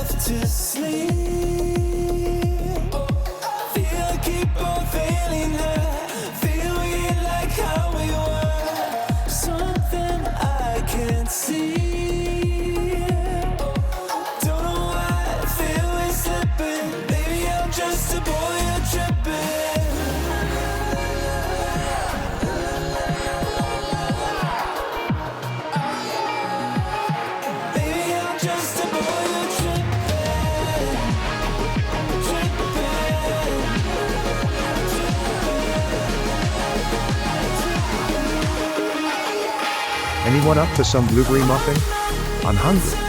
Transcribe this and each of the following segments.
myself to sleep. Feel I keep on failing her. Feel weird like how we were. Something I can't see. Don't know why I feel we're slipping. Maybe I'm just a boy you're tripping. Maybe I'm just a boy you're tripping. Anyone up to some blueberry muffin? I'm hungry.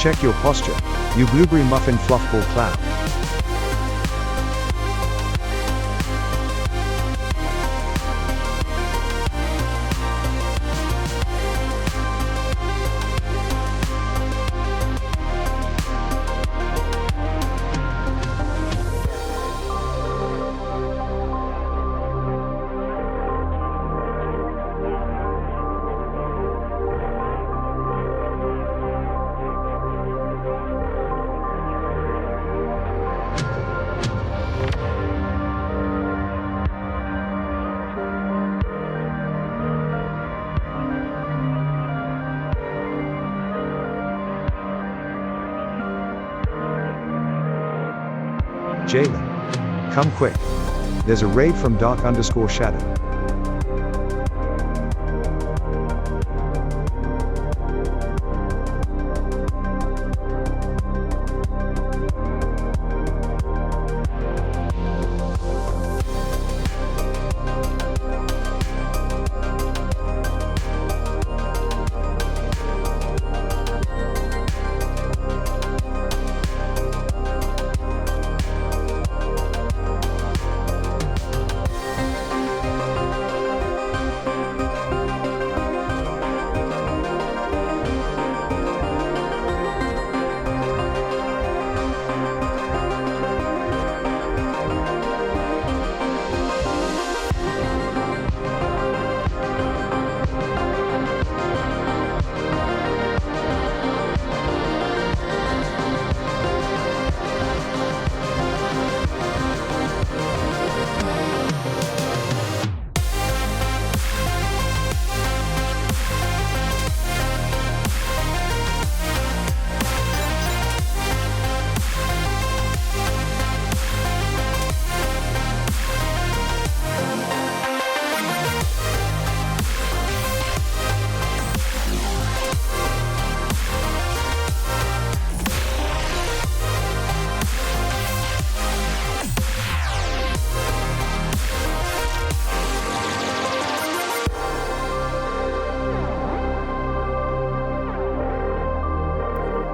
check your posture, you blueberry muffin fluffball cloud. Jalen. Come quick. There's a raid from dark_shadow.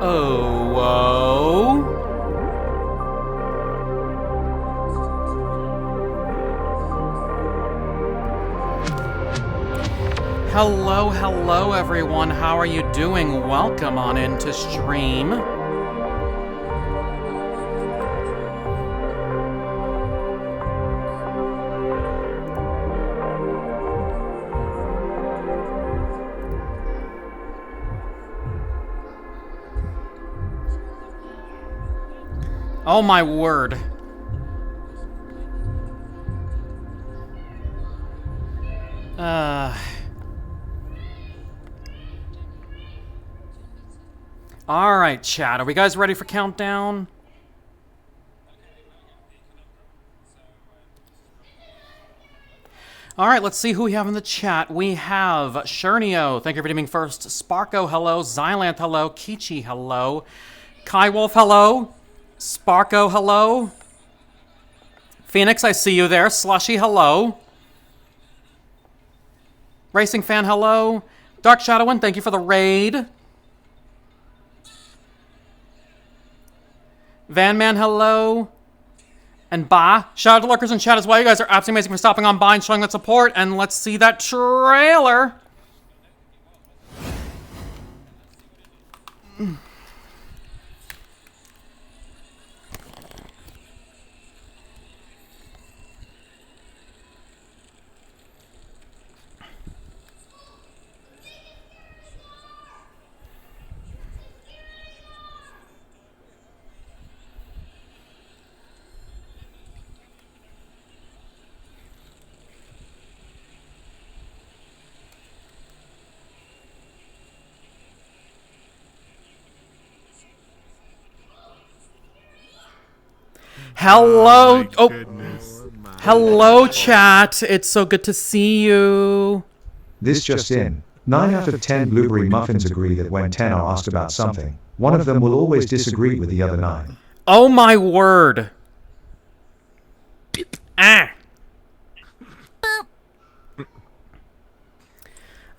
Oh, whoa. Hello, hello everyone. How are you doing? Welcome on into stream. Oh my word. Alright, chat. Are we guys ready for countdown? Alright, let's see who we have in the chat. We have Shernio, thank you for being first. Sparko, hello. Xylanth, hello. Kichi, hello. Kai Wolf, hello. Sparko, hello. Phoenix, I see you there. Slushy, hello. Racing Fan, hello. Dark Shadowin, thank you for the raid. Van Man, hello. And Ba. Shout out to lurkers in chat as well. You guys are absolutely amazing for stopping on by and showing that support. And let's see that trailer. Hello. Oh, hello, chat. It's so good to see you. This just in. 9 out of 10 blueberry muffins agree that when 10 are asked about something, one of them will always disagree with the other 9. Oh my word. Ah.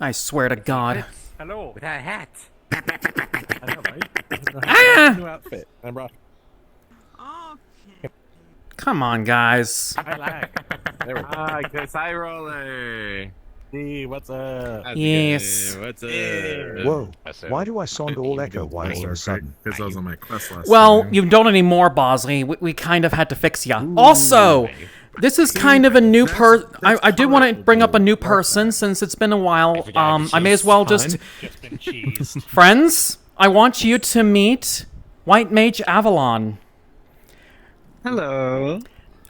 I swear to God. Hello. With that hat. I know, right? New outfit. I brought. Come on, guys. I like. There we go. Hi, hi, Roller. Hey, what's up? Yes. What's up? Whoa. Why do I sound all echo while all of a sudden? Because I was on my quest last Well, time. you don't anymore, Bosley. We kind of had to fix ya. Also, this is kind of a new I do want to bring up a new person since it's been a while. I may as well just... Friends, I want you to meet White Mage Avalon. Hello.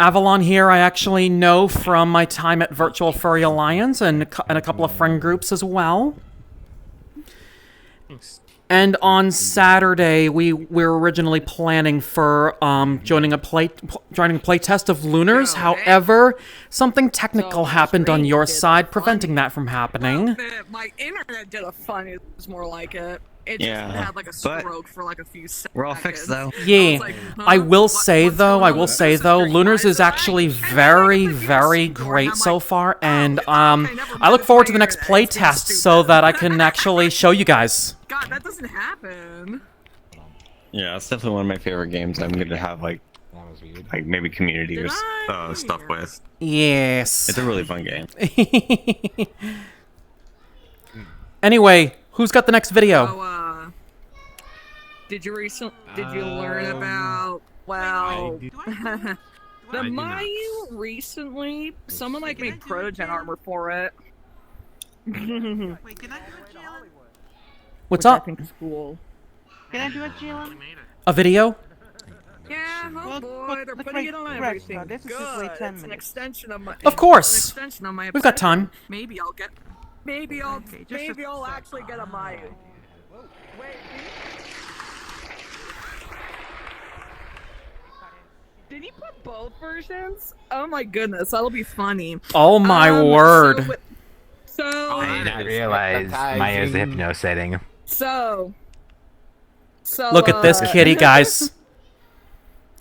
Avalon here I actually know from my time at Virtual Furry Alliance and a couple of friend groups as well. And on Saturday, we were originally planning for joining a playtest of Lunars. However, something technical happened on your side, preventing that from happening. My internet did a funny. It was more like it. It just had like a stroke for like a few seconds. We're all fixed though. Yeah, I will say though, Lunars is actually very, very great so far, and I look forward to the next playtest so that I can actually show you guys. God, that doesn't happen. Yeah, it's definitely one of my favorite games. I'm gonna have like maybe community or stuff with. Yes. It's a really fun game. Anyway, who's got the next video? So, did you learn about the Mayu recently? Someone like made protogen armor for it. Wait, can I do it, Jalen? What's up? I think is cool. Can I do it, Jalen? A video? Yeah, oh boy, they're putting it on everything. This is Good. just like 10 It's an minutes. extension of my. Of course. It's an extension of my. We've got time. Maybe I'll get. Maybe I'll. Okay, just maybe a I'll second. actually get a Mayu. Wait. Did he put both versions? Oh my goodness, that'll be funny. Oh my word. So. I did not realize Maya's the hypno setting. So. Look at this kitty, guys.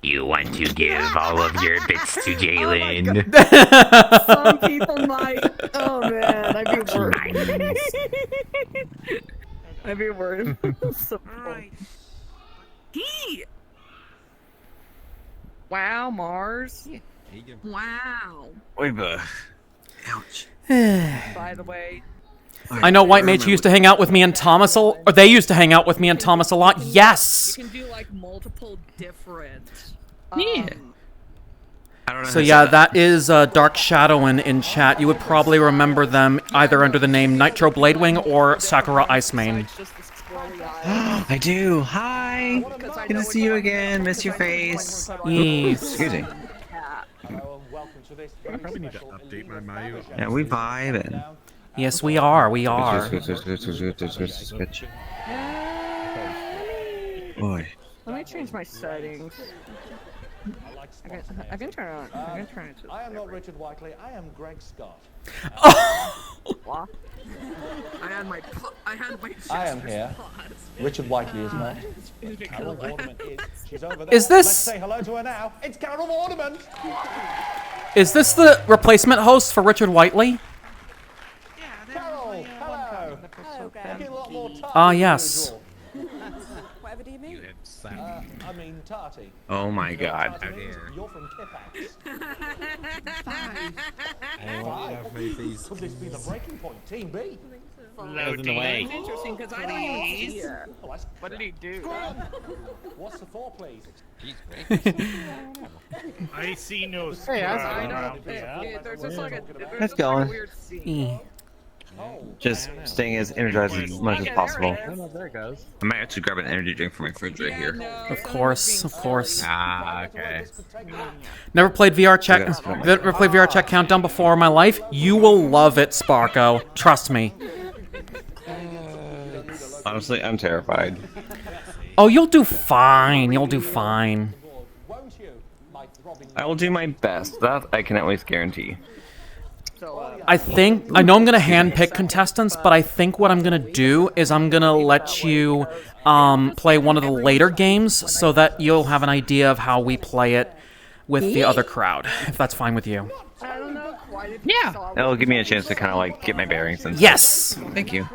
You want to give all of your bits to Jalen. Some people might. Oh man, I'd be worried. I'd be worried. So Alright. He. Wow, Mars. Wow. Ouch. By the way. I know White Mage used to hang out with me and Thomas, or they used to hang out with me and Thomas a lot. Yes. You can do like multiple different. I don't know. So yeah, that is Dark Shadow in chat. You would probably remember them either under the name Nitro Bladewing or Sakura Ice Mane. I do. Hi. Good to see you again. Miss your face. Yes. Excuse me. I probably need to update my Mayu. Yeah, we vibe and. Yes, we are. We are. Boy. Let me change my settings. I can turn it on. I can turn it to. I am not Richard Whiteley, I am Greg Scott. What? I had my. I am here. Richard Whiteley is not. Carol Ornament is. She's over there. Is this- Let's say hello to her now. It's Carol Ornament! Is this the replacement host for Richard Whiteley? Yeah, Carol, hello! Looking a lot more tarty Ah, than yes. usual. Whatever do you mean? I mean tarty. Oh my god. Tarty means you're from Kipax. Could this be the breaking point? Team B? It's interesting because I don't even see it. What did he do? What's the four, please? I see no. I know. There's just like a. How's it going? Weird scene. Just staying as energized as much as possible. There it goes. I might actually grab an energy drink from my fridge right here. Of course, of course. Ah, okay. Never played VRChat. Never played VRChat Countdown before in my life. You will love it, Sparko. Trust me. Honestly, I'm terrified. Oh, you'll do fine. You'll do fine. Won't you, my throbbing I will do my best. That I can at least guarantee. I know I'm gonna handpick contestants, but I think what I'm gonna do is I'm gonna let you play one of the later games so that you'll have an idea of how we play it with the other crowd, if that's fine with you. I don't know quite if Yeah. It'll give me a chance to kind of like get my bearings and stuff. Yes! Thank you.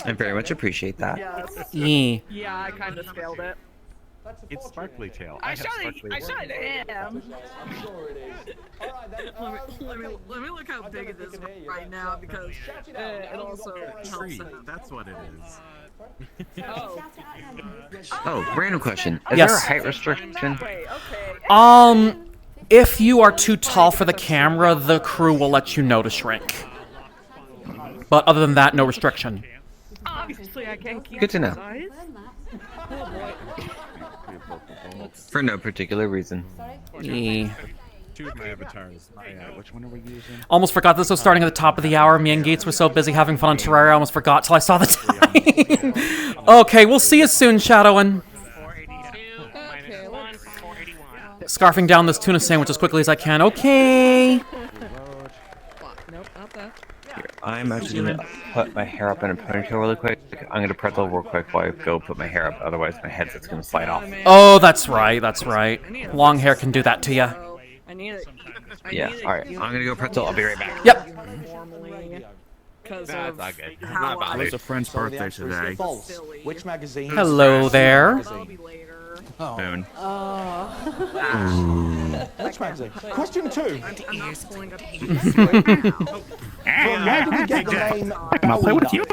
I very much appreciate that. Yes. Yeah. I kind of scaled it. It's Sparkly Tail. I have shot Sparkly it. I shot it. I'm sure it is. Alright then. Let me look how big it is right now because it also helps Tree. it. That's what it is. Oh, random question. Is Yes. there a height restriction? Okay. If you are too tall for the camera, the crew will let you know to shrink. But other than that, no restriction. Obviously, I can't keep Good to know. size. For no particular reason. Yeah. Two of my avatars. Which one are we using? Almost forgot this was starting at the top of the hour. Me and Gates were so busy having fun on Terraria, I almost forgot till I saw the time. Okay, we'll see you soon, Shadowin. Scarfing down this tuna sandwich as quickly as I can. Okay. Nope, not that. I'm actually gonna put my hair up in a ponytail really quick. I'm gonna pretzel real quick while I go put my hair up, otherwise my headset's gonna slide off. Oh, that's right. That's right. Long hair can do that to you. I need it. Yeah, alright. I'm gonna go pretzel. I'll be right back. Yep. Because That's of not good. how It was a friend's So the birthday answer is today. false. Which magazine? Hello there. I'll be later. Boon. Which magazine? Question 2. I'm not pulling up From where do we get the name I'll play with you.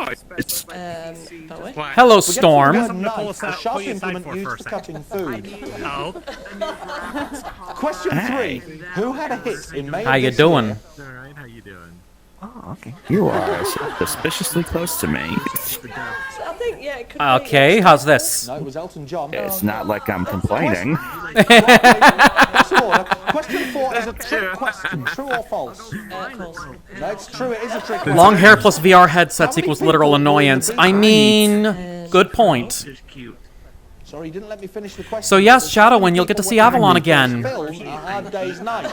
Hello, Storm. A knife, a sharp implement used for cutting food. Question 3. Who had a hit in May? How you doing? Alright, how you doing? Oh, okay. You are suspiciously close to me. I think, yeah, it could Okay, how's this? No, it was Elton John. It's not like I'm complaining. Question 4 is a trick question. True or false? No, it's true. It is a trick question. Long hair plus VR headsets equals literal annoyance. I mean, good point. Sorry, you didn't let me finish the question. So yes, Shadowin, you'll get to see Avalon again. Film A Hard Day's Night.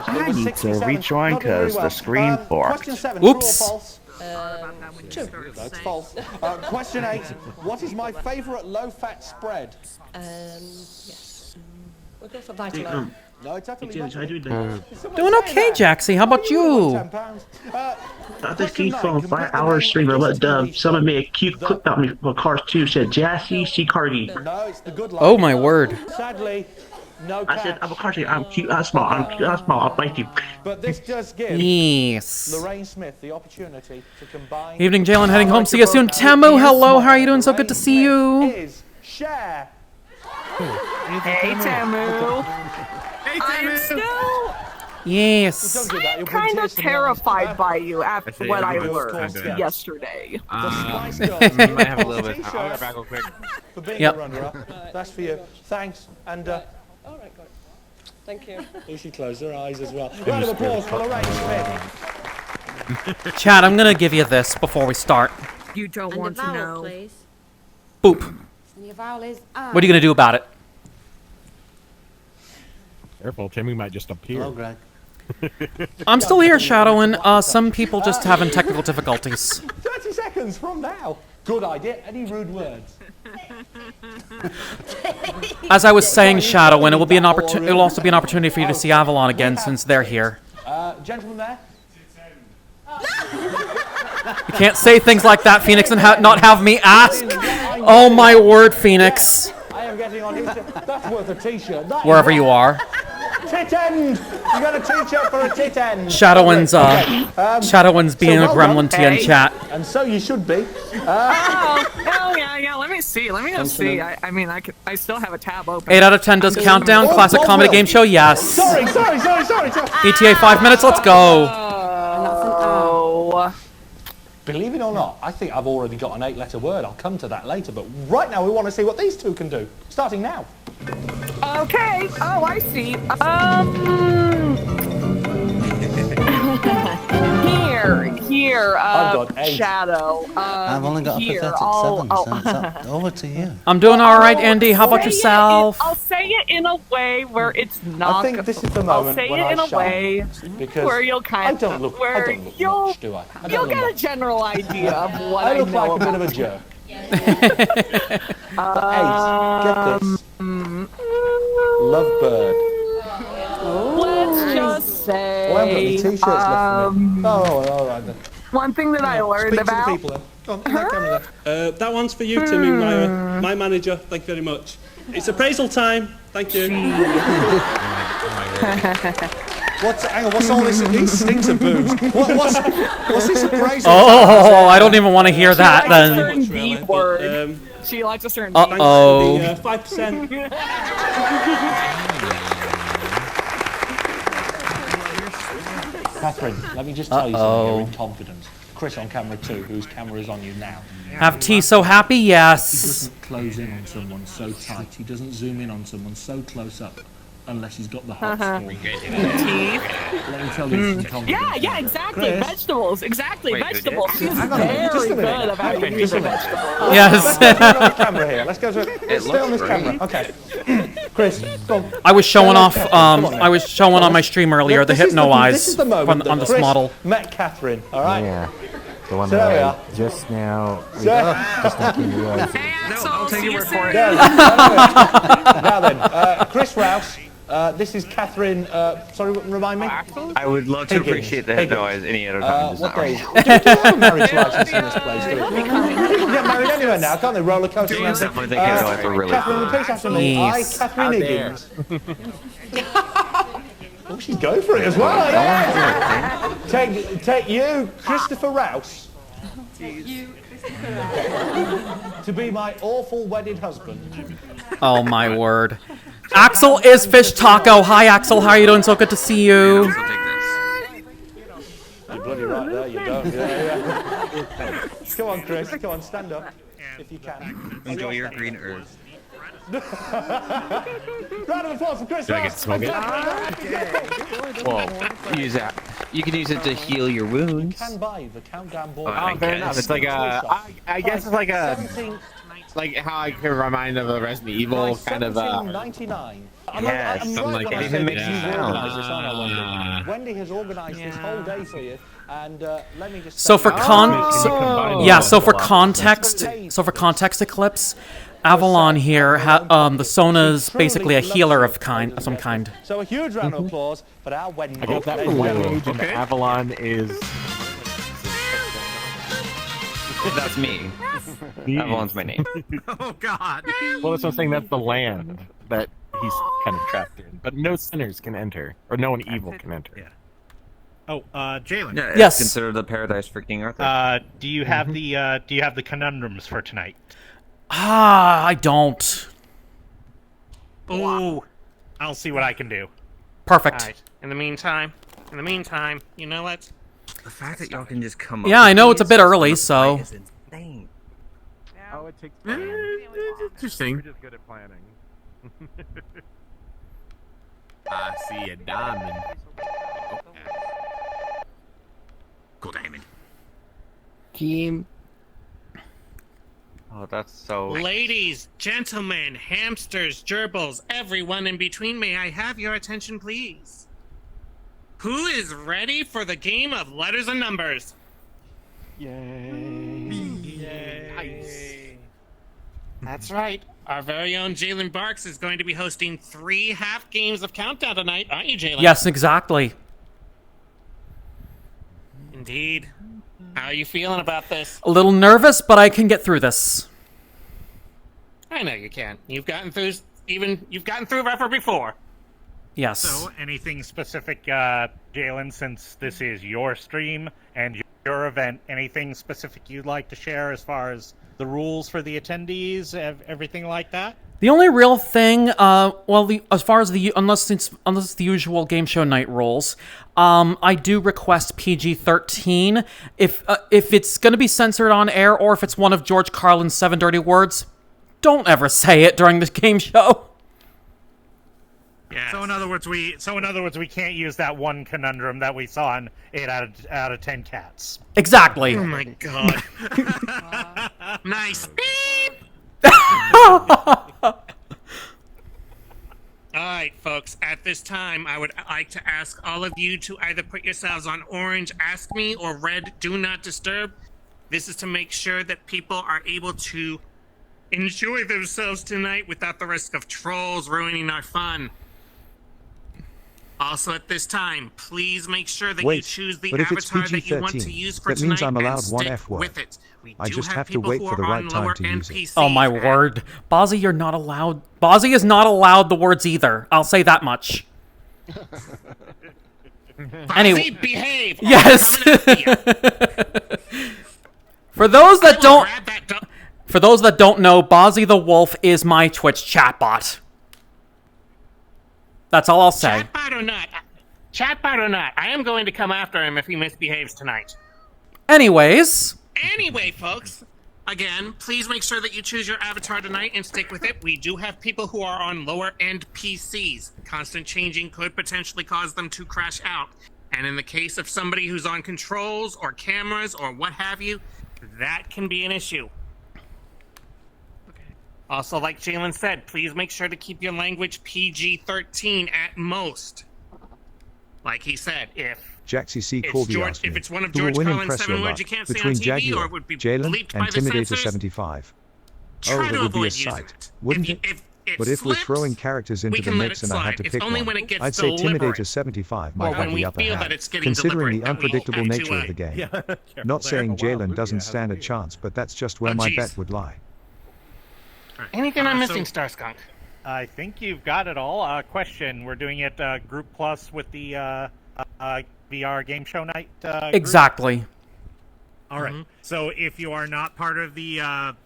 I need to rejoin because the screen forked. Question 7. Oops. True or false? True. That's false. Question 8. What is my favourite low-fat spread? Yes. We'll go for Vital. No, it's definitely not. Doing okay, Jaxie. How about you? I just came from a 5-hour stream. I let someone made a cute clip about me for Cars 2. Said Jassy, see Cardi. No, it's the good life. Oh my word. Sadly, no I said, catch. I'm a Cardi. I'm cute. I'm small. I'm cute. I'm small. I'll bite you. But this does give Yes. Lorraine Smith the opportunity to combine. Evening, Jalen. Heading home. See you soon. Tamu, hello. How are you doing? So good to see you. Is share. Hey, Tamu. I'm still Yes. kind of terrified by you after what I learned yesterday. Spice Girls. I might have a little bit. I'll get back real quick. For being Yep. a runner-up. That's for you. Thanks. And All right, good. Thank you. you should close her eyes as well. Round of applause for Lorraine Smith. Chad, I'm gonna give you this before we start. You don't want to know. Boop. What are you gonna do about it? Careful, Timmy might just appear. Hello, Greg. I'm still here, Shadowin. Some people just having technical difficulties. 30 seconds from now. Good idea. Any rude words? As I was saying, Shadowin, it will be an opportunity. It'll also be an opportunity for you to see Avalon again since they're here. Gentleman there. You can't say things like that, Phoenix, and not have me ask. Oh my word, Phoenix. I am getting on his. That's worth a t-shirt. Wherever you are. Tit end. You got a t-shirt for a tit end. Shadowin's being a gremlin to you in chat. And so you should be. Oh yeah. Let me see. I mean, I still have a tab open. 8 out of 10 does countdown. Classic comedy game show. Yes. Sorry. ETA 5 minutes. Let's go. Oh. Believe it or not, I think I've already got an 8-letter word. I'll come to that later. But right now, we want to see what these two can do. Starting now. Okay. Oh, I see. Here. I've got 8. Shadow. I've only got a pathetic 7, so it's up over to you. I'm doing all right, Andy. How about yourself? I'll say it in a way where it's not. I think this is the moment I'll say when it in I a way because where you'll kind of. I don't look you'll, much, do I? You'll get a general idea of what I I look know like a bit about. of a jerk. But 8, get this. Lovebird. Let's just say. Oh, I haven't got any t-shirts left for me. Oh, all right then. One thing that I learned Speak about. to the people then. Go on, that camera there. That one's for you, Timmy, my manager. Thank you very much. It's appraisal time. Thank you. Hang on, what's all this? These stinks of booze. What's this appraisal? Oh, I don't even want to hear that then. Certain D word. She likes a certain. Uh-oh. 5%. Catherine, let me just tell you something here in confidence. Chris on camera 2, whose camera is on you now. Have tea so happy? He Yes. doesn't close in on someone so tight. He doesn't zoom in on someone so close up. Unless he's got the hot spot. Teeth. Let me tell you some confidence. Yeah, exactly. Chris? Vegetables, exactly. Wait, vegetables. who She's did? Hang on a minute, just very a minute. good about Just using a minute. vegetables. Yes. Let's go to the camera here. Let's go to it. Let's stay on this looks camera. Okay. Chris, go on. I was showing off. Come on now. I was showing on my stream earlier the This is hypno This eyes is the moment on that this Chris model. met Catherine. All right. Yeah. The one So there we are. just now. So- Thinking you guys. I'll take your word for it. Now then, Chris Rouse. This is Catherine. Sorry, remind me. I would love to appreciate the hypno eyes any other time. Just What not days? right. Do you have a marriage license in this place? People can get married anywhere now, can't they? Roller coaster. Someone think hypno eyes are really Catherine, cool. repeat after me. I, Yes. Catherine Higgins. Oh, she's going for it as well. Yeah. Take you, Christopher Rouse, to be my awful wedded husband. Oh my word. Axel is Fish Taco. Hi Axel, how are you doing? So good to see you. I'll take this. You're bloody right there, you don't. Yeah. Come on, Chris. Come on, stand up if you can. Enjoy your green earth. Round of applause for Chris. Do I get to smoke it? Well, use that. You can use it to heal your wounds. Can buy the countdown board. I Fair enough. It's like I guess it's like a, 17, like how I can remind of a Resident Evil kind of. 17.99. Yes, I'm something right like when I that. say Even that makes you've you sound. organised this, aren't I, Wendy? Wendy has organised this whole day for you, and let me just. So say- for So context Eclipse, Avalon here, the Sona's basically a healer of some kind. So a huge round of applause for our Wendy. I got that ladies from and Wage, gentlemen. and Avalon is. That's me. Avalon's my name. Oh God. Well, that's what I'm saying. That's the land that he's kind of trapped in, but no sinners can enter, or no one evil can enter. Yeah. Oh, Jalen. Yeah, Yes. it's considered the paradise for King Arthur. Do you have the conundrums for tonight? I don't. Ooh, I'll see what I can do. Perfect. All right. In the meantime, you know what? The fact that y'all can just come up. Yeah, I know with it's a these bit just early, on the so. fly is insane. Oh, it takes time. Interesting. We're just good at planning. I see a diamond. Cool diamond. Team. Oh, that's so. Ladies, gentlemen, hamsters, gerbils, everyone in between, may I have your attention, please? Who is ready for the game of letters and numbers? Yay! That's right. Our very own Jalen Barks is going to be hosting 3 half games of Countdown tonight, aren't you, Jalen? Yes, exactly. Indeed. How are you feeling about this? A little nervous, but I can get through this. I know you can. You've gotten through Refer before. Yes. So, anything specific, Jalen, since this is your stream and your event, anything specific you'd like to share as far as the rules for the attendees, everything like that? The only real thing, as far as unless it's the usual game show night rules, I do request PG-13. If it's going to be censored on air, or if it's one of George Carlin's 7 dirty words, don't ever say it during the game show. Yeah. So in other words, we can't use that one conundrum that we saw in 8 out of 10 cats. Exactly. Oh my god. Nice. Beep. Alright, folks, at this time, I would like to ask all of you to either put yourselves on orange, ask me, or red, do not disturb. This is to make sure that people are able to enjoy themselves tonight without the risk of trolls ruining our fun. Also, at this time, please make sure that you Wait, choose the but if it's avatar that you want to PG-13, use for that means tonight I'm and allowed one stick F word. with it. We I do just have to people wait who for the are right on time lower to end use it. PCs. Oh my word. Bozzy, you're not allowed. Bozzy is not allowed the words either. I'll say that much. Anyway, behave. yes. For those that don't know, Bozzy the Wolf is my Twitch chatbot. That's all I'll say. Chatbot or not, I am going to come after him if he misbehaves tonight. Anyways. Anyway, folks, again, please make sure that you choose your avatar tonight and stick with it. We do have people who are on lower end PCs. Constant changing could potentially cause them to crash out. And in the case of somebody who's on controls or cameras or what have you, that can be an issue. Also, like Jalen said, please make sure to keep your language PG-13 at most. Like he said, if Jaxie C. it's Corby George, asked me, if it's one of who will George win in Carlin's Press 7 Your words Luck you can't say between on TV or Jaguar, it would be Jalen, bleeped and by the Intimidator censors, 75? try Oh, to that would be a avoid using sight, it. wouldn't If it? it But if we're slips, throwing characters we into the can let mix it and I had slide. to It's pick only one, when it gets I'd say deliberate. Intimidator 75 Or might when have we the upper feel that hand, it's getting considering the deliberate, that we unpredictable have to, nature of the game. Yeah, careful Not there. saying Oh, wow, Jalen Lugia doesn't has stand a beard. chance, but that's just where my bet would lie. Anything I'm missing, Starskunk? I think you've got it all. Question: we're doing it Group Plus with the VR Game Show Night. Exactly. All right. So if you are not part of the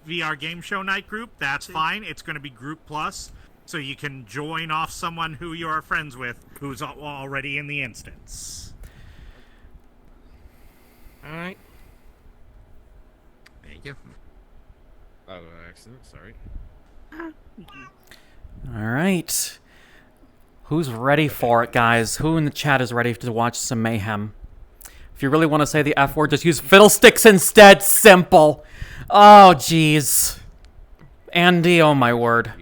VR Game Show Night group, that's fine. It's going to be Group Plus, so you can join off someone who you are friends with who's already in the instance. All right. Thank you. Oh, accident. Sorry. All right. Who's ready for it, guys? Who in the chat is ready to watch some mayhem? If you really want to say the F word, just use fiddlesticks instead. Simple. Oh, jeez. Andy, oh my word.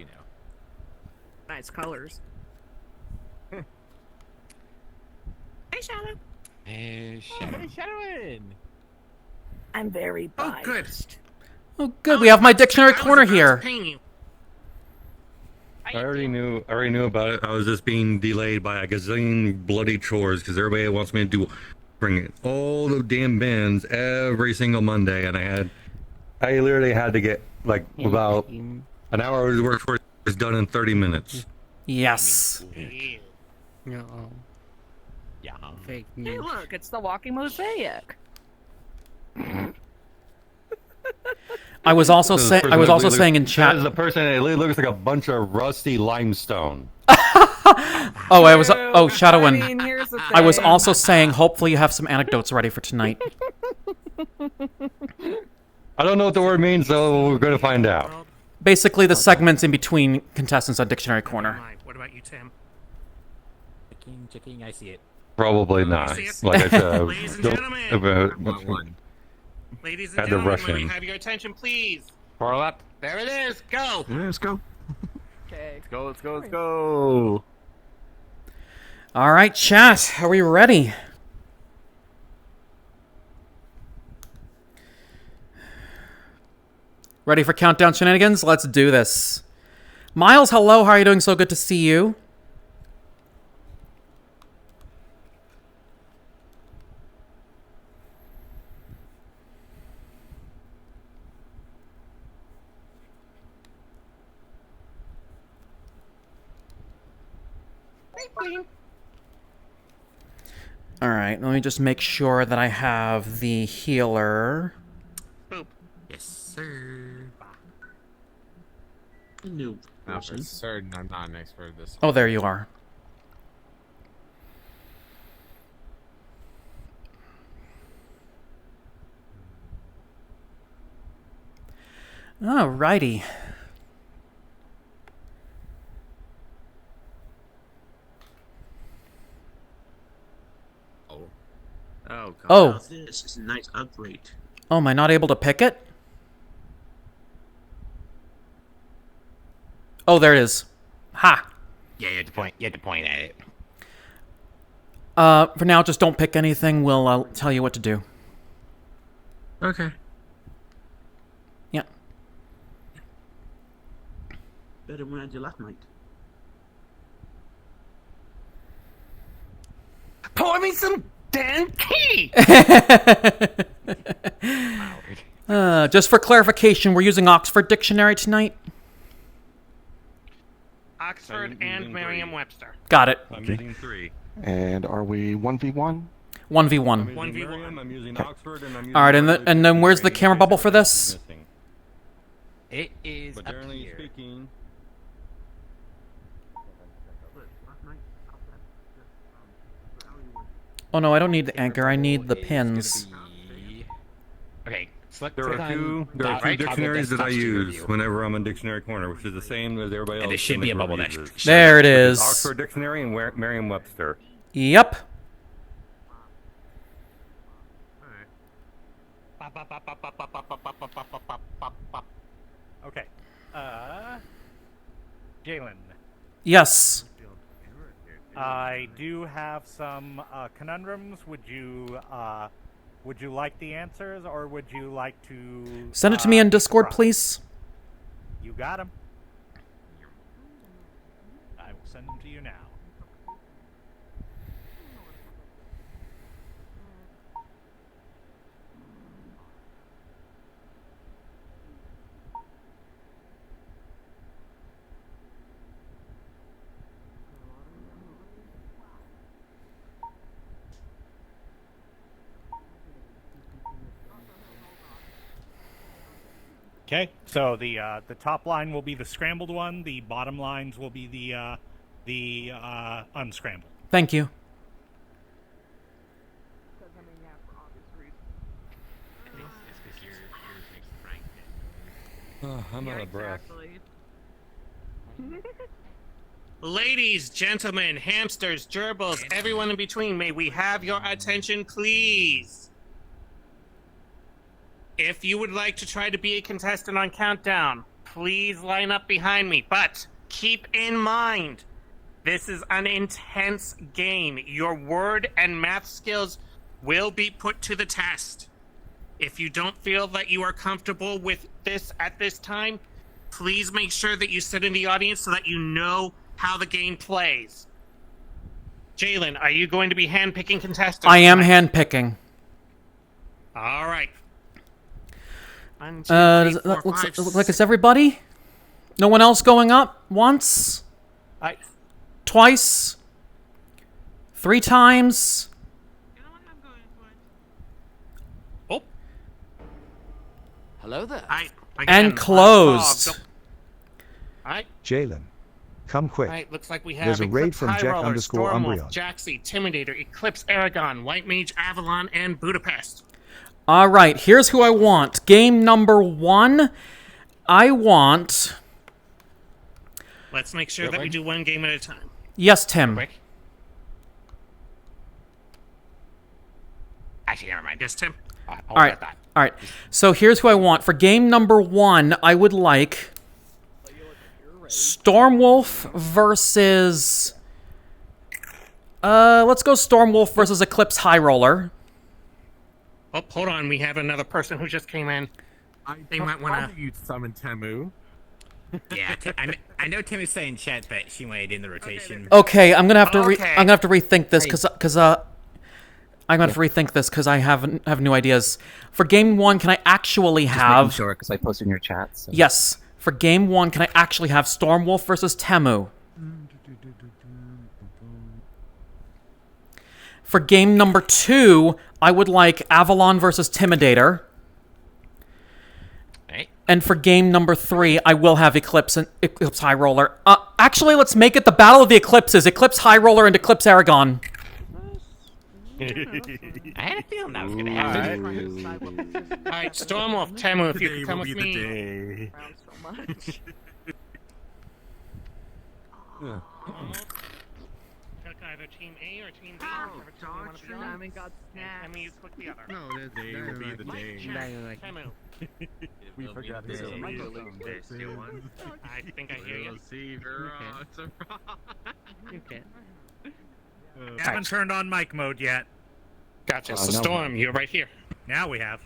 Nice colors. Hey, Shadow. Hey, Shadow. I'm very biased. Oh, good. Oh, good. We have my dictionary corner here. I already knew about it. I was just being delayed by a gazillion bloody chores because everybody wants me to bring all the damn bins every single Monday, and I literally had to get like about an hour's work was done in 30 minutes. Yes. Yeah. Fake news. Hey, look, it's the walking mosaic. I was also saying in chat. As a person, it looks like a bunch of rusty limestone. Shadowin. I mean, here's the I was thing. also saying, hopefully you have some anecdotes ready for tonight. I don't know what the word means, so we're going to find out. Basically, the segments in between contestants on Dictionary Corner. What about you, Tim? Checking, I see it. Probably not. Like I said, Ladies and gentlemen. Ladies and had to gentlemen, rush may we in. have your attention, please? Roll up. There it is. Go. Yeah, let's go. Okay. Let's go, let's go, let's go. All right, chat. Are we ready? Ready for countdown shenanigans? Let's do this. Miles, hello. How are you doing? So good to see you. All right, let me just make sure that I have the healer. Boop. Yes, sir. New Now, for certain, I'm not an expert at this. Oh, there you are. Alrighty. Oh. This is a nice upgrade. Oh, am I not able to pick it? Oh, there it is. Ha! Yeah, you had to point at it. For now, just don't pick anything. We'll tell you what to do. Okay. Yeah. Better than I did last night. Pour me some damn tea! Just for clarification, we're using Oxford Dictionary tonight? Oxford and Merriam-Webster. Got it. I'm using 3. And are we 1v1? 1v1. 1v1. I'm using Oxford and I'm using Alright, and then where's the camera bubble for this? It is But up generally here. speaking, Oh no, I don't need the anchor, I need the pins. Okay, select there click are on two dot right, toggle dictionaries that I desktop to use review. whenever I'm in Dictionary Corner, which is the same as everybody else. And there should in be the a bubble group that uses. There it Which is. Oxford Dictionary and Merriam-Webster. Yep. Okay. Jalen. Yes. I do have some conundrums. Would you like the answers, or would you like to Send it to me in Discord, please. You got them. I will send them to you now. Okay, so the top line will be the scrambled one. The bottom lines will be the unscrambled. Thank you. I'm out of breath. Ladies, gentlemen, hamsters, gerbils, everyone in between, may we have your attention, please? If you would like to try to be a contestant on Countdown, please line up behind me. But keep in mind, this is an intense game. Your word and math skills will be put to the test. If you don't feel that you are comfortable with this at this time, please make sure that you sit in the audience so that you know how the game plays. Jalen, are you going to be handpicking contestants? I am handpicking. All right. One, two, Does three, it four, looks, five, look like it's everybody? No one else going up? Once? Twice? 3 times? Oh. Hello there. And closed. Jalen, come quick. Alright, looks like we have There's a raid Eclipse from High Roller, Jack_Umbreon. Stormwolf, Jaxi, Timidator, Eclipse Aragon, White Mage Avalon, and Budapest. Alright, here's who I want. Game number 1. I want... Let's make sure that we do one game at a time. Yes, Tim. Actually, never mind. Yes, Tim. Alright. Alright. So here's who I want. For game number 1, I would like... Stormwolf versus... let's go Stormwolf versus Eclipse High Roller. Oh, hold on. We have another person who just came in. They might want to... You summon Temu. Yeah, I know Tim is saying chat that she wanted in the rotation. Okay, I'm gonna have to I'm gonna have to rethink this because I'm gonna have to rethink this because I have new ideas. For game 1, can I actually have? Sure, because I posted in your chat. So. Yes. For game 1, can I actually have Stormwolf versus Temu? For game number 2, I would like Avalon versus Timidator. And for game number 3, I will have Eclipse High Roller. Actually, let's make it the Battle of the Eclipses. Eclipse High Roller and Eclipse Aragon. I had a feeling that was going to happen. Alright, Stormwolf, Temu, if you could come with me. Pick either Team A or Team B. I mean, God snap. Temu, you click the other. No, the day will be the day. Temu. We forgot this. this. I think I hear you. See, it's a You can. Haven't turned on mic mode yet. Gotcha. So Storm, you're right here. Now we have.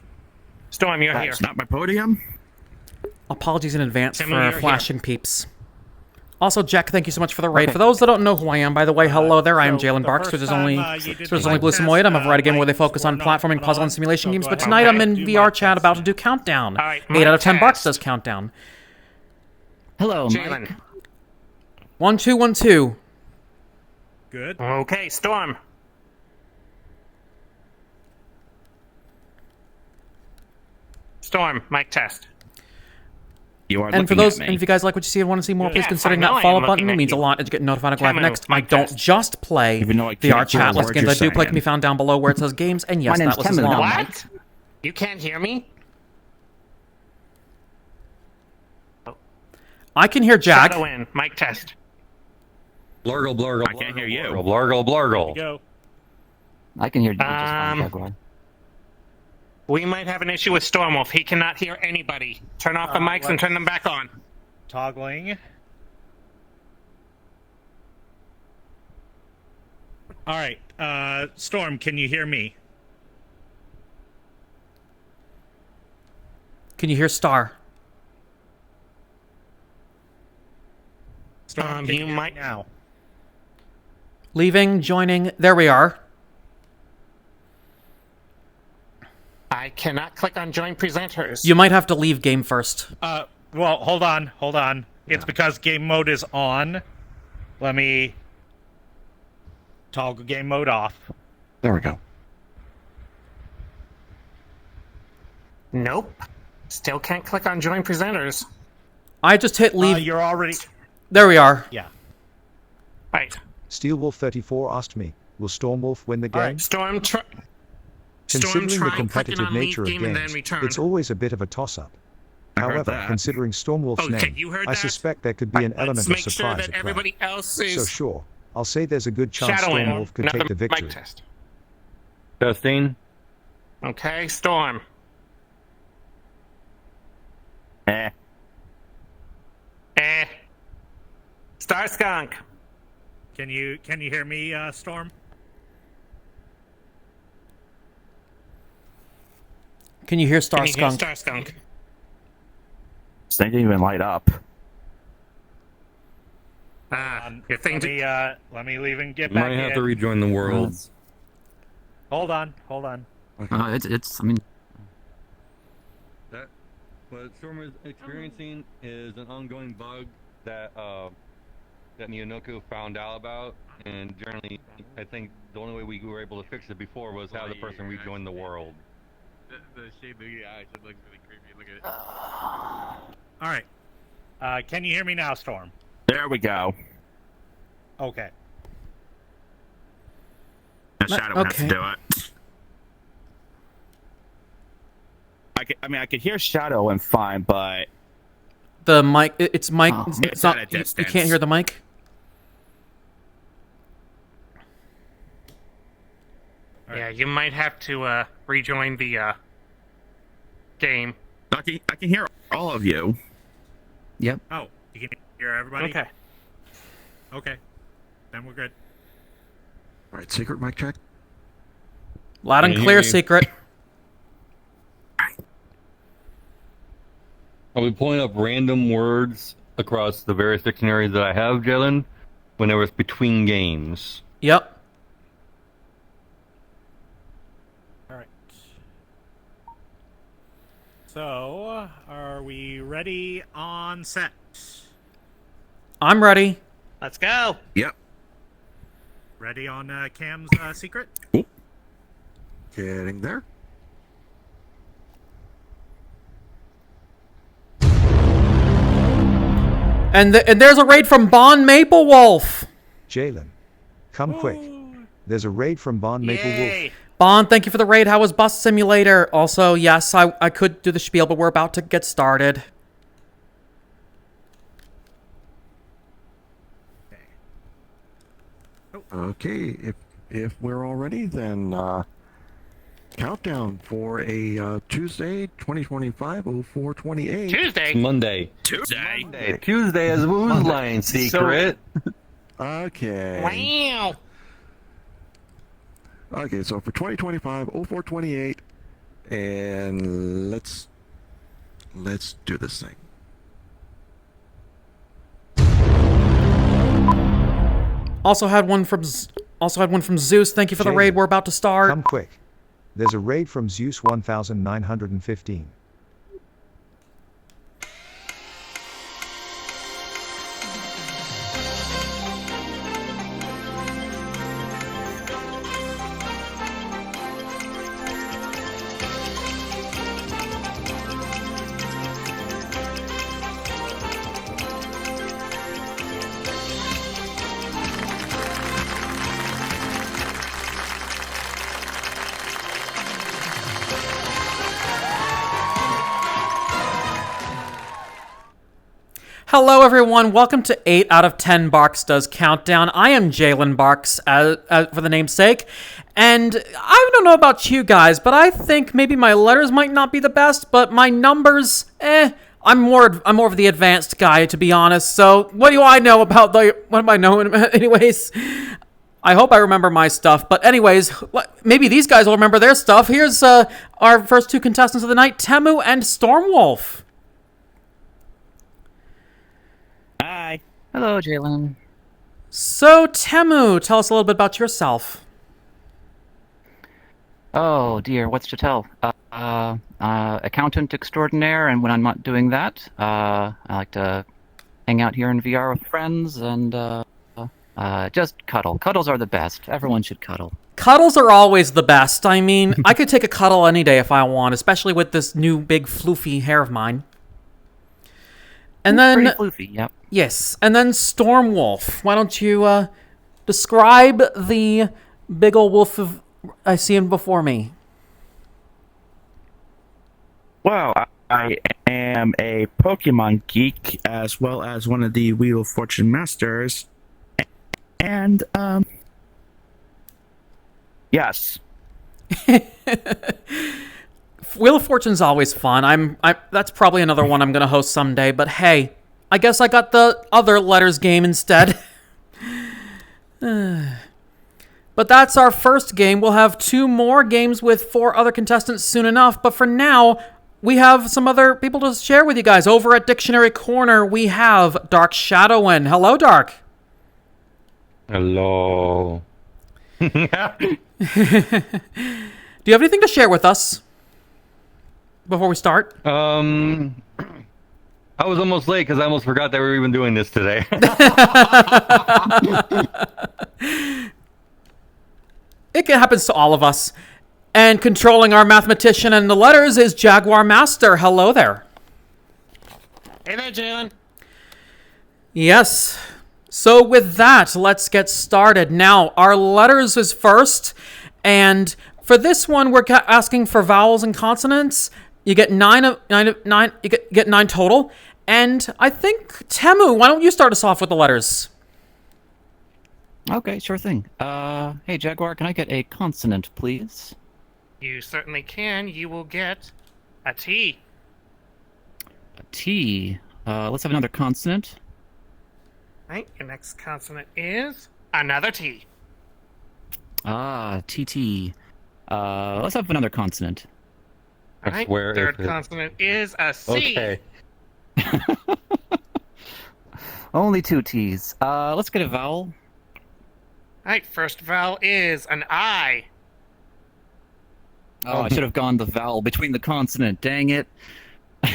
Storm, you're here. Not my podium. Apologies in advance Temu, for you're flashing peeps. Also, Jack, thank you so much for the raid. For those that don't know who I am, by the way, hello there. I am Jalen Barks, which is only Blue Samoyed. I'm a variety game where they focus on platforming, puzzle, and simulation games. But tonight I'm in VRChat about to do Countdown. 8 out of 10 Barks does Countdown. Hello, Jalen. Mike. 1 2 1 2. Good. Okay, Storm. Storm, mic test. You are And for looking those, at me. and if you guys like what you see and want to see more, please Yes, consider I know that I follow am button. looking It at means a you. lot as you get notified of live Camu, next. I mic don't test. just play Even though I VR can't hear chat a list word games. you're I do play saying. can be found down below where it says games. And yes, My name's that list is Camu, long. not What? You can't hear me? I can hear Jack. Shadow in, mic test. Blurgle, blurgle, I can't hear you. blurgle, blurgle. Go. I can hear you just fine, Jaguar. We might have an issue with Stormwolf. He cannot hear anybody. Turn off the mics and turn them back on. Toggling. All right. Storm, can you hear me? Can you hear Star? Storm, can you hear might me now. Leaving, joining. There we are. I cannot click on join presenters. You might have to leave game first. Well, hold on. It's because game mode is on. Let me toggle game mode off. There we go. Nope. Still can't click on join presenters. I just hit leave. You're already... There we are. Yeah. Right. Steelwolf34 asked me, will Stormwolf win the game? Alright, Storm Considering the try clicking competitive on leave nature of game and then games, return. it's always a bit of a toss-up. heard However, that. considering Stormwolf's Okay, name, you heard I that? suspect there could be an Let's element of make sure surprise that at play. everybody else is So sure, I'll say there's a good chance shadowing. Stormwolf could Another take the victory. mic test. Testing. Okay, Storm. Eh. Star Skunk. Can you hear me, Storm? Can you hear Star Can you hear Skunk? Star Skunk? This thing didn't even light up. Your thing Let me leave and get You back might in. have to rejoin the world. Hold on. It's. I mean, That what Storm is experiencing is an ongoing bug that that Neonoku found out about, and generally, I think the only way we were able to fix it before was have the person rejoin the world. The shade of the eyes, it looks really creepy. Look at it. All right. Can you hear me now, Storm? there we go. Okay. The shadow has to okay. do it. I could hear Shadow and fine, but The mic. It's mic. Oh, it's it's not. at a You distance. can't hear the mic. Yeah, you might have to rejoin the game. I can hear all of you. Yep. Oh, you can hear everybody? Okay. Okay. Then we're good. All right, secret mic check. Loud and Can you clear, hear me? secret. I'll be pulling up random words across the various dictionaries that I have, Jalen, whenever it's between games. Yep. All right. So, are we ready on set? I'm ready. Let's go. Yep. Ready on Cam's secret? Getting there. And there's a raid from Bon Maple Wolf. Jalen, come quick. There's a raid from Bond Maple Wolf. Bon, thank you for the raid. How was Bus Simulator? Also, yes, I could do the spiel, but we're about to get started. Okay, if we're all ready, then countdown for a Tuesday, 2025, 04/28. Tuesday. Monday. Tuesday. Tuesday is Who's Line Secret. Okay. Wow. Okay, so for 2025, 04/28, and let's do this thing. Also had one from Zeus. Thank you for the raid. We're about to start. Come quick. There's a raid from Zeus 1915. Hello, everyone. Welcome to 8 out of 10 Barks Does Countdown. I am Jalen Barks, for the namesake. And I don't know about you guys, but I think maybe my letters might not be the best, but my numbers, I'm more of the advanced guy, to be honest. So what do I know about what am I knowing? Anyways, I hope I remember my stuff. But anyways, maybe these guys will remember their stuff. Here's our first two contestants of the night, Temu and Stormwolf. Hi. Hello, Jalen. So, Temu, tell us a little bit about yourself. Oh, dear, what's to tell? Accountant extraordinaire, and when I'm not doing that, I like to hang out here in VR with friends and just cuddle. Cuddles are the best. Everyone should cuddle. Cuddles are always the best. I mean, I could take a cuddle any day if I want, especially with this new big floofy hair of mine. And then, pretty floofy, yep. Yes, and then Stormwolf. Why don't you describe the big old wolf I see him before me? Well, I am a Pokemon geek as well as one of the Wheel of Fortune masters, and yes. Wheel of Fortune's always fun. That's probably another one I'm gonna host someday. But hey, I guess I got the other letters game instead. But that's our first game. We'll have 2 more games with 4 other contestants soon enough. But for now, we have some other people to share with you guys. Over at Dictionary Corner, we have Dark Shadowin. Hello, Dark. Hello. Do you have anything to share with us before we start? I was almost late because I almost forgot that we were even doing this today. It happens to all of us. And controlling our mathematician and the letters is Jaguar Master. Hello there. Hey there, Jalen. Yes. So with that, let's get started. Now, our letters is first. And for this one, we're asking for vowels and consonants. You get 9. You get 9 total. And I think, Temu, why don't you start us off with the letters? Okay, sure thing. Hey, Jaguar, can I get a consonant, please? You certainly can. You will get a T. A T. Let's have another consonant. Right, your next consonant is another T. Ah, TT. Let's have another consonant. All right, third consonant is a C. Okay. Only 2 T's. Let's get a vowel. Alright, first vowel is an I. Oh, I should have gone the vowel between the consonant. Dang it. Of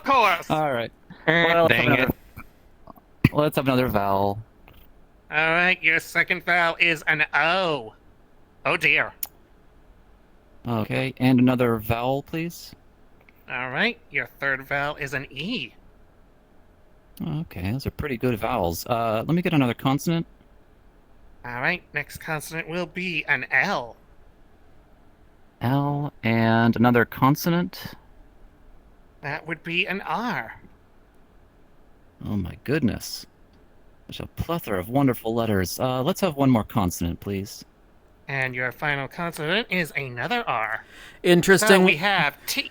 course. All right. Well, dang it. Let's have another vowel. Alright, your second vowel is an O. Oh dear. Okay, and another vowel, please. Alright, your third vowel is an E. Okay, those are pretty good vowels. Let me get another consonant. Alright, next consonant will be an L. L, and another consonant. That would be an R. Oh my goodness. There's a plethora of wonderful letters. Let's have one more consonant, please. And your final consonant is another R. Interesting. So we have T.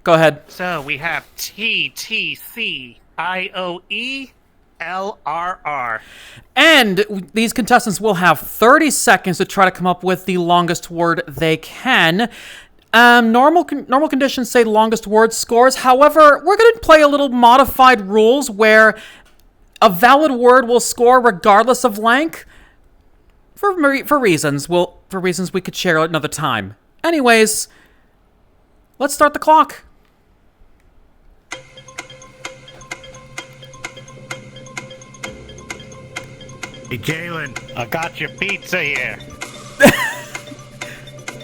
Go ahead. So we have T, T, C, I, O, E, L, R, R. And these contestants will have 30 seconds to try to come up with the longest word they can. Normal conditions say longest word scores. However, we're going to play a little modified rules where a valid word will score regardless of length. For reasons we could share another time. Anyways, let's start the clock. Hey, Jalen, I got your pizza here.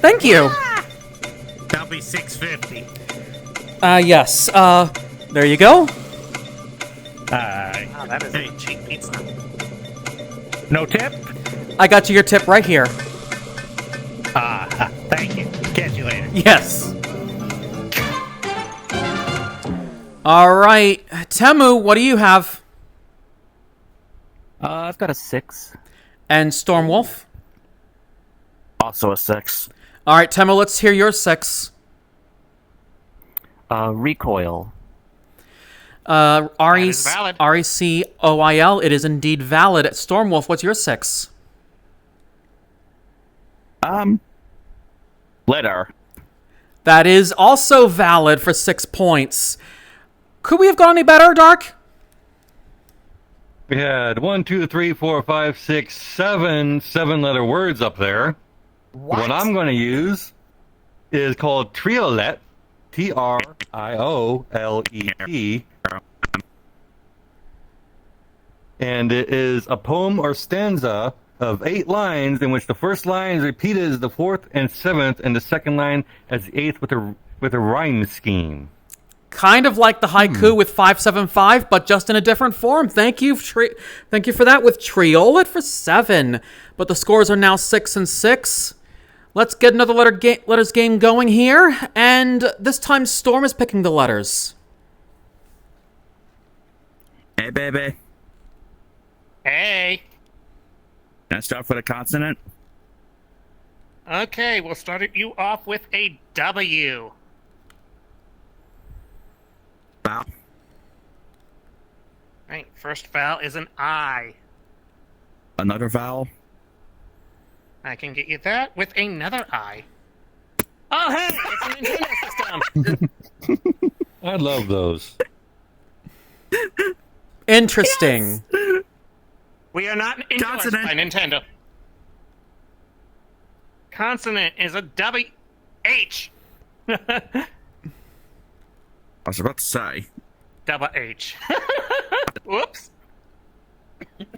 Thank you. That'll be $6.50. Yes. There you go. Wow, that is a cheap pizza. No tip? I got you your tip right here. Thank you. Catch you later. Yes. All right, Temu, what do you have? I've got a 6. And Stormwolf? Also a 6. All right, Temu, let's hear your 6. Recoil. RECOIL. It is indeed valid. Stormwolf, what's your 6? Litter. That is also valid for 6 points. Could we have gone any better, Dark? We had 1, 2, 3, 4, 5, 6, 7 seven-letter words up there. What I'm going to use is called Triolet, Triolet, and it is a poem or stanza of 8 lines in which the first line is repeated as the 4th and 7th, and the second line as the 8th with a rhyme scheme. Kind of like the haiku with 575, but just in a different form. Thank you for that with Triolet for 7. But the scores are now 6 and 6. Let's get another letters game going here, and this time Storm is picking the letters. Hey, baby. Hey. Can I start with a consonant? Okay, we'll start you off with a W. Vowel. Right, first vowel is an I. Another vowel. I can get you that with another I. Oh, hey, it's a Nintendo system. I love those. Interesting. Yes. We are not endorsed by Nintendo. Consonant is a W. H. I was about to say. Double H. Whoops.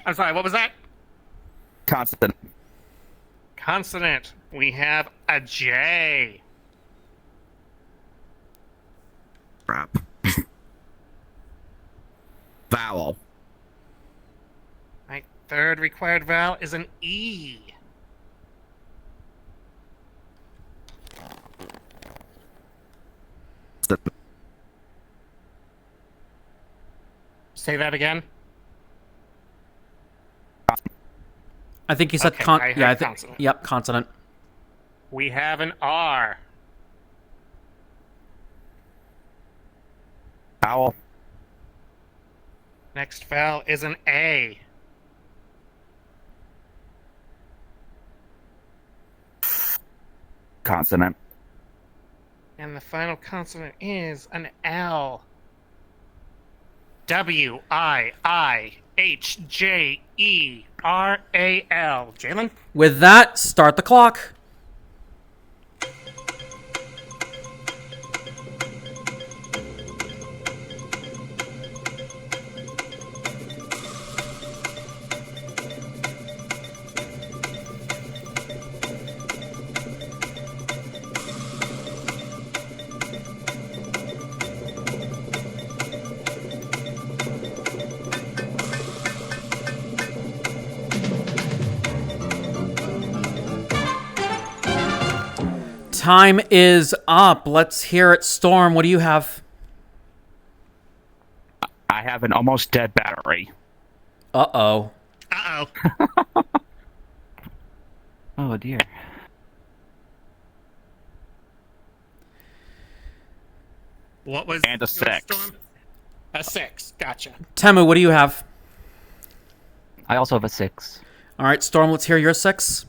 I'm sorry, what was that? Consonant. Consonant. We have a J. Crap. Vowel. My third required vowel is an E. Say that again. I think he said consonant. Yep, consonant. We have an R. Vowel. Next vowel is an A. Consonant. And the final consonant is an L. W-I-I-H-J-E-R-A-L. Jalen? With that, start the clock. Time is up. Let's hear it. Storm, what do you have? I have an almost dead battery. Uh-oh. Uh-oh. Oh, dear. What was and a 6. Storm? A 6. Gotcha. Temu, what do you have? I also have a 6. All right, Storm, let's hear your 6.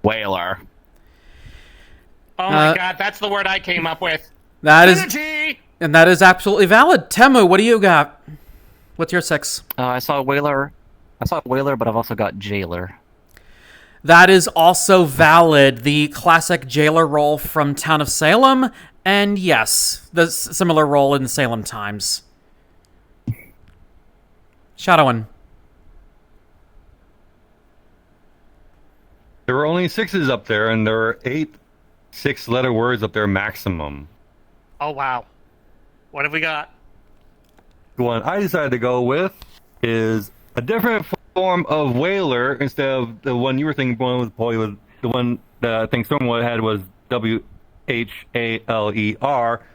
Whaler. Oh my god, that's the word I came up with. That is, Synergy! and that is absolutely valid. Temu, what do you got? What's your 6? I saw Whaler. But I've also got Jailer. That is also valid. The classic jailer role from Town of Salem, and yes, the similar role in Salem Times. Shadowin. There were only 6s up there, and there were 8 6-letter words up there maximum. Oh wow. What have we got? The one I decided to go with is a different form of whaler instead of the one you were thinking was probably was the one that I think Stormwood had was WHALER.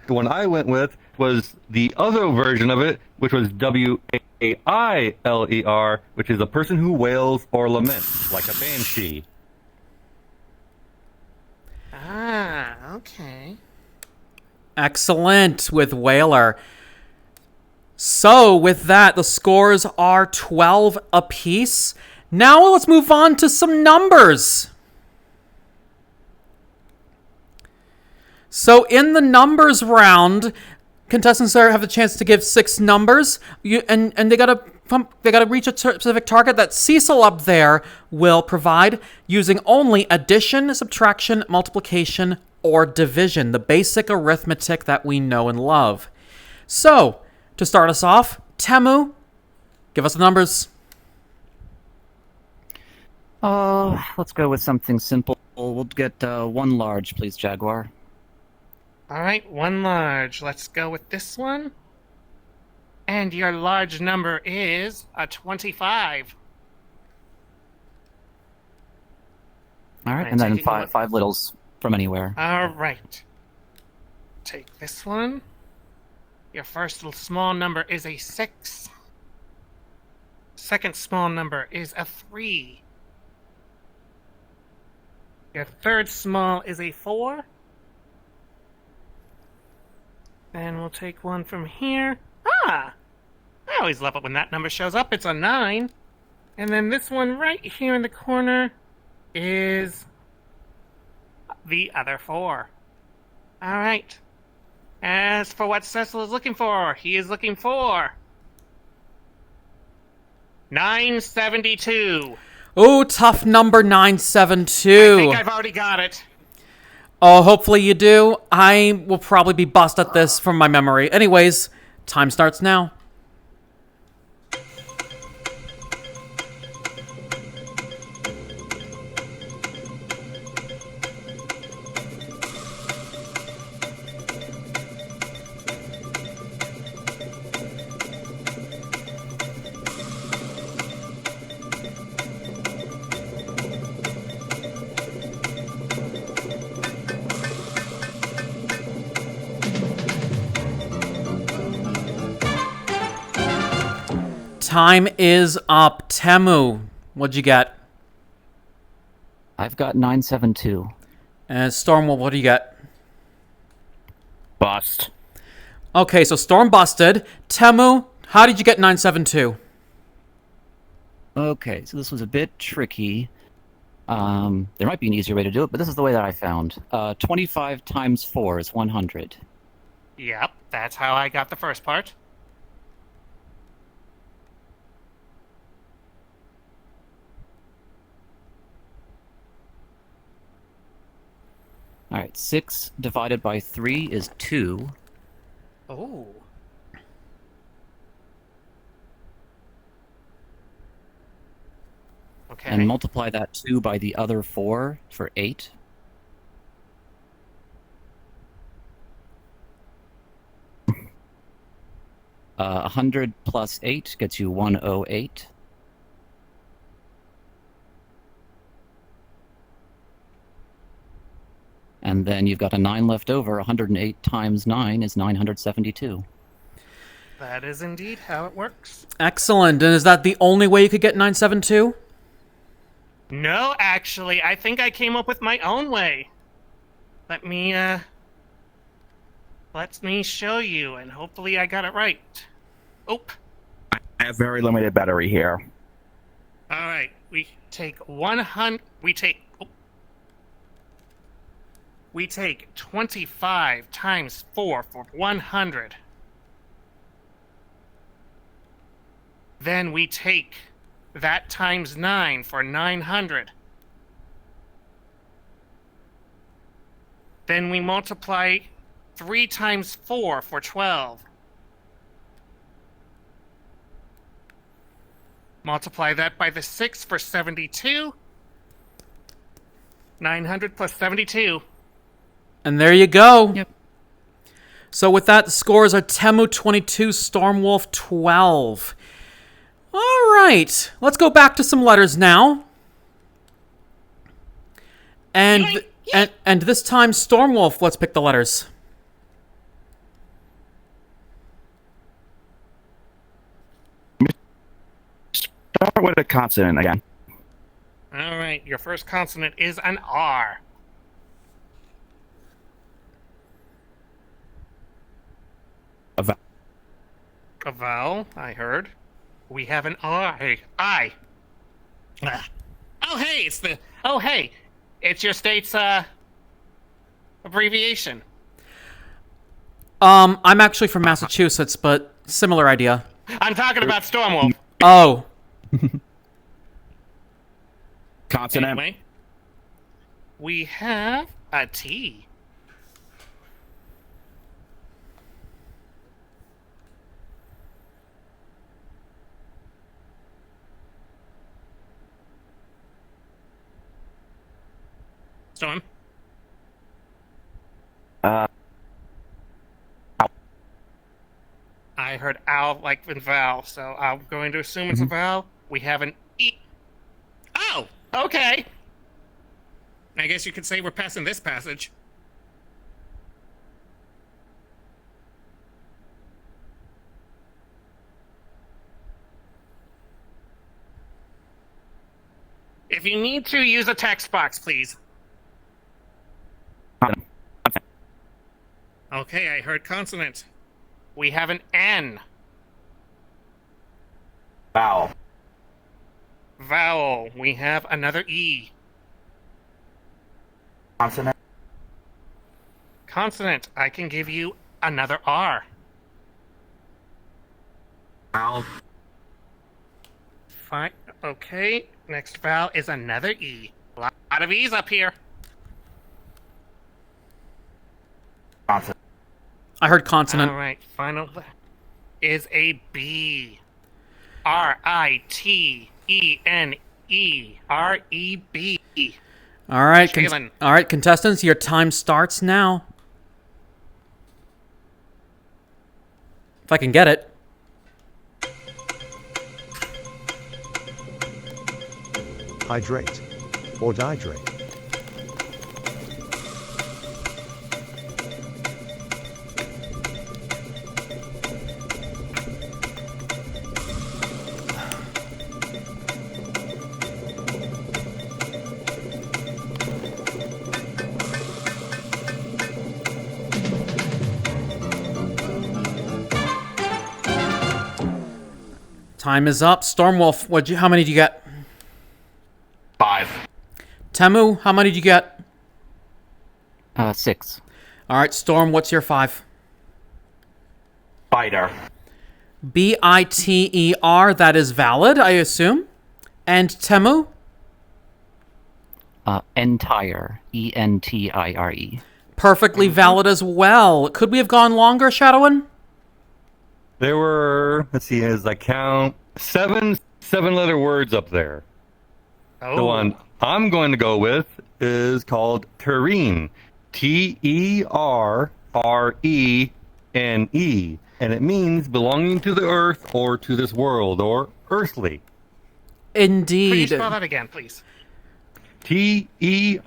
The one I went with was the other version of it, which was WAILER, which is a person who wails or laments, like a banshee. Ah, okay. Excellent with Whaler. So, with that, the scores are 12 apiece. Now let's move on to some numbers. So, in the numbers round, contestants have a chance to give 6 numbers, and they gotta reach a specific target that Cecil up there will provide using only addition, subtraction, multiplication, or division, the basic arithmetic that we know and love. So, to start us off, Temu, give us the numbers. Let's go with something simple. We'll get 1 large, please, Jaguar. Alright, 1 large. Let's go with this one. And your large number is a 25. Alright, and then 5 littles from anywhere. Alright. Take this one. Your first small number is a 6. Second small number is a 3. Your third small is a 4. Then we'll take one from here. Ah! I always love it when that number shows up. It's a 9. And then this one right here in the corner is the other 4. Alright. As for what Cecil is looking for, he is looking for 972. Oh, tough number 972. I think I've already got it. Oh, hopefully you do. I will probably be bust at this from my memory. Anyways, time starts now. Time is up. Temu, what'd you get? I've got 972. And Storm, what do you get? Bust. Okay, so Storm busted. Temu, how did you get 972? Okay, so this was a bit tricky. There might be an easier way to do it, but this is the way that I found. 25 times 4 is 100. Yep, that's how I got the first part. Alright, 6 divided by 3 is 2. Oh. Okay. And multiply that 2 by the other 4 for 8. Uh, 100 plus 8 gets you 108. And then you've got a 9 left over. 108 times 9 is 972. That is indeed how it works. Excellent. And is that the only way you could get 972? No, actually, I think I came up with my own way. Let me show you, and hopefully I got it right. Oop. I have very limited battery here. Alright, we take We take 25 times 4 for 100. Then we take that times 9 for 900. Then we multiply 3 times 4 for 12. Multiply that by the 6 for 72. 900 plus 72. And there you go. Yep. So with that, the scores are Temu 22, Stormwolf 12. All right. Let's go back to some letters now. And this time, Stormwolf, let's pick the letters. Start with a consonant again. All right, your first consonant is an R. A vowel, I heard. We have an I. Oh, hey, it's your state's, abbreviation. I'm actually from Massachusetts, but similar idea. I'm talking about Stormwolf. Oh. Consonant. Anyway, we have a T. Storm. I heard owl like in vowel, so I'm going to assume it's a vowel. We have an E. Oh, okay. I guess you could say we're passing this passage. If you need to, use a text box, please. Okay, I heard consonant. We have an N. Vowel. Vowel. We have another E. Consonant. Consonant. I can give you another R. Vowel. Fine. Okay. Next vowel is another E. A lot of E's up here. Consonant. I heard consonant. All right. Final is a B. R-I-T-E-N-E. R-E-B. All right, Jalen. all right, contestants, your time starts now. If I can get it. Hydrate. Or dihydrate. Time is up. Stormwolf, how many did you get? 5. Temu, how many did you get? 6. All right, Storm, what's your 5? Biter. B-I-T-E-R, that is valid, I assume. And Temu? Entire. E-N-T-I-R-E. Mm-hmm. Perfectly valid as well. Could we have gone longer, Shadowin? There were, let's see, as I count, 7 seven-letter words up there. Oh. The one I'm going to go with is called terrene. T-E-R-R-E-N-E. And it means belonging to the earth or to this world or earthly. Indeed. Could you spell that again, please? T-E-R-R-E-N-E.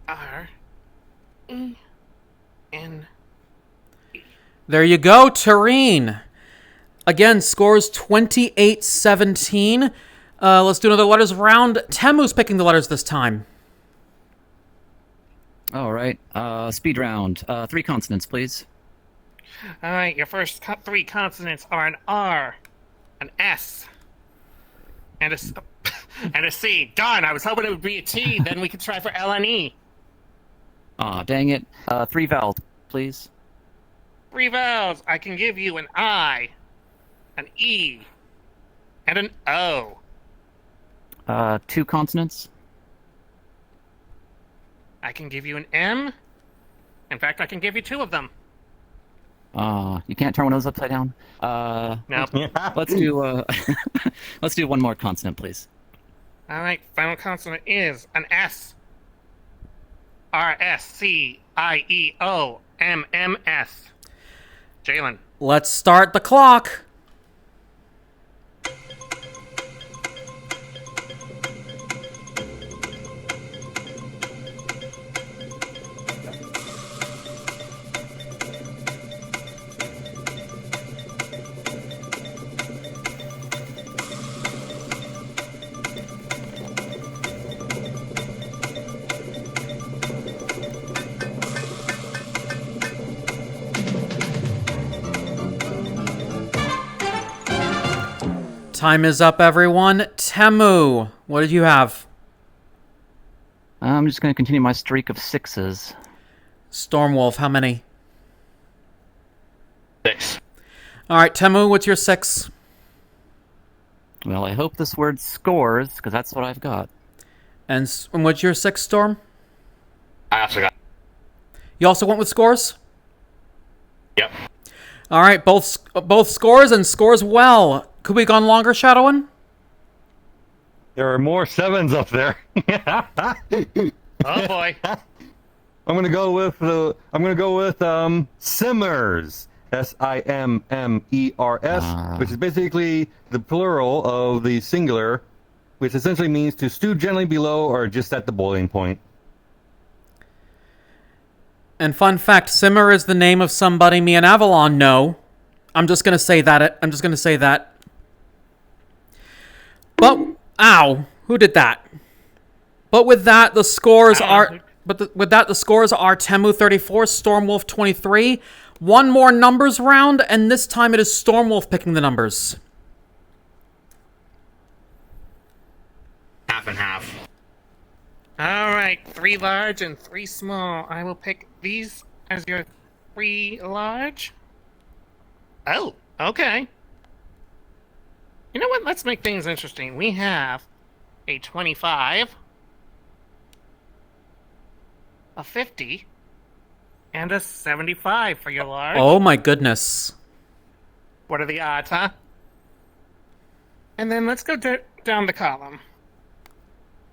R-E-N. There you go, terrene. Again, scores 28-17. Let's do another letters round. Temu's picking the letters this time. All right. Speed round. 3 consonants, please. All right, your first three consonants are an R, an S, and and a C. Darn, I was hoping it would be a T. Then we could try for L and E. Aw, dang it. 3 vowels, please. 3 vowels. I can give you an I, an E, and an O. 2 consonants. I can give you an M. In fact, I can give you 2 of them. You can't turn one of those upside down. Nope. Let's do let's do one more consonant, please. All right, final consonant is an S. RSCIEOMMS. Jalen. Let's start the clock. Time is up, everyone. Temu, what did you have? I'm just going to continue my streak of 6s. Stormwolf, how many? 6. All right, Temu, what's your 6? Well, I hope this word scores, because that's what I've got. And what's your 6, Storm? I also got. You also went with scores? Yep. All right, both scores and scores well. Could we have gone longer, Shadowin? There are more 7s up there. Oh boy. I'm gonna go with simmers. SIMMERS, which is basically the plural of the singular, which essentially means to stew gently below or just at the boiling point. And fun fact, Simmer is the name of somebody me and Avalon know. I'm just gonna say that. But ow, who did that? But with that, the scores are. With that, the scores are Temu 34, Stormwolf 23. One more numbers round, and this time it is Stormwolf picking the numbers. Half and half. All right, 3 large and 3 small. I will pick these as your 3 large. Oh, okay. You know what? Let's make things interesting. We have a 25, a 50, and a 75 for your large. Oh my goodness. What are the odds, huh? And then let's go down the column.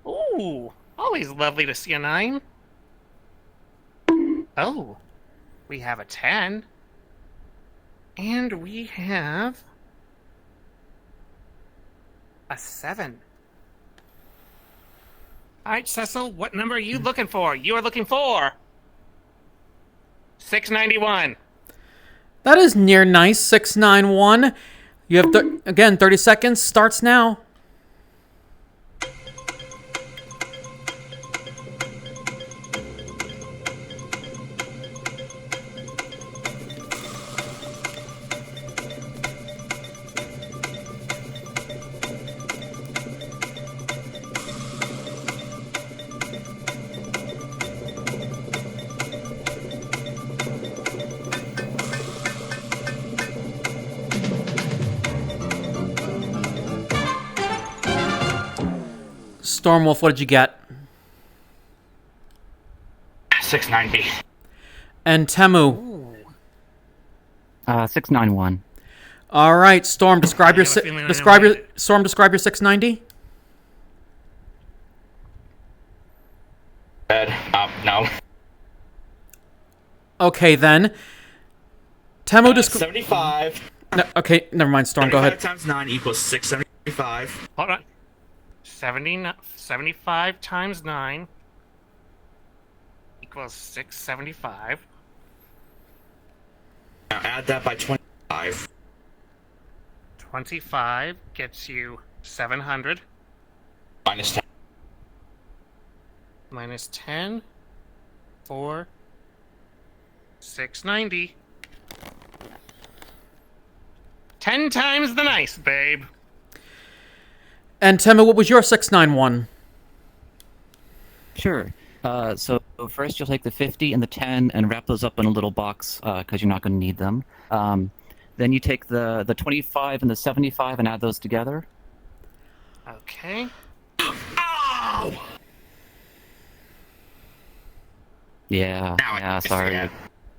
Ooh, always lovely to see a 9. Oh, we have a 10. And we have a 7. All right, Cecil, what number are you looking for? You are looking for 691. That is near nice, 691. You have, again, 30 seconds. Starts now. Stormwolf, what did you get? 690. And Temu? 691. All right, Storm, describe your 690. No. Okay, then. Temu, 75. No, okay, never mind, Storm, go ahead. 75 times 9 equals 675. Hold on. 75 times 9 equals 675. Now add that by 25. 25 gets you 700. Minus 10. Minus 10. 4. 690. 10 times the nice, babe. And Temu, what was your 691? Sure. So first you'll take the 50 and the 10 and wrap those up in a little box because you're not going to need them. Then you take the 25 and the 75 and add those together. Okay. Yeah, sorry.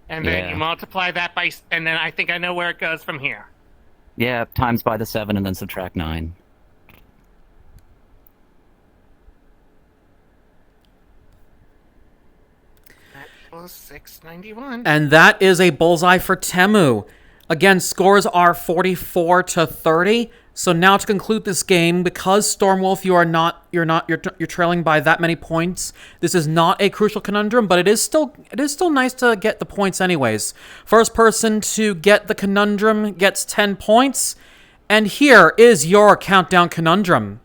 And then Yeah. you multiply that by, and then I think I know where it goes from here. Yeah, times by the 7 and then subtract 9. That equals 691. And that is a bullseye for Temu. Again, scores are 44 to 30. So now to conclude this game, because Stormwolf, you're trailing by that many points. This is not a crucial conundrum, but it is still nice to get the points anyways. First person to get the conundrum gets 10 points. And here is your countdown conundrum.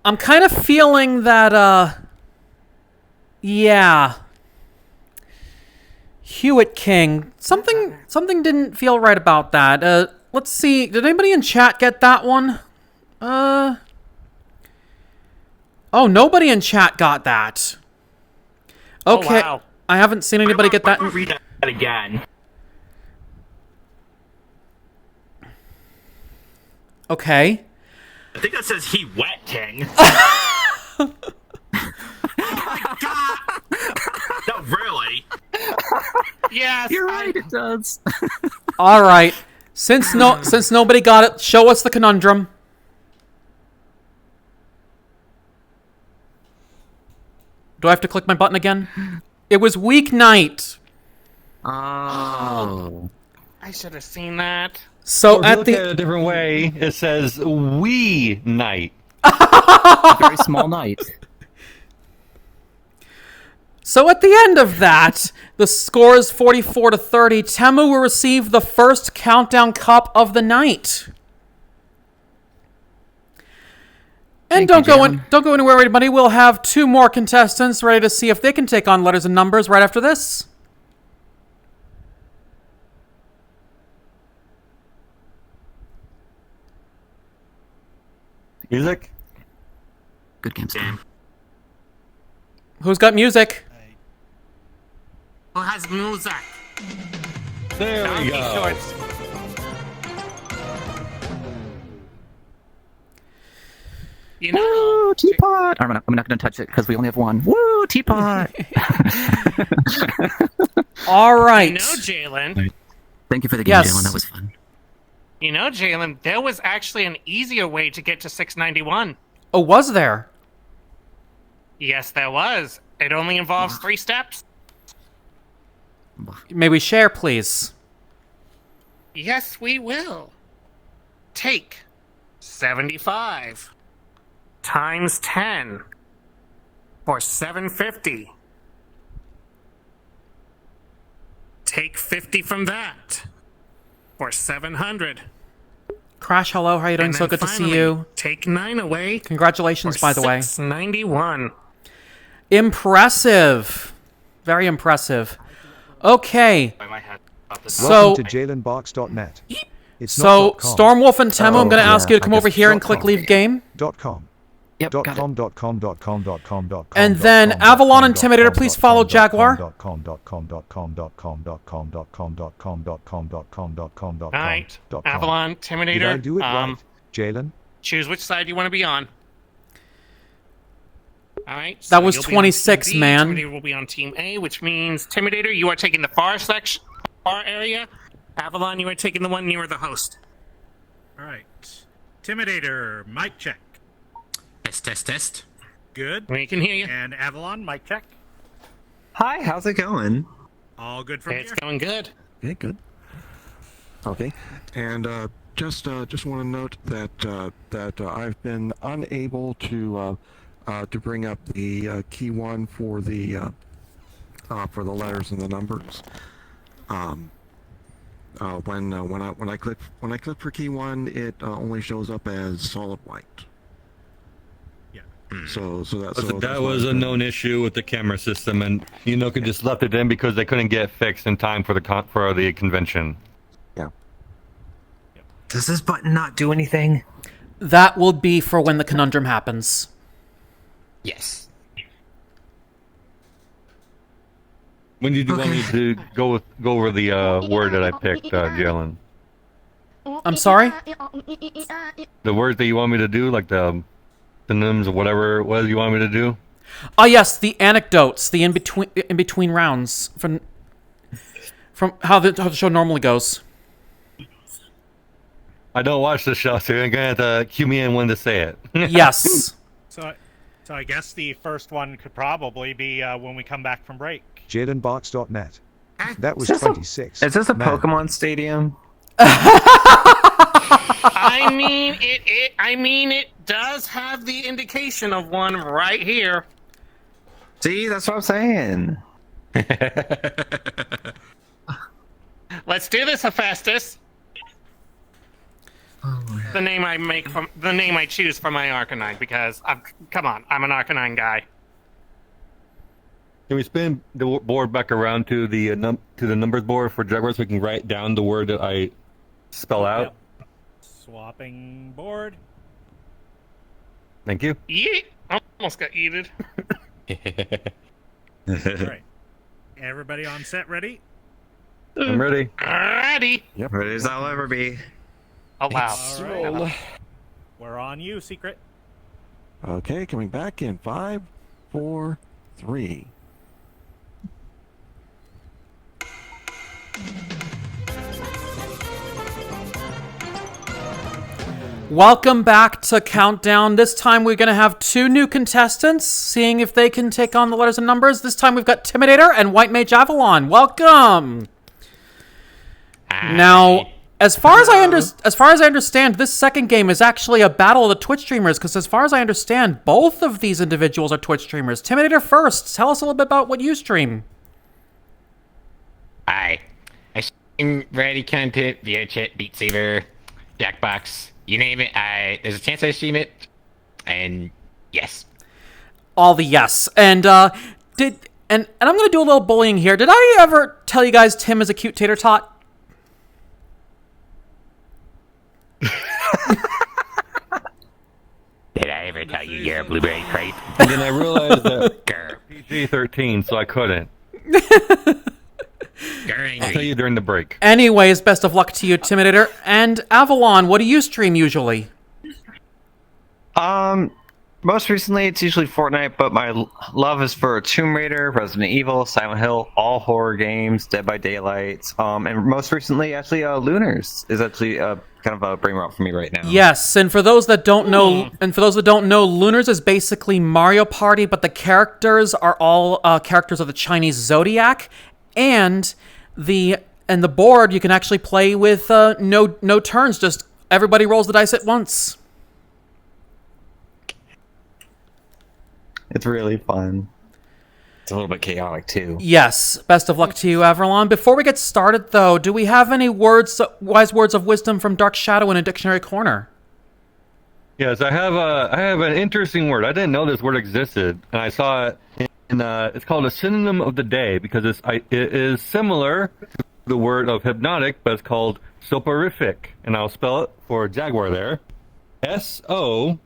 I'm kind of feeling that, yeah. Hewitt King. Something didn't feel right about that. Let's see. Did anybody in chat get that one? Oh, nobody in chat got that. Okay. Oh, wow. I haven't seen anybody get that. Read that again. Okay. I think that says he wet king. No, really. Yes, You're right, it does. All right. Since nobody got it, show us the conundrum. Do I have to click my button again? It was weeknight. Oh. I should have seen that. So Or if you look at it a different way, it says "we night." A very small night. So at the end of that, the score is 44 to 30. Temu will receive the first countdown cup of the night. And don't go anywhere, everybody. We'll have 2 more contestants ready to see if they can take on letters and numbers right after this. Music. Good game, Sam. Who's got music? Who has music? There we go. Shorts. You know, Woo, teapot! I'm not going to touch it because we only have one. Woo, teapot! All right. You know, Jalen. Thank you for the game, Yes. Jalen. That was fun. You know, Jalen, there was actually an easier way to get to 691. Oh, was there? Yes, there was. It only involves 3 steps. May we share, please? Yes, we will. Take 75 times 10 for 750. Take 50 from that for 700. Crash, hello. How are you doing? And So then good to see finally, you. Take 9 away. Congratulations, for by the way. 691. Impressive. Very impressive. Okay. So, Welcome to JalenBox.net. It's so not .com. Stormwolf and Temu, I'm going to yeah, ask you to come I over guess here and .com. click leave game. .com. Yep, got it. .com. And then Avalon Intimidator, please follow Jaguar. All right, Avalon, Intimidator. Did I do it right, Jalen? Choose which side you want to be on. All right. That was you'll be on 26, Team B, man. Intimidator will be on Team A, which means Intimidator, you are taking the far area. Avalon, you are taking the one near the host. All right. Intimidator, mic check. Test. Good. We can hear you. And Avalon, mic check. Hi, how's it going? All good from It's here. going good. Okay, good. Okay, and just want to note that I've been unable to bring up the key one for the letters and the numbers. When I click for key one, it only shows up as solid white. Yeah. So that's That why was I've a been- known issue with the camera system, and could just left it in because they couldn't get it fixed in time for the convention. Yeah. Does this button not do anything? That will be for when the conundrum happens. Yes. When did you want me to go over the word that I picked, Jalen? I'm sorry? The words that you want me to do, like the synonyms or whatever it was you want me to do? Oh yes, the anecdotes, the in between rounds from how the show normally goes. I don't watch the show, so you're gonna have to cue me in when to say it. Yes. So I guess the first one could probably be when we come back from break. JadenBox.net. That was Is this a- 26. Is this a Man. Pokemon Stadium? I mean, it does have the indication of one right here. See, that's what I'm saying. Let's do this, Hephaestus. The name I choose for my Arcanine, because come on, I'm an Arcanine guy. Can we spin the board back around to the numbers board for Jaguar so we can write down the word that I spell out? Swapping board. Thank you. Yeet! Almost got yeeted. Alright. Everybody on set ready? I'm ready. Ready. Yep. Ready as I'll ever be. Oh wow. All right. We're on you, Secret. Okay, coming back in 5, 4, 3. Welcome back to Countdown. This time we're going to have 2 new contestants, seeing if they can take on the letters and numbers. This time we've got Timidator and White Mage Avalon. Welcome! Now, as far as I understand, this second game is actually a battle of the Twitch streamers, because as far as I understand, both of these individuals are Twitch streamers. Timidator first, tell us a little bit about what you stream. Hi. I stream variety content, VRChat, Beat Saber, Jackbox, you name it. There's a chance I stream it, and yes. All the yes. And and I'm gonna do a little bullying here. Did I ever tell you guys Tim is a cute tater tot? Did I ever tell you you're a blueberry crepe? And then I realized that PG-13, so I couldn't. I'll tell you during the break. Anyways, best of luck to you, Timidator. And Avalon, what do you stream usually? Most recently it's usually Fortnite, but my love is for Tomb Raider, Resident Evil, Silent Hill, all horror games, Dead by Daylight, and most recently actually Lunars is actually kind of a brain rot for me right now. Yes, and for those that don't know, Lunars is basically Mario Party, but the characters are all characters of the Chinese zodiac, and the board you can actually play with no turns, just everybody rolls the dice at once. It's really fun. It's a little bit chaotic too. Yes, best of luck to you, Avalon. Before we get started, though, do we have any wise words of wisdom from Dark Shadow in a dictionary corner? Yes, I have an interesting word. I didn't know this word existed, and I saw it in it's called a synonym of the day because it is similar to the word of hypnotic, but it's called soporific, and I'll spell it for Jaguar there. SOPORIFIC.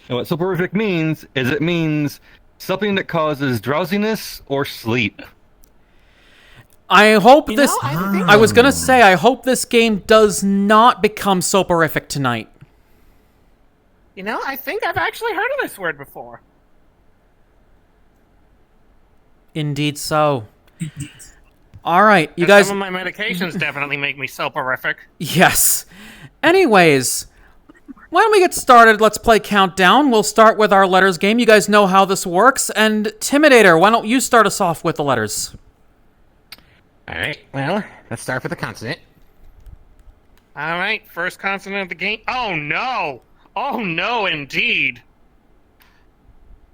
And what soporific means is it means something that causes drowsiness or sleep. I hope I was gonna say, I hope this game does not become soporific tonight. You know, I think I've actually heard of this word before. Indeed so. All right, you And guys. Some of my medications definitely make me soporific. Yes. Anyways, why don't we get started? Let's play Countdown. We'll start with our letters game. You guys know how this works. And Timidator, why don't you start us off with the letters? All right. Well, let's start with the consonant. All right, first consonant of the game. Oh no! Oh no, indeed.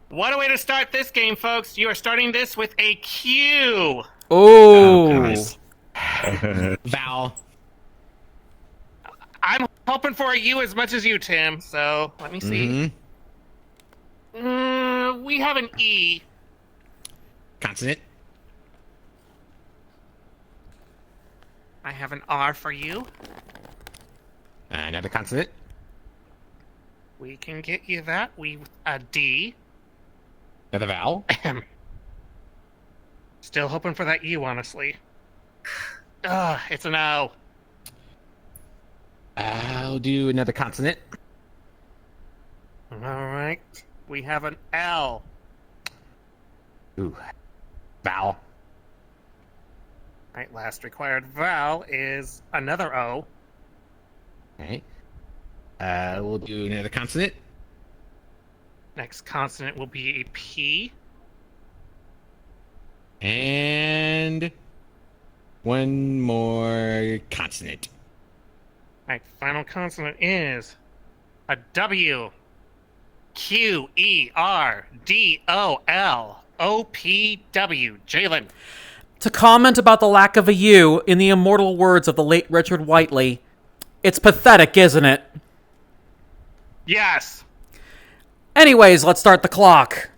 What a way to start this game, folks. You are starting this with a Q. Oh. Vowel. I'm hoping for a U as much as you, Tim. So let me see. We have an E. Consonant. I have an R for you. Another consonant. We can get you that. A D. Another vowel. Still hoping for that U, honestly. Ugh, it's an O. I'll do another consonant. All right. We have an L. Ooh. Vowel. All right, last required vowel is another O. Okay. We'll do another consonant. Next consonant will be a P. And one more consonant. All right, final consonant is a W. QERDOLOPW. Jalen. To comment about the lack of a U in the immortal words of the late Richard Whiteley, it's pathetic, isn't it? Yes. Anyways, let's start the clock.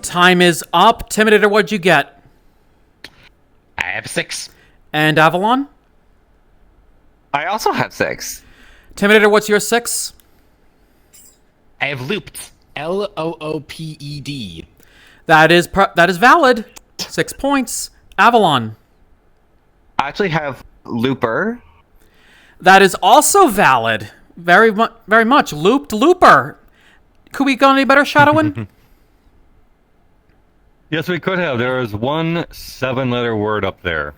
Time is up. Timidator, what'd you get? I have 6. And Avalon? I also have 6. Timidator, what's your 6? I have looped. LOOPED. That is valid. 6 points. Avalon? I actually have looper. That is also valid. Very much. Looped looper. Could we go any better, Shadowin? Yes, we could have. There is one 7-letter word up there.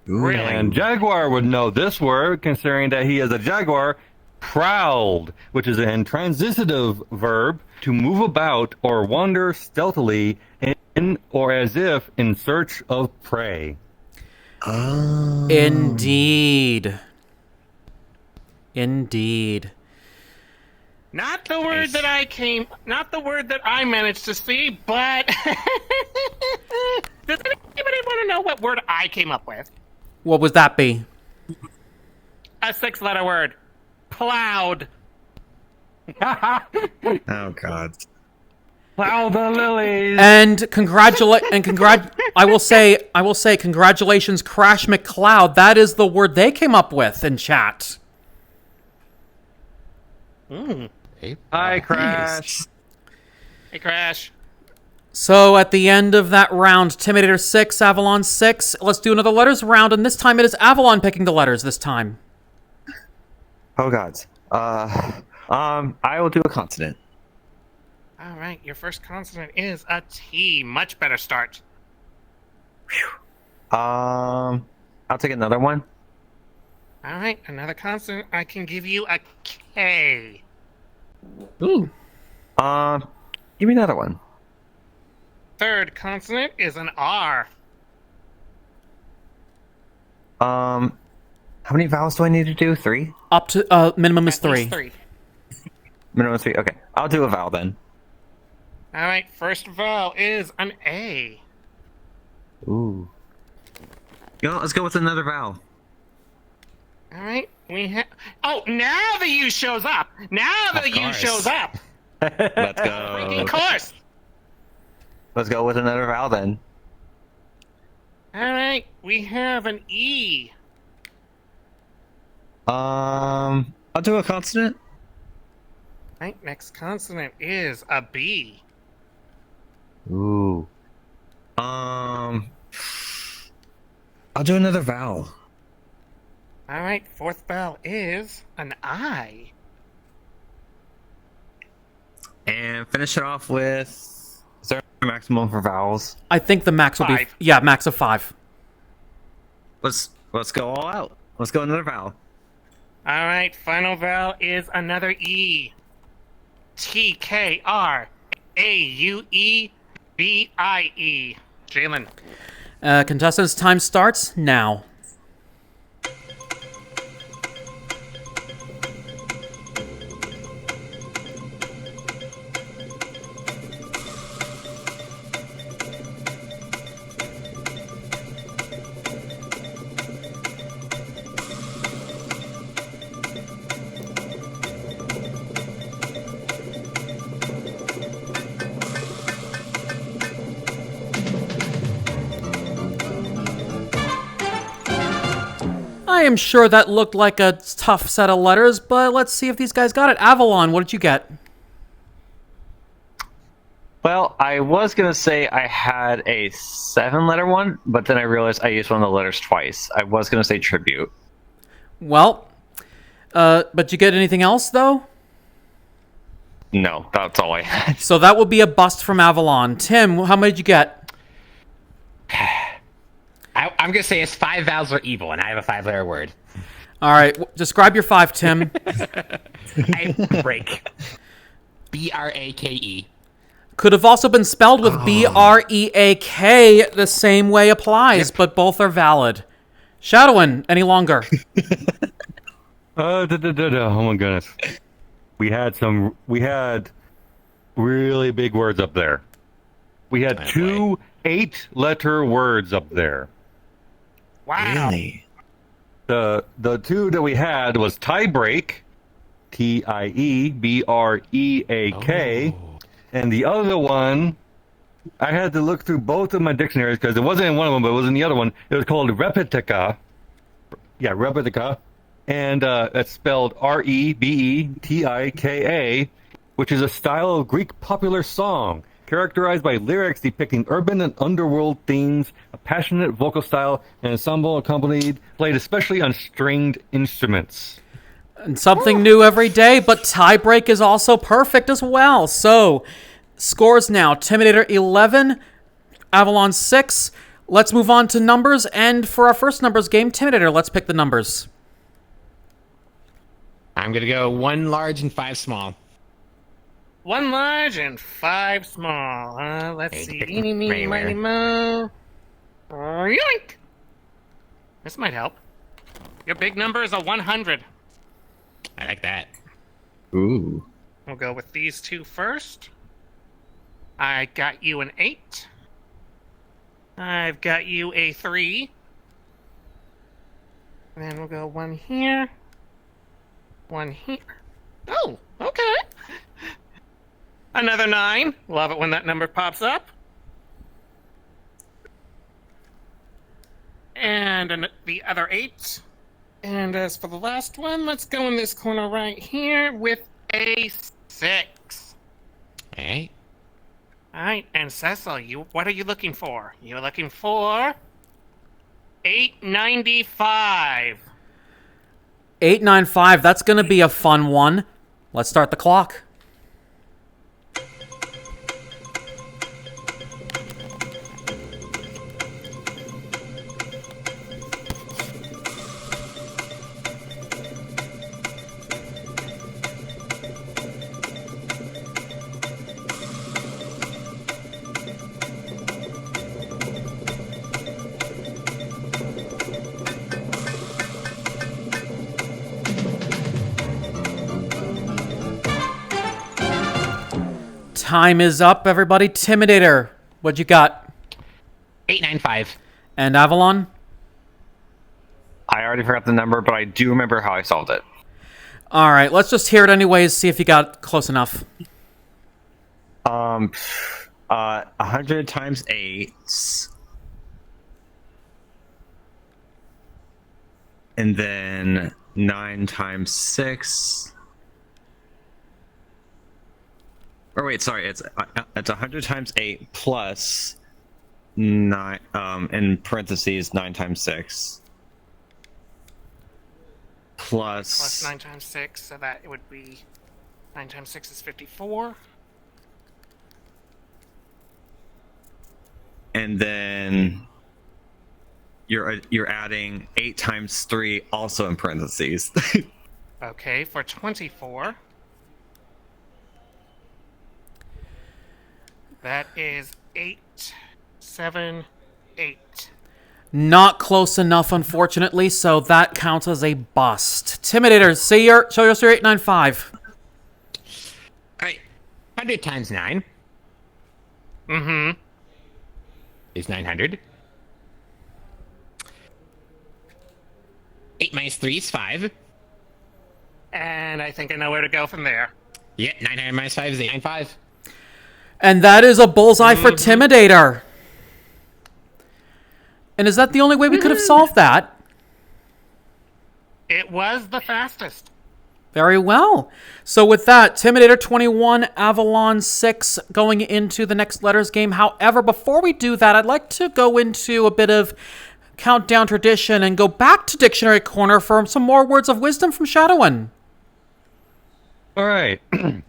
Really? And Jaguar would know this word, considering that he is a jaguar. Prowled, which is an intransitive verb to move about or wander stealthily in or as if in search of prey. Indeed. Not the word that I managed to see, but does anybody want to know what word I came up with? What would that be? A 6-letter word. Plowed. Oh God. Plow the lilies. And I will say congratulations, Crash McCloud. That is the word they came up with in chat. Hi, Crash. Hey, Crash. So at the end of that round, Timidator 6, Avalon 6. Let's do another letters round, and this time it is Avalon picking the letters this time. Oh gods. I will do a consonant. All right, your first consonant is a T. Much better start. I'll take another one. All right, another consonant. I can give you a K. Ooh. Give me another one. Third consonant is an R. How many vowels do I need to do? 3? Up to minimum is At 3. least 3. Minimum is 3. Okay, I'll do a vowel then. All right, first vowel is an A. Ooh. Let's go with another vowel. All right, we have. Oh, now the U shows up. Now the U shows up. Let's go. Freaking course. Let's go with another vowel then. All right, we have an E. I'll do a consonant. Right, next consonant is a B. Ooh. I'll do another vowel. All right, fourth vowel is an I. And finish it off with. Is there a maximum for vowels? I think the max will be 5. yeah, max of 5. Let's go all out. Let's go another vowel. All right, final vowel is another E. TKRAUEBIE. Jalen. Contestants, time starts now. I am sure that looked like a tough set of letters, but let's see if these guys got it. Avalon, what did you get? Well, I was going to say I had a 7-letter one, but then I realized I used one of the letters twice. I was going to say tribute. Well, but you get anything else, though? No, that's all I had. So that would be a bust from Avalon. Tim, how many did you get? I'm going to say it's 5 vowels are evil, and I have a 5-letter word. All right, describe your 5, Tim. I break. B-R-A-K-E. Could have also been spelled with B-R-E-A-K. The same way applies, but both are valid. Shadowin, any longer? Oh my goodness. We had really big words up there. We had 2 8-letter words up there. Wow. Really? The 2 that we had was tiebreak, T-I-E-B-R-E-A-K, and the other one, I had to look through both of my dictionaries because it wasn't in one of them, but it was in the other one. It was called repetica. Yeah, repetica. And that's spelled R-E-B-E-T-I-K-A, which is a style of Greek popular song characterized by lyrics depicting urban and underworld themes, a passionate vocal style, and ensemble played especially on stringed instruments. And something new every day, but tiebreak is also perfect as well. So, scores now. Timidator 11, Avalon 6. Let's move on to numbers, and for our first numbers game, Timidator, let's pick the numbers. I'm going to go 1 large and 5 small. 1 large and 5 small. Let's Hey, see. pick Eeny, meeny, anywhere. miny, mo. Yoink! This might help. Your big number is a 100. I like that. Ooh. We'll go with these 2 first. I got you an 8. I've got you a 3. And then we'll go 1 here. 1 here. Oh, okay. Another 9. Love it when that number pops up. And the other 8. And as for the last one, let's go in this corner right here with a 6. Hey. All right, and Cecil, what are you looking for? You're looking for 895. 895, that's going to be a fun one. Let's start the clock. Time is up, everybody. Timidator, what'd you got? 895. And Avalon? I already forgot the number, but I do remember how I solved it. All right, let's just hear it anyways, see if you got close enough. I'm 100 times 8. And then 9 times 6. Or wait, sorry, it's 100 times 8 plus 9, in parentheses, 9 times 6. Plus 9 times 6, so that it would be 9 times 6 is 54. And then you're adding 8 times 3 also in parentheses. Okay, for 24. That is 8, 7, 8. Not close enough, unfortunately, so that counts as a bust. Intimidator, show us your 895. Alright, 100 times 9 Mm-hmm. is 900. 8 minus 3 is 5. And I think I know where to go from there. Yeah, 900 minus 5 is 895. And that is a bullseye for Intimidator. And is that the only way we could have solved that? It was the fastest. Very well. So with that, Intimidator 21, Avalon 6 going into the next letters game. However, before we do that, I'd like to go into a bit of countdown tradition and go back to Dictionary Corner for some more words of wisdom from Shadowin. All right. The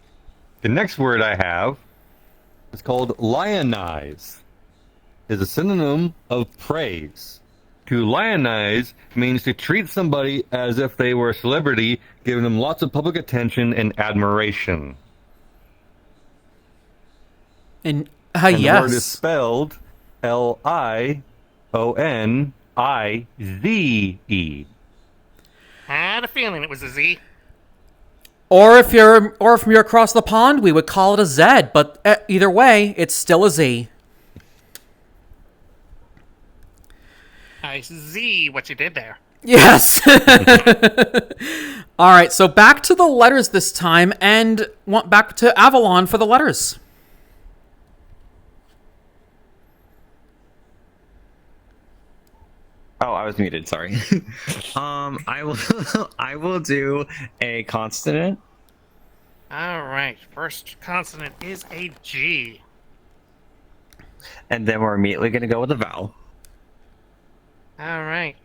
next word I have is called lionize. Is a synonym of praise. To lionize means to treat somebody as if they were a celebrity, giving them lots of public attention and admiration. And the yes. word is spelled Lionize. Had a feeling it was a Z. Or if you're across the pond, we would call it a Z, but either way, it's still a Z. I see what you did there. Yes. All right, so back to the letters this time, and back to Avalon for the letters. Oh, I was muted. Sorry. I will do a consonant. All right. First consonant is a G. And then we're immediately going to go with a vowel. All right.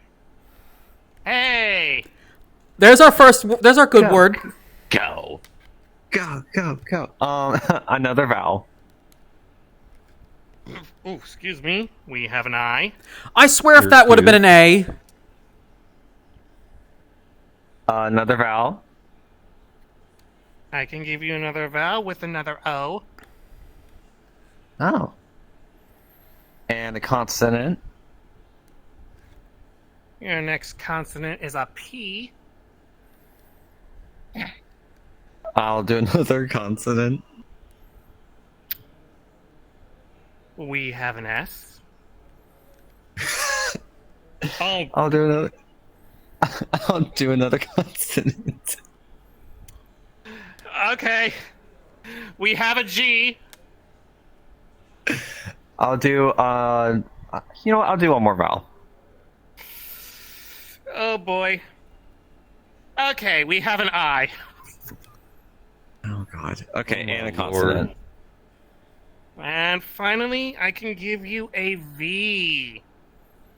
Hey. There's our good word. Go. Another vowel. Oh, excuse me. We have an I. I swear if that would have been an A. Another vowel. I can give you another vowel with another O. Oh. And a consonant. Your next consonant is a P. I'll do another consonant. We have an S. I'll do another. I'll do another consonant. Okay. We have a G. I'll do. You know what? I'll do one more vowel. Oh boy. Okay, we have an I. Oh god. Okay, and a Lord. consonant. And finally, I can give you a V.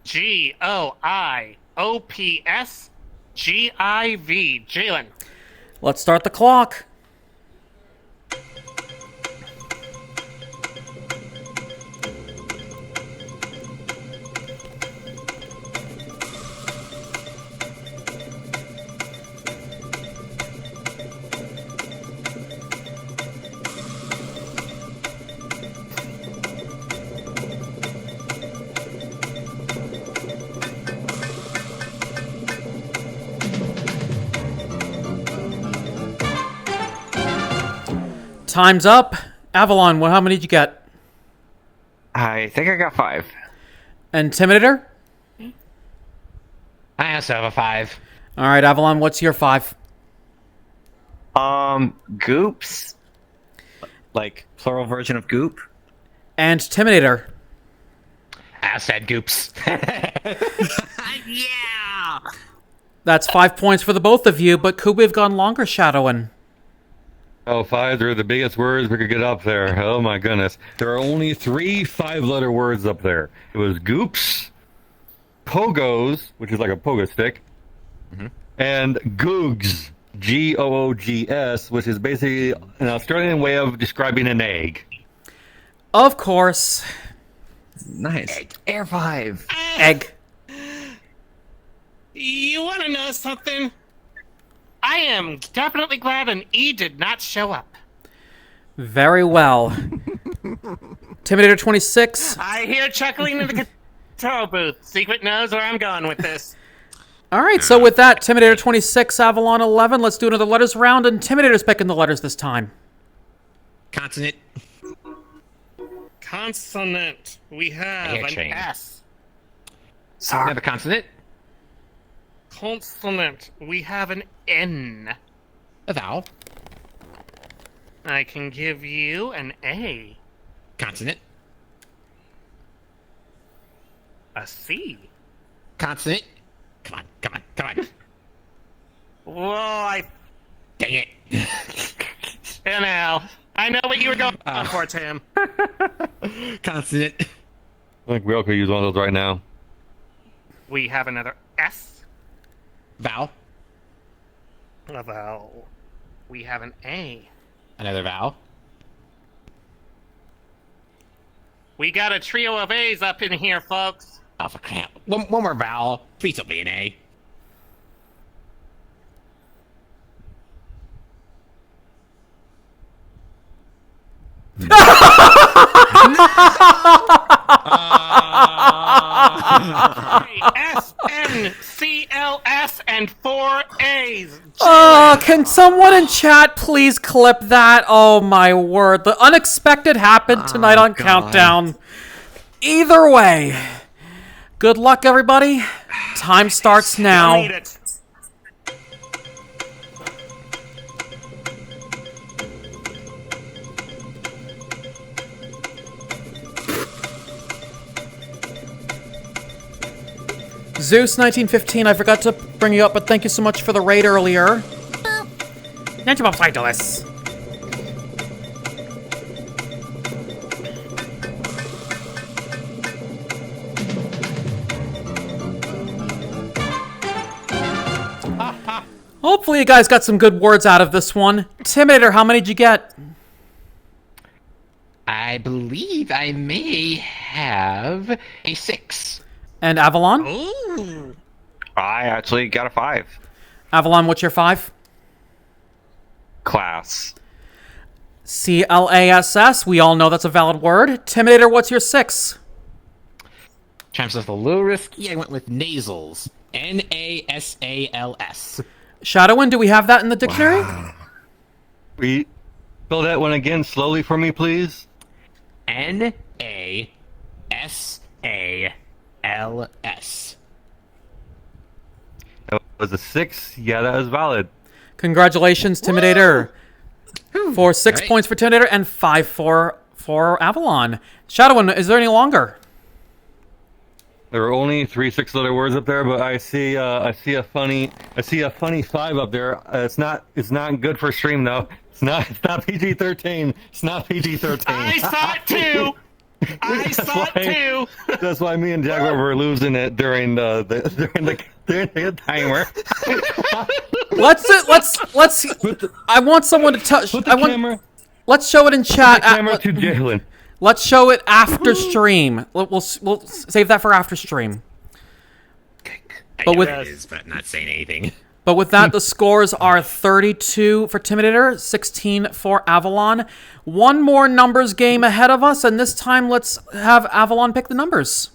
G-O-I-O-P-S-G-I-V. Jalen. Let's start the clock. Time's up. Avalon, how many did you get? I think I got 5. Intimidator? I also have a 5. All right, Avalon, what's your 5? Goops. Like plural version of goop. And Timidator. I said goops. Yeah! That's 5 points for the both of you, but could we have gone longer shadowing? Oh, fives are the biggest words we could get up there. Oh my goodness. There are only 3 5-letter words up there. It was goops, pogos, which is like a pogo stick, and googs, Googs, which is basically an Australian way of describing an egg. Of course. Nice. Air 5. Egg. You want to know something? I am definitely glad an E did not show up. Very well. Timidator 26. I hear chuckling in the control booth. Secret knows where I'm going with this. All right, so with that, Timidator 26, Avalon 11. Let's do another letters round, and Timidator's picking the letters this time. Consonant. Consonant. We have an chain. S. Another consonant. Consonant. We have an N. A vowel. I can give you an A. Consonant. A C. Consonant. Come on, come on, come on. Whoa, I... Dang it. And now, I know what you were going for, Tim. Consonant. I think we all could use one of those right now. We have another S. Vowel. A vowel. We have an A. Another vowel. We got a trio of A's up in here, folks. Oh, for crap. One more vowel. Please don't be an A. S-N-C-L-S and 4 A's. Oh, can someone in chat please clip that? Oh my word. The unexpected happened tonight on Countdown. Either way. Good luck, everybody. Time starts now. Need it. Zeus 1915, I forgot to bring you up, but thank you so much for the raid earlier. Hopefully you guys got some good words out of this one. Timidator, how many did you get? I believe I may have a 6. And Avalon? Ooh. I actually got a 5. Avalon, what's your 5? Class. C-L-A-S-S. We all know that's a valid word. Timidator, what's your 6? Trying to a little risky, I went with nasals. N-A-S-A-L-S. Shadowin, do we have that in the dictionary? Wow. We spell that one again slowly for me, please. N-A-S-A-L-S. That was a 6. Yeah, that was valid. Congratulations, Timidator. For 6 Right. points for Timidator and 5 for Avalon. Shadowin, is there any longer? There are only 3 6-letter words up there, but I see a funny 5 up there. It's not good for stream though. It's not PG-13. It's not PG-13. I saw it too. I saw it too. That's why me and Jaguar were losing it during the timer. Let's. I want someone to touch. Camera. Let's show it in chat. Camera to Jalen. Let's show it after stream. We'll save that for after stream. I know what it is, but not saying anything. But with that, the scores are 32 for Timidator, 16 for Avalon. One more numbers game ahead of us, and this time let's have Avalon pick the numbers.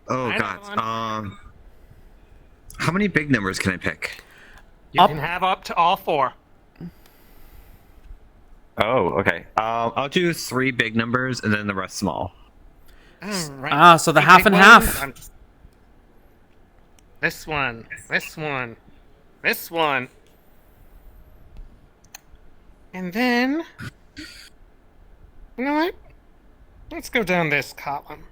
Oh God. How many big numbers can I pick? You can have up to all 4. Oh, okay. I'll do 3 big numbers and then the rest small. Right. So the half and half. This one. This one. This one. And then... You know what? Let's go down this column.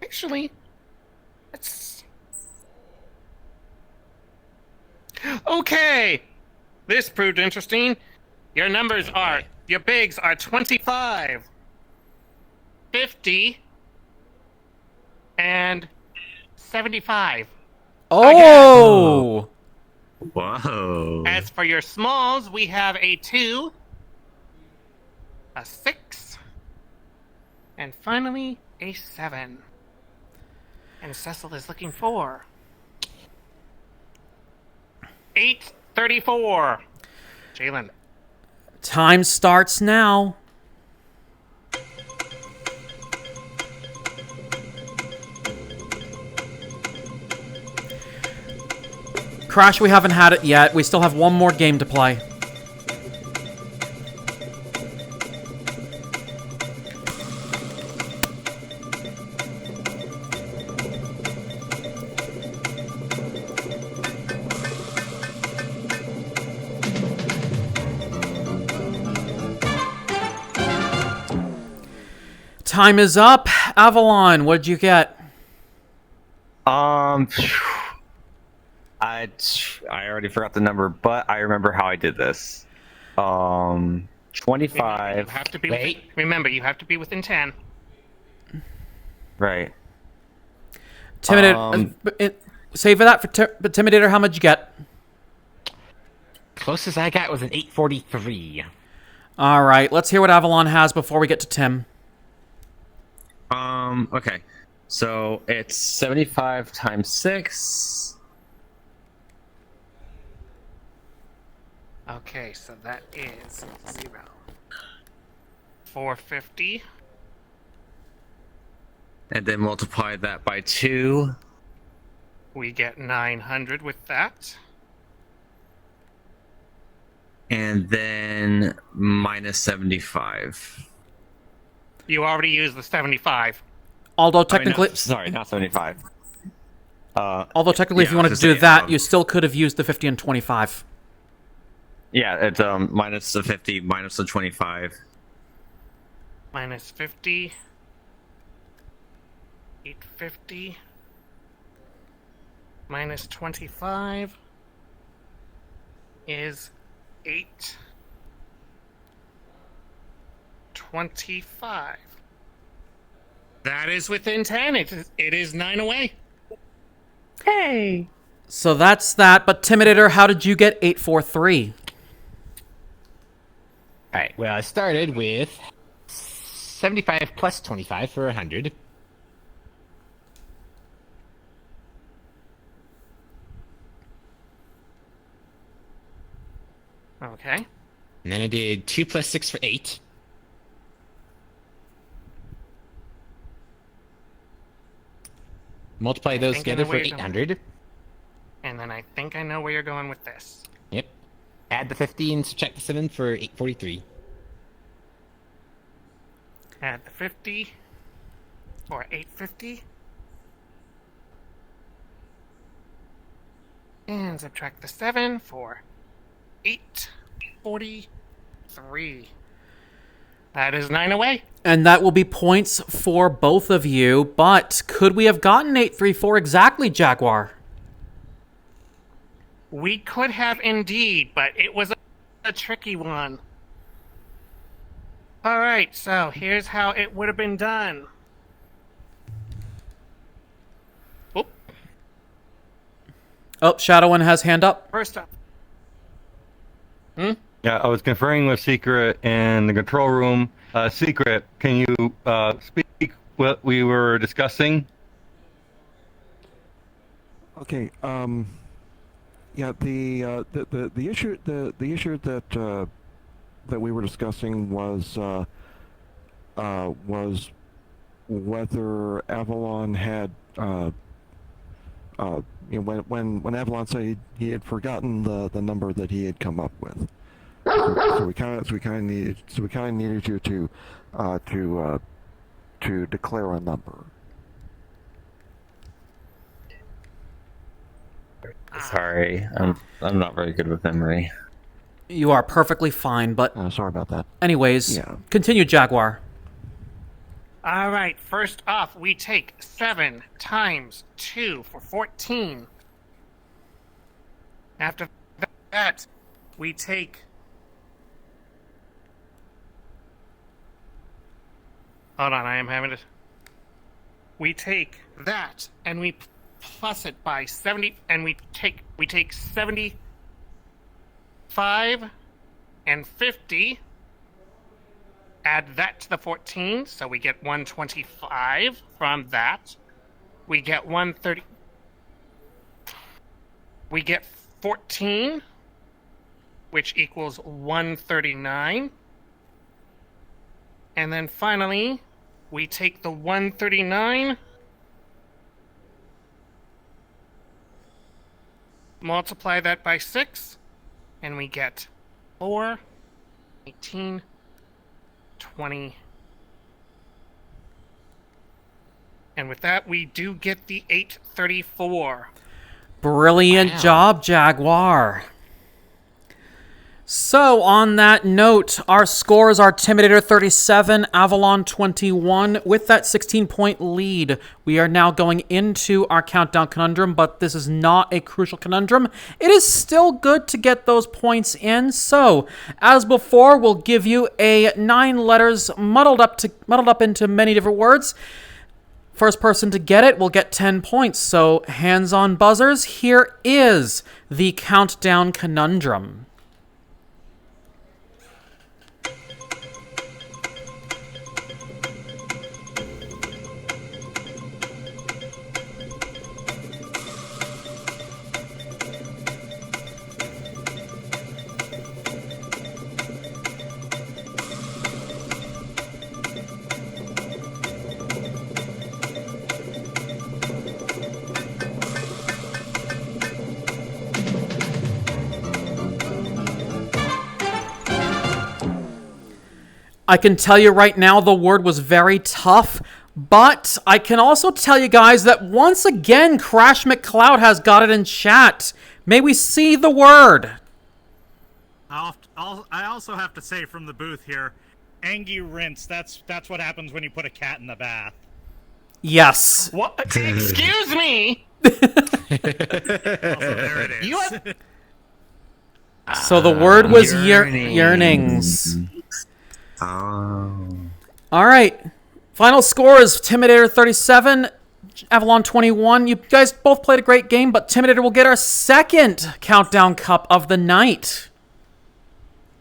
Actually, let's... Okay! This proved interesting. Your numbers are... Your bigs are 25, 50, and 75. Oh! Whoa. As for your smalls, we have a 2, a 6, and finally a 7. And Cecil is looking for 834. Jalen. Time starts now. Crash, we haven't had it yet. We still have one more game to play. Time is up. Avalon, what did you get? I already forgot the number, but I remember how I did this. 25. You have to be remember, you have to be within 10. Right. Intimidator, save that for Intimidator. How much you get? Closest I got was an 843. All right, let's hear what Avalon has before we get to Tim. Okay. So it's 75 times 6. Okay, so that is 0. 450. And then multiply that by 2. We get 900 with that. And then minus 75. You already used the 75. Although technically... sorry, not 75. Although technically, if you wanted to do that, you still could have used the 50 and 25. Yeah, it's minus the 50, minus the 25. Minus 50. 850. Minus 25 is 825. That is within 10. It is 9 away. Hey! So that's that, but Intimidator, how did you get 843? Alright, well, I started with 75 plus 25 for 100. Okay. And then I did 2 plus 6 for 8. Multiply those together for 800. And then I think I know where you're going with this. Yep. Add the 50 and subtract the 7 for 843. Add the 50 for 850. And subtract the 7 for 843. That is 9 away. And that will be points for both of you, but could we have gotten 834 exactly, Jaguar? We could have indeed, but it was a tricky one. Alright, so here's how it would have been done. Oop. Oh, Shadowin has hand up. First up. Yeah, I was conferring with Secret in the control room. Secret, can you speak what we were discussing? Okay. Yeah. The issue that we were discussing was whether Avalon had when Avalon said he had forgotten the number that he had come up with. So we kind of needed you to declare a number. Sorry, I'm not very good with memory. You are perfectly fine, but... sorry about that. Anyways, Yeah. continue, Jaguar. All right, first off, we take 7 times 2 for 14. After that, we take... Hold on, I am having to... We take that, and we plus it by 70, and we take 75 and 50, add that to the 14, so we get 125 from that. We get 130. We get 14, which equals 139. And then finally, we take the 139, multiply that by 6, and we get 4, 18, 20. And with that, we do get the 834. Brilliant job, Jaguar. So, on that note, our scores are Intimidator 37, Avalon 21. With that 16-point lead, we are now going into our countdown conundrum, but this is not a crucial conundrum. It is still good to get those points in. So, as before, we'll give you a 9 letters muddled up into many different words. First person to get it will get 10 points. So, hands on buzzers. Here is the countdown conundrum. I can tell you right now the word was very tough, but I can also tell you guys that once again Crash McCloud has got it in chat. May we see the word? I also have to say from the booth here, Angie rinse. That's what happens when you put a cat in the bath. Yes. What? Excuse me. also, there it is. You have... So the word was yearnings. Oh. All right. Final score is Intimidator 37, Avalon 21. You guys both played a great game, but Intimidator will get our second countdown cup of the night.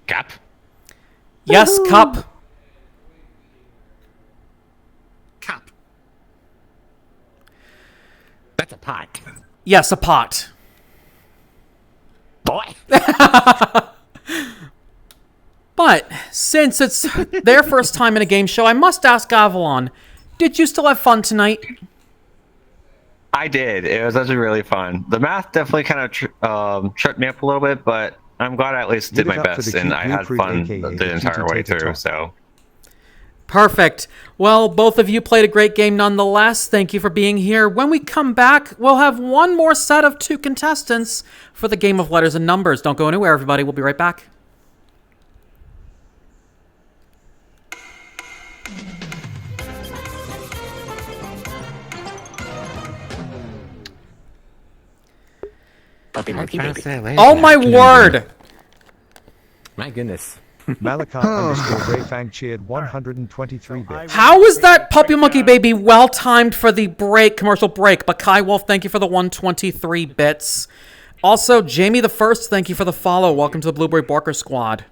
Cup? Yes, cup. Cup. That's a pot. Yes, a pot. Boy. But since it's their first time in a game show, I must ask Avalon, did you still have fun tonight? I did. It was actually really fun. The math definitely kind of tripped me up a little bit, but I'm glad I at least did my best, and I had fun the entire way through, so... Perfect. Well, both of you played a great game nonetheless. Thank you for being here. When we come back, we'll have one more set of 2 contestants for the game of letters and numbers. Don't go anywhere, everybody. We'll be right back. Oh my word! My goodness. Malachi _ Rayfang cheered 123 bits. How was that Puppy Monkey Baby well timed for the commercial break? But Kai Wolf, thank you for the 123 bits. Also, Jamie the First, thank you for the follow. Welcome to the Blueberry Barker Squad.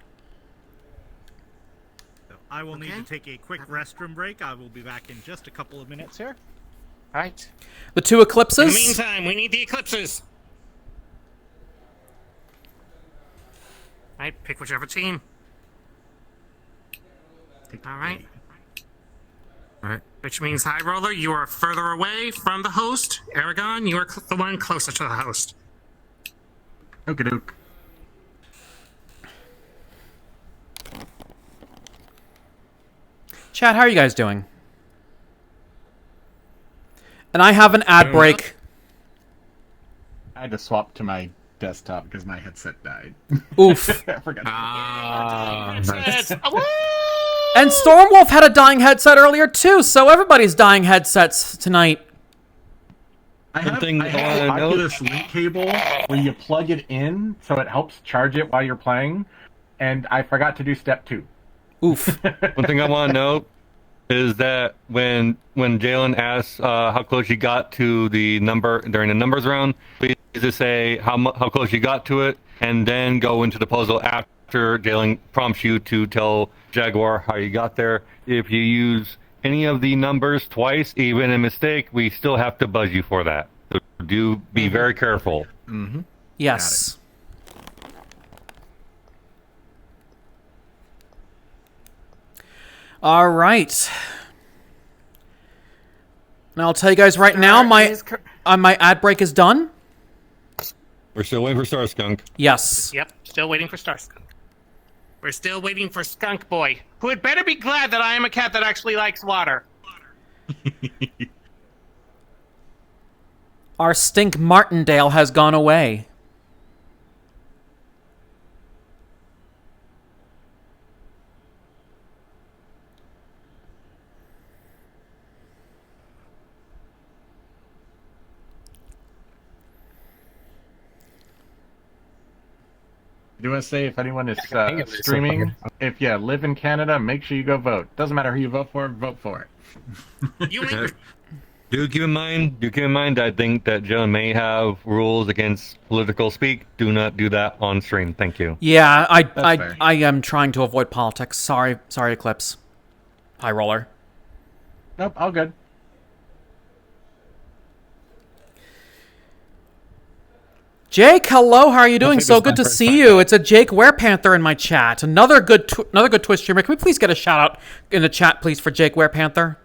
I will need to take a quick restroom break. I will be back in just a couple of minutes here. All right. The 2 eclipses. In the meantime, we need the eclipses. All right, pick whichever team. All right. All right. Which means, High Roller, you are further away from the host. Aragon, you are the one closer to the host. Okie doke. Chat, how are you guys doing? And I have an ad break. I had to swap to my desktop because my headset died. Oof. I forgot. Headsets. Woo! And Stormwolf had a dying headset earlier too, so everybody's dying headsets tonight. I have thing an I wanna Oculus Link cable where you plug it in so it helps charge it while you're playing, and I forgot to do step 2. Oof. One thing I want to note is that when Jalen asks how close you got to the number during the numbers round, please just say how close you got to it, and then go into the puzzle after Jalen prompts you to tell Jaguar how you got there. If you use any of the numbers twice, even a mistake, we still have to buzz you for that. So do be very careful. Mm-hmm. Yes. All right. And I'll tell you guys right now, my ad break is done. We're still waiting for Star Skunk. Yes. Yep, still waiting for Star Skunk. We're still waiting for Skunk Boy, who had better be glad that I am a cat that actually likes water. Our Stink Martindale has gone away. Do want to say if anyone is streaming, if you live in Canada, make sure you go vote. Doesn't matter who you vote for it. Do keep in mind, I think that Jalen may have rules against political speak. Do not do that on stream. Thank you. Yeah, I am trying to avoid politics. Sorry, Eclipse. High roller. Nope, all good. Jake, hello. How are you doing? So good to see you. It's a Jake Werepanther in my chat. Another good Twitch streamer. Can we please get a shout out in the chat, please, for Jake Werepanther?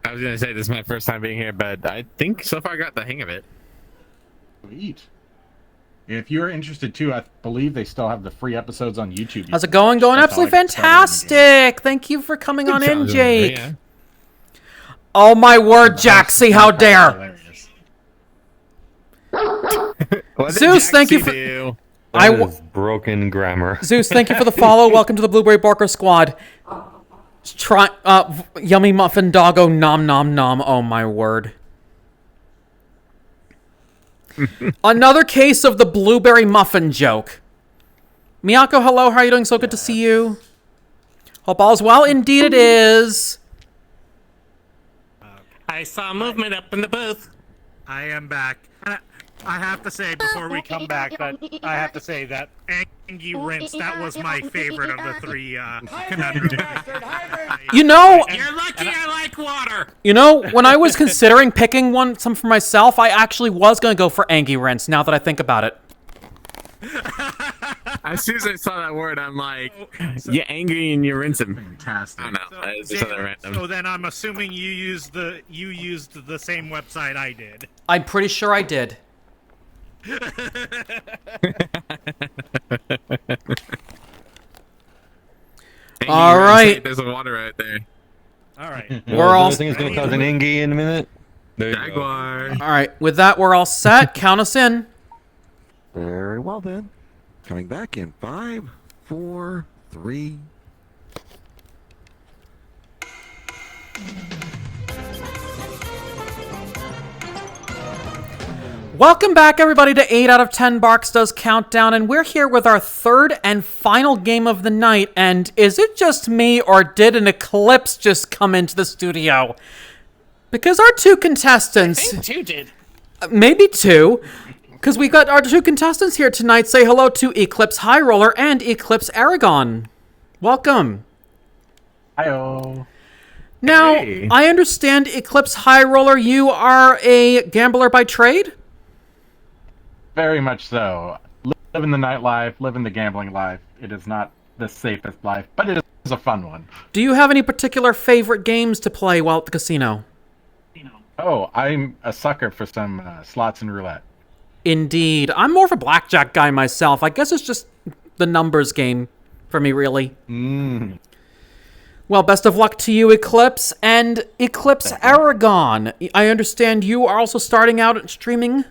I was gonna say this is my first time being here, but I think so far I got the hang of it. Sweet. If you're interested too, I believe they still have the free episodes on YouTube. How's it going? Going absolutely fantastic. Thank you for coming on in, Jake. Yeah. Oh my word, Jaxie, how dare! Zeus, thank you for... That is broken grammar. Zeus, thank you for the follow. Welcome to the Blueberry Barker Squad. Yummy muffin doggo nom nom nom. Oh my word. Another case of the blueberry muffin joke. Miyako, hello. How are you doing? So good to see you. Hope all's well. Indeed it is. I saw movement up in the booth. I am back. And I have to say, before we come back, that I have to say that Angie Rinse, that was my favorite of the three conundrums. You know... You're lucky I like water. You know, when I was considering picking some for myself, I actually was going to go for Angie Rinse, now that I think about it. As soon as I saw that word, I'm like, you're angry and you're rinsing. Fantastic. I don't know. It's just something random. So then I'm assuming you used the same website I did. I'm pretty sure I did. All right. There's some water right there. All right. We're all. I think it's going to cause an Engie in a minute. There you Jaguar. All right. With that, we're all set. Count us in. Very well then. Coming back in 5, 4, 3. Welcome back, everybody, to 8 out of 10 Barks Does Countdown, and we're here with our third and final game of the night, and is it just me, or did an eclipse just come into the studio? Because our two contestants... I think two did. Maybe two. Because we got our two contestants here tonight. Say hello to Eclipse High Roller and Eclipse Aragon. Welcome. Hi-oh. Now, Hey. I understand, Eclipse High Roller, you are a gambler by trade? Very much so. Living the nightlife, living the gambling life. It is not the safest life, but it is a fun one. Do you have any particular favorite games to play while at the casino? Oh, I'm a sucker for some slots and roulette. Indeed. I'm more of a blackjack guy myself. I guess it's just the numbers game for me, really. Well, Well, best of luck to you, Eclipse. And Eclipse Aragon, I understand you are also starting out streaming?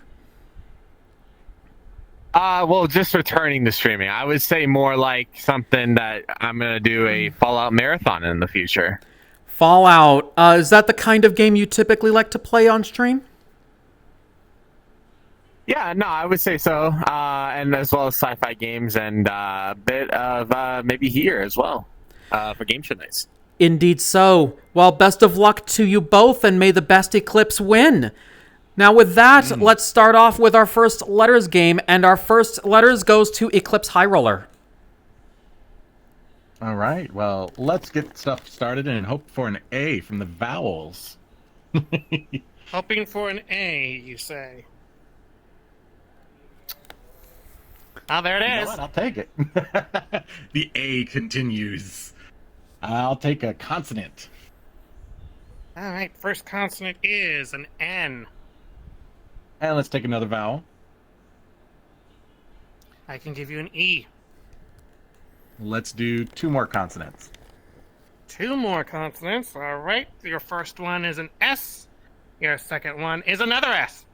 Well, just returning to streaming. I would say more like something that I'm gonna do a Fallout marathon in the future. Fallout. Is that the kind of game you typically like to play on stream? Yeah, no, I would say so. And as well as sci-fi games and a bit of maybe here as well for game show nights. Indeed so. Well, best of luck to you both, and may the best Eclipse win. Now, with that, let's start off with our first letters game, and our first letters goes to Eclipse High Roller. All right, well, let's get stuff started and hope for an A from the vowels. Hoping for an A, you say? Oh, there it is. You know what? I'll take it. The A continues. I'll take a consonant. All right, first consonant is an N. And let's take another vowel. I can give you an E. Let's do 2 more consonants. 2 more consonants. All right, your first one is an S. Your second one is another S.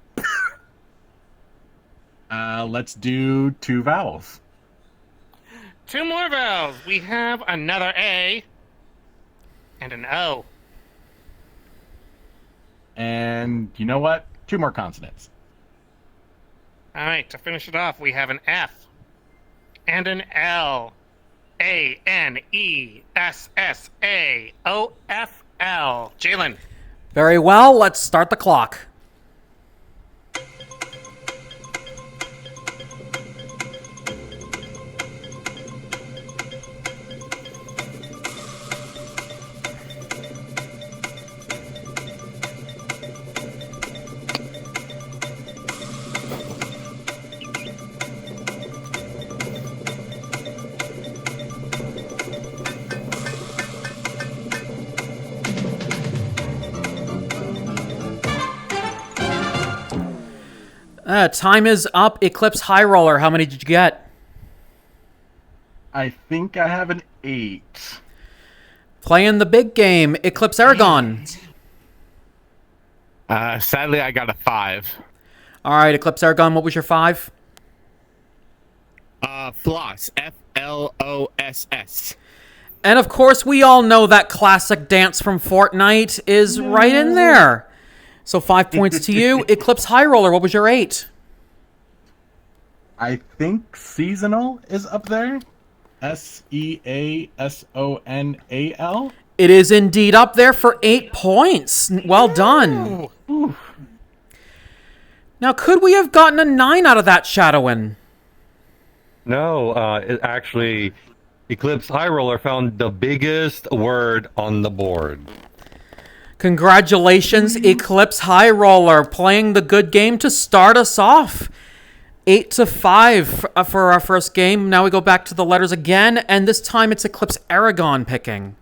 Let's do 2 vowels. 2 more vowels. We have another A and an O. And you know what? 2 more consonants. All right, to finish it off, we have an F and an L. A-N-E-S-S-A-O-F-L. Jalen. Very well, let's start the clock. Time is up. Eclipse High Roller, how many did you get? I think I have an 8. Playing the big game, Eclipse Aragon. Sadly, I got a 5. All right, Eclipse Aragon, what was your 5? Floss. F-L-O-S-S. And of course, we all know that classic dance from Fortnite is right in there. So 5 points to you. Eclipse High Roller, what was your 8? I think seasonal is up there. S-E-A-S-O-N-A-L. It is indeed up there for 8 points. Well done. Ooh. Now, could we have gotten a 9 out of that, Shadowin? No, actually, Eclipse High Roller found the biggest word on the board. Congratulations, Eclipse High Roller, playing the good game to start us off. 8-5 for our first game. Now we go back to the letters again, and this time it's Eclipse Aragon picking.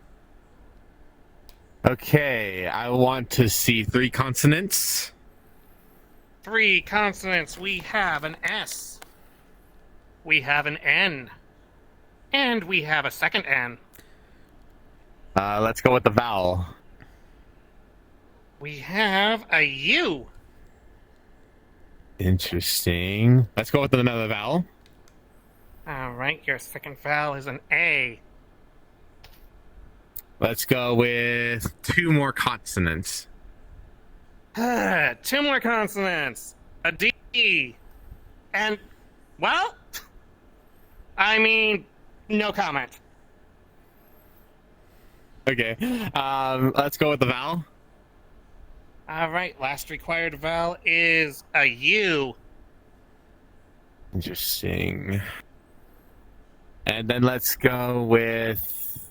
Okay, I want to see 3 consonants. 3 consonants. We have an S. We have an N. And we have a second N. Let's go with the vowel. We have a U. Interesting. Let's go with another vowel. All right, your second vowel is an A. Let's go with 2 more consonants. 2 more consonants. A D. And, well, I mean, no comment. Okay. Let's go with the vowel. All right, last required vowel is a U. Interesting. And then let's go with...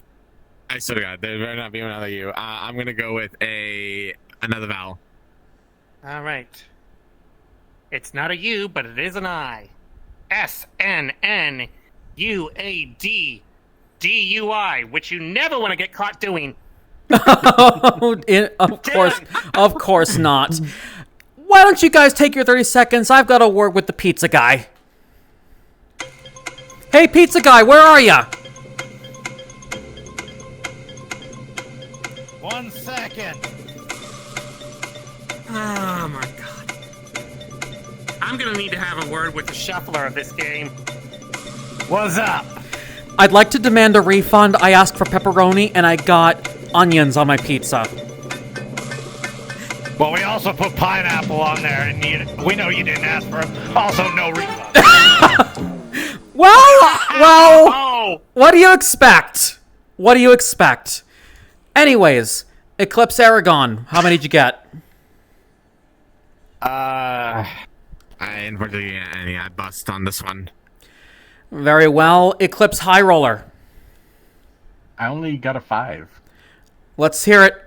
I still got it. There better not be another U. I'm going to go with another vowel. All right. It's not a U, but it is an I. S-N-N-U-A-D-D-U-I, which you never want to get caught doing. Of course not. Why don't you guys take your 30 seconds? I've got a word with the pizza guy. Hey, pizza guy, where are ya? again. Oh my god. I'm gonna need to have a word with the shuffler of this game. What's up? I'd like to demand a refund. I asked for pepperoni and I got onions on my pizza. Well, we also put pineapple on there, and we know you didn't ask for them. Also, no refund. Well, what do you expect? What do you expect? Anyways, Eclipse Aragon, how many did you get? I unfortunately, I bust on this one. Very well. Eclipse High Roller. I only got a 5. Let's hear it.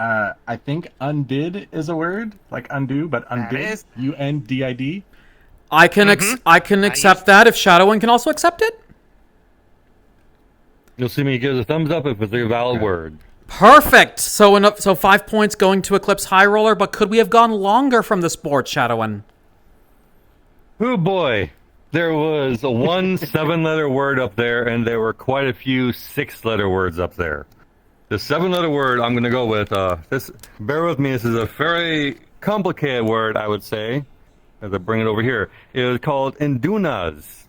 I think undid is a word, like undo, but undid. is. UNDID. I can accept that if Shadowing can also accept it. You'll see me give a thumbs up if it's a valid word. Perfect. So 5 points going to Eclipse High Roller, but could we have gone longer from this board, Shadowing? Oh boy. There was a 1 7-letter word up there, and there were quite a few 6-letter words up there. The 7-letter word I'm going to go with, bear with me, this is a very complicated word, I would say, as I bring it over here. It is called Indunas.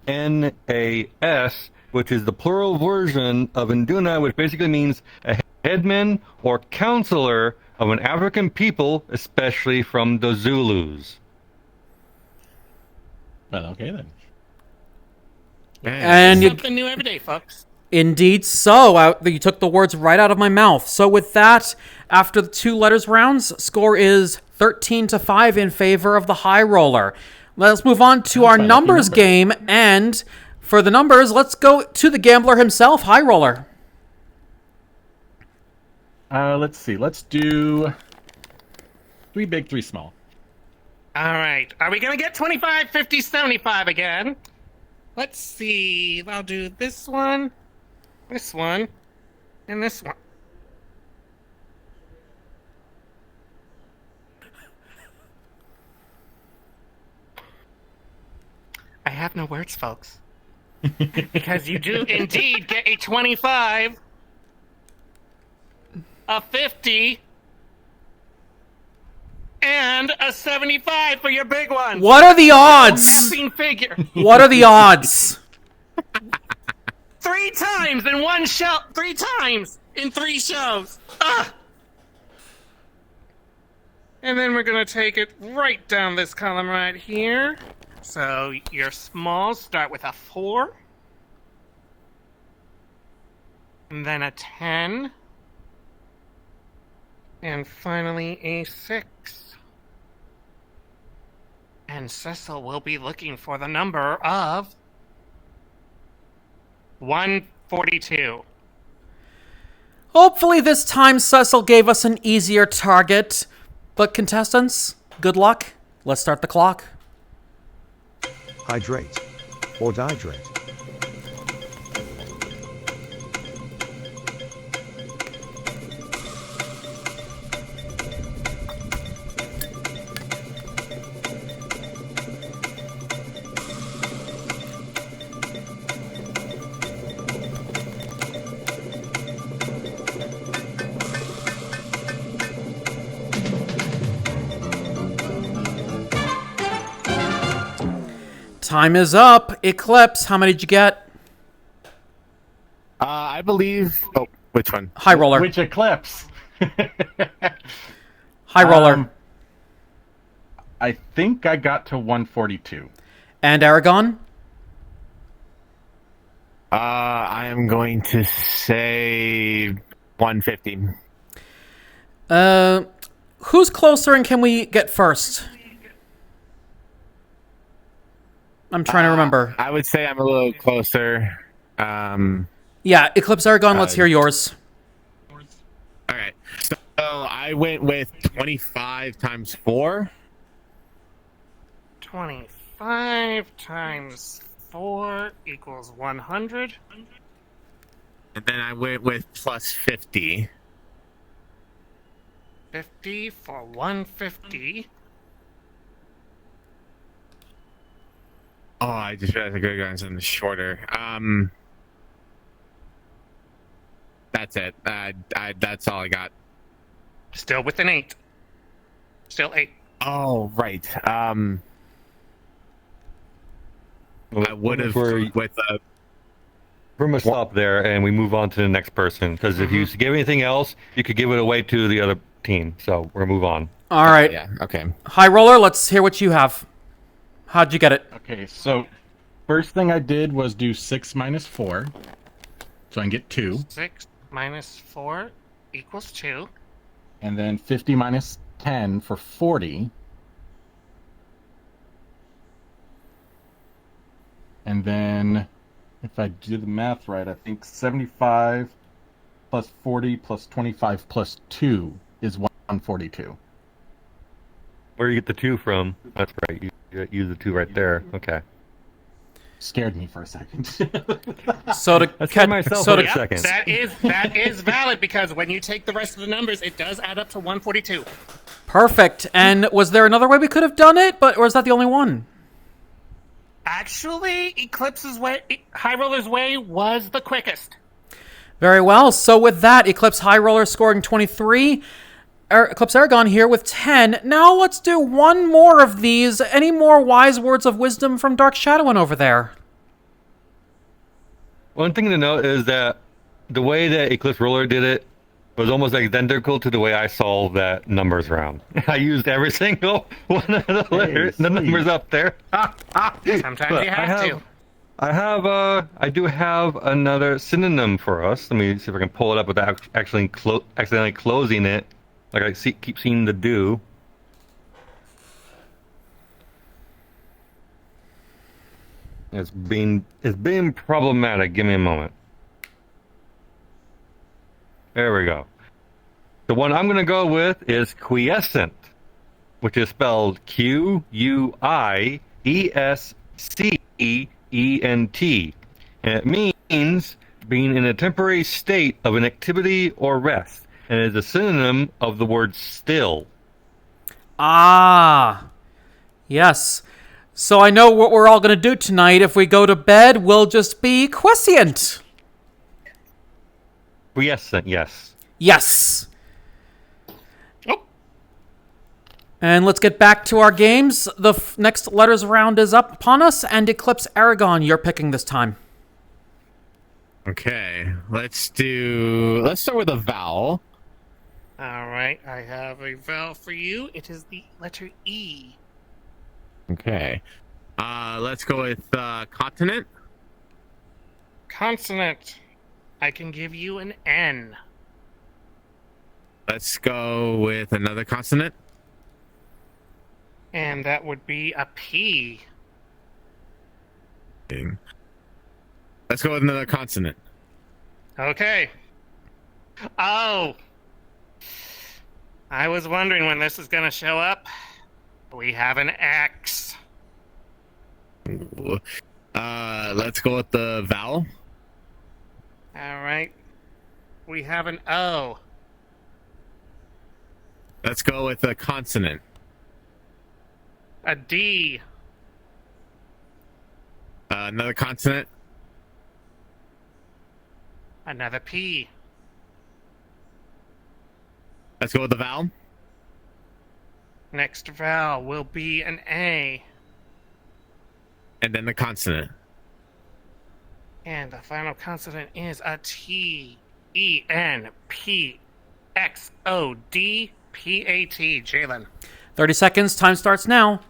INDUNAS, which is the plural version of Induna, which basically means a headman or counselor of an African people, especially from the Zulus. Well, okay then. And something new every day, folks. Indeed so. You took the words right out of my mouth. So with that, after the 2 letters rounds, score is 13-5 in favor of the High Roller. Let's move on to our numbers game, and for the numbers, let's go to the gambler himself, High Roller. Let's see. Let's do 3 big, 3 small. All right. Are we going to get 25, 50, 75 again? Let's see. I'll do this one, and this one. I have no words, folks. Because you do indeed get a 25, a 50, and a 75 for your big one. What are the odds? Nothing figure. What are the odds? 3 times in one show. 3 times in 3 shows. Ugh. And then we're gonna take it right down this column right here. So your smalls start with a 4. And then a 10. And finally a 6. And Cecil will be looking for the number of 142. Hopefully this time Cecil gave us an easier target. But contestants, good luck. Let's start the clock. Hydrate. Or dihydrate. Time is up. Eclipse, how many did you get? I believe... Oh, which one? High Roller. Which Eclipse? High Roller. I think I got to 142. And Aragon? I am going to say 150. Who's closer and can we get first? I'm trying to remember. I would say I'm a little closer. Yeah, Eclipse Aragon, let's hear yours. All right. So I went with 25 times 4. 25 times 4 equals 100. And then I went with plus 50. 50 for 150. Oh, I just realized I could have gotten something shorter. that's it. That's all I got. Still with an 8. Still 8. Oh, right. I would have with a. We're gonna stop there and we move on to the next person because if you give anything else, you could give it away to the other team. So we're gonna move on. All right. Yeah. Okay. High Roller, let's hear what you have. How'd you get it? Okay, so first thing I did was do 6 minus 4, so I can get 2, 6 minus 4 equals 2. and then 50 minus 10 for 40. And then, if I do the math right, I think 75 plus 40 plus 25 plus 2 is 142. Where do you get the 2 from? That's right. You use the 2 right there. Okay. Scared me for a second. So to I scared myself for a second. That is valid because when you take the rest of the numbers, it does add up to 142. Perfect. And was there another way we could have done it, or is that the only one? Actually, Eclipse's way, High Roller's way was the quickest. Very well. So with that, Eclipse High Roller scoring 23. Eclipse Aragon here with 10. Now let's do one more of these. Any more wise words of wisdom from Dark Shadowin over there? One thing to note is that the way that Eclipse Roller did it was almost identical to the way I solved that numbers round. I used every single one of the numbers up there. Sometimes you have to. I do have another synonym for us. Let me see if I can pull it up without actually accidentally closing it. Like I keep seeing the do. It's been problematic. Give me a moment. There we go. The one I'm going to go with is quiescent, which is spelled Q-U-I-E-S-C-E-E-N-T. And it means being in a temporary state of inactivity or rest, and is a synonym of the word still. Ah, yes. So I know what we're all going to do tonight. If we go to bed, we'll just be quiescent. Quiescent, yes. Yes. And let's get back to our games. The next letters round is up upon us, and Eclipse Aragon, you're picking this time. Okay, let's start with a vowel. All right, I have a vowel for you. It is the letter E. Okay. Let's go with continent. Consonant. I can give you an N. Let's go with another consonant. And that would be a P. Let's go with another consonant. Okay. Oh. I was wondering when this is going to show up. We have an X. Let's go with the vowel. All right. We have an O. Let's go with a consonant. A D. Another consonant. Another P. Let's go with the vowel. Next vowel will be an A. And then the consonant. And the final consonant is a T. E-N-P-X-O-D-P-A-T. Jalen. 30 seconds. Time starts now.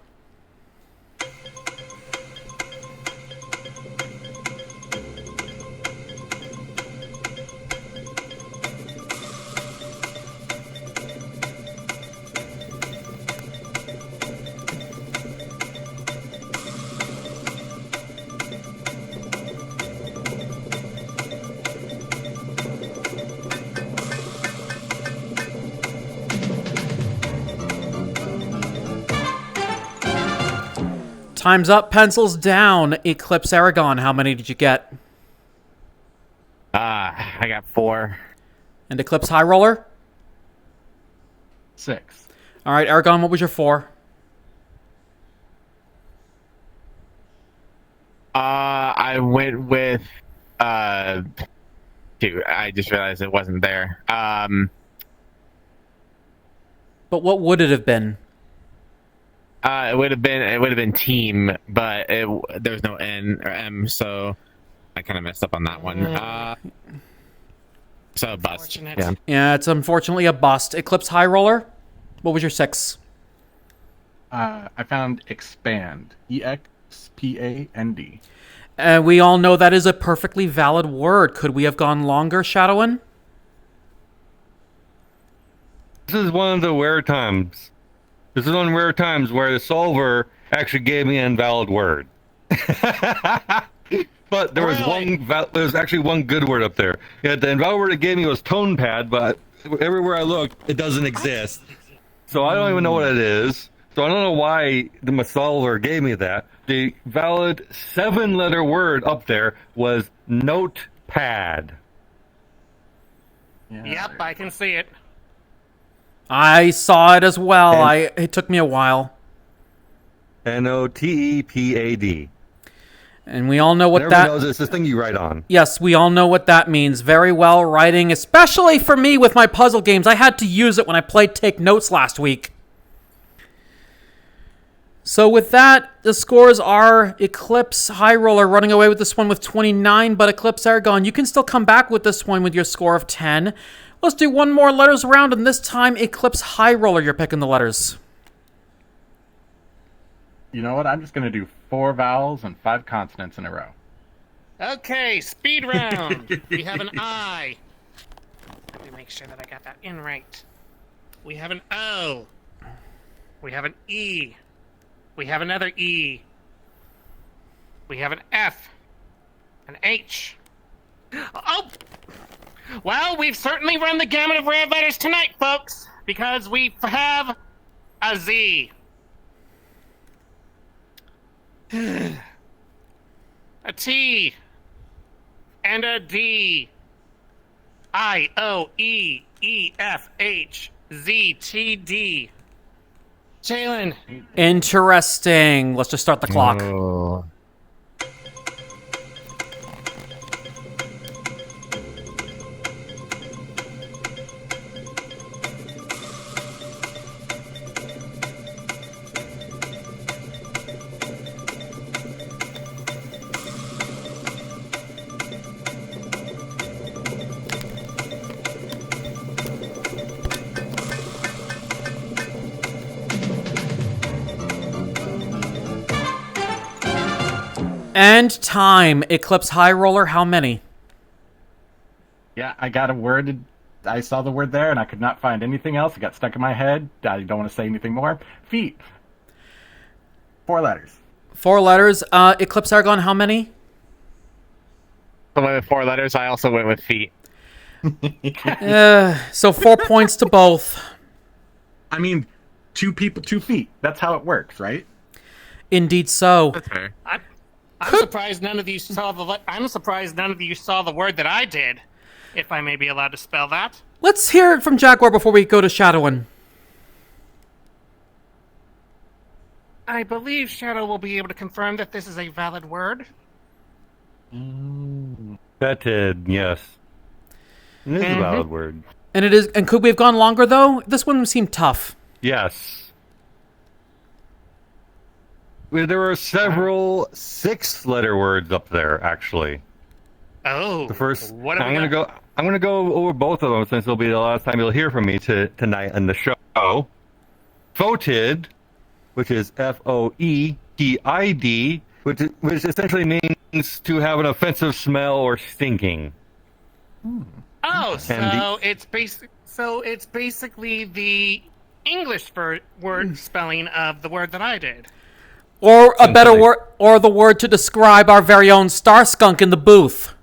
Time's up, pencils down. Eclipse Aragon, how many did you get? I got 4. And Eclipse High Roller? 6. All right, Aragon, what was your 4? I went with Shoot, I just realized it wasn't there. But what would it have been? It would have been team, but there's no N or M, so I kind of messed up on that one. So a bust. Yeah, it's unfortunately a bust. Eclipse High Roller, what was your 6? I found expand. EXPAND. And we all know that is a perfectly valid word. Could we have gone longer, Shadowin? This is one of the rare times. This is one of the rare times where the solver actually gave me an invalid word. But there was there was actually one good word up there. Yeah, the invalid word it gave me was tone pad, but everywhere I looked, it doesn't exist. So I don't even know what it is. So I don't know why the solver gave me that. The valid 7-letter word up there was notepad. Yep, I can see it. I saw it as well. It took me a while. NOTEPAD. And we all know what Everyone that knows it's this thing you write on. Yes, we all know what that means. Very well writing, especially for me with my puzzle games. I had to use it when I played Take Notes last week. So with that, the scores are Eclipse High Roller running away with this one with 29, but Eclipse Aragon, you can still come back with this one with your score of 10. Let's do one more letters round, and this time Eclipse High Roller, you're picking the letters. You know what? I'm just going to do 4 vowels and 5 consonants in a row. Okay, speed round. We have an I. Let me make sure that I got that in right. We have an O. We have an E. We have another E. We have an F. An H. Oh! Well, we've certainly run the gamut of rare letters tonight, folks, because we have a Z. A T. And a D. I, O, E, E, F, H, Z, T, D. Jalen. Interesting. Let's just start the clock. Oh. And time. Eclipse High Roller, how many? Yeah, I got a word. I saw the word there, and I could not find anything else. It got stuck in my head. I don't want to say anything more. Feet. 4 letters. 4 letters. Eclipse Aragon, how many? I went with 4 letters. I also went with feet. So 4 points to both. I mean, 2 people, 2 feet. That's how it works, right? Indeed so. That's fair. I'm surprised none of you saw the word that I did. If I may be allowed to spell that. Let's hear it from Jaguar before we go to Shadowin. I believe Shadow will be able to confirm that this is a valid word. Fetid, yes. It is a valid word. And it is. And could we have gone longer though? This one seemed tough. Yes. There were several 6-letter words up there, actually. Oh. The first. What I'm gonna go over both of them since it'll be the last time you'll hear from me tonight on the show. Fotid, which is Foetid, which essentially means to have an offensive smell or stinking. Oh, so it's basically the English word spelling of the word that I did. Or a better word, or the word to describe our very own Star Skunk in the booth.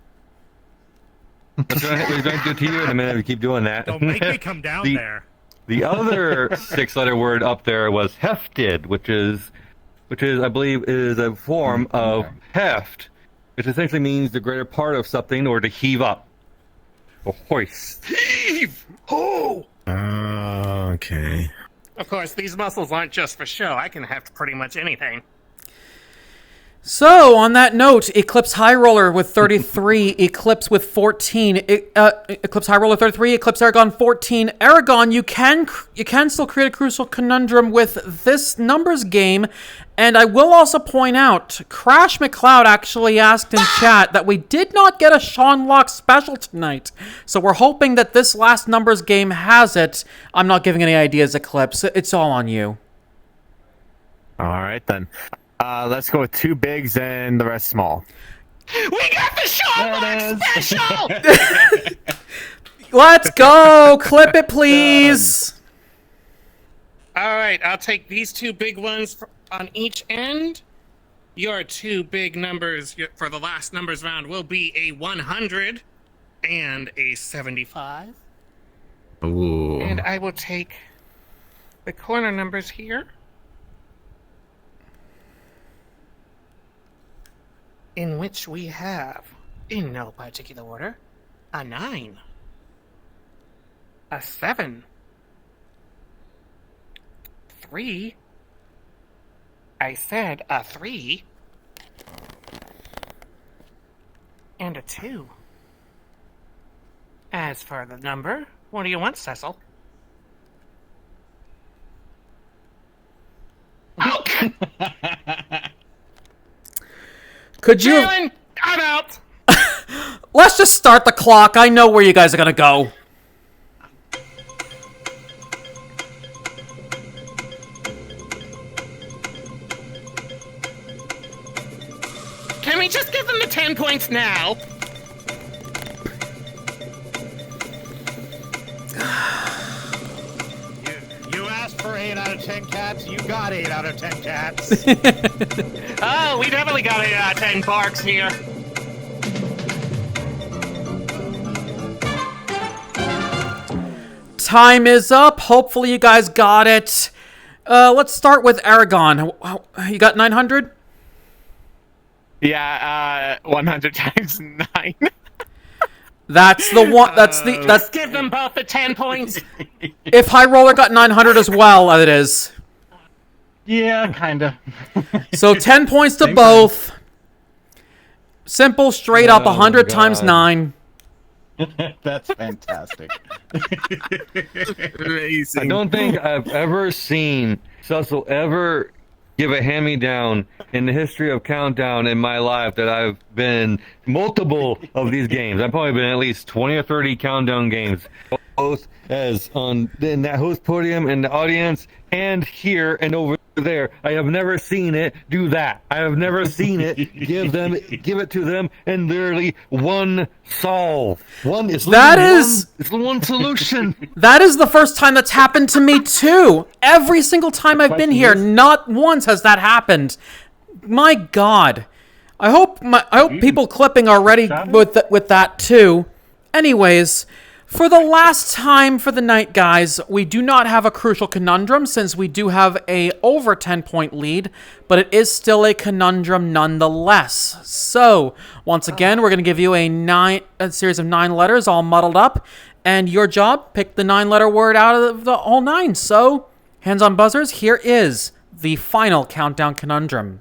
We're going to do to you in a minute if you keep doing that. Don't make me come down there. The other 6-letter word up there was hefted, which is I believe is a form of heft, which essentially means the greater part of something or to heave up or hoist. Heave! Oh! Okay. Of course, these muscles aren't just for show. I can heft pretty much anything. So, on that note, Eclipse High Roller with 33, Eclipse with 14, Eclipse High Roller 33, Eclipse Aragon 14. Aragon, you can still create a crucial conundrum with this numbers game, and I will also point out, Crash McCloud actually asked in chat that we did not get a Sean Locke special tonight, so we're hoping that this last numbers game has it. I'm not giving any ideas, Eclipse. It's all on you. All right, then. Let's go with 2 bigs and the rest small. We got the Sean Locke special! Let's go! Clip it, please! All right, I'll take these 2 big ones on each end. Your 2 big numbers for the last numbers round will be a 100 and a 75. Ooh. And I will take the corner numbers here, in which we have, in no particular order, a 9, a 7, 3, I said a 3, and a 2. As for the number, what do you want, Cecil? Could you... Jalen, I'm out! Let's just start the clock. I know where you guys are gonna go. Can we just give them the 10 points now? You asked for 8 out of 10 cats, you got 8 out of 10 cats. Oh, we definitely got 8 out of 10 barks here. Time is up. Hopefully you guys got it. Let's start with Aragon. You got 900? Yeah, 100 times 9. That's the one. That's Just give them both the 10 points. If High Roller got 900 as well, it is. Yeah, kinda. So 10 points to both. Simple, straight up, 100 times 9. That's fantastic. Amazing. I don't think I've ever seen Cecil ever give a hand-me-down in the history of Countdown in my life that I've been multiple of these games. I've probably been at least 20 or 30 Countdown games, both as in that host podium in the audience and here and over there. I have never seen it do that. I have never seen it give it to them and literally one solve. It's one solution. That is the first time that's happened to me too. Every single time I've been here, not once has that happened. My God, I hope people clipping are ready with that too. Anyways, for the last time for the night, guys, we do not have a crucial conundrum since we do have a over 10-point lead, but it is still a conundrum nonetheless. So, once again, we're going to give you a series of 9 letters all muddled up, and your job, pick the 9-letter word out of the whole 9. So, hands on buzzers, here is the final countdown conundrum.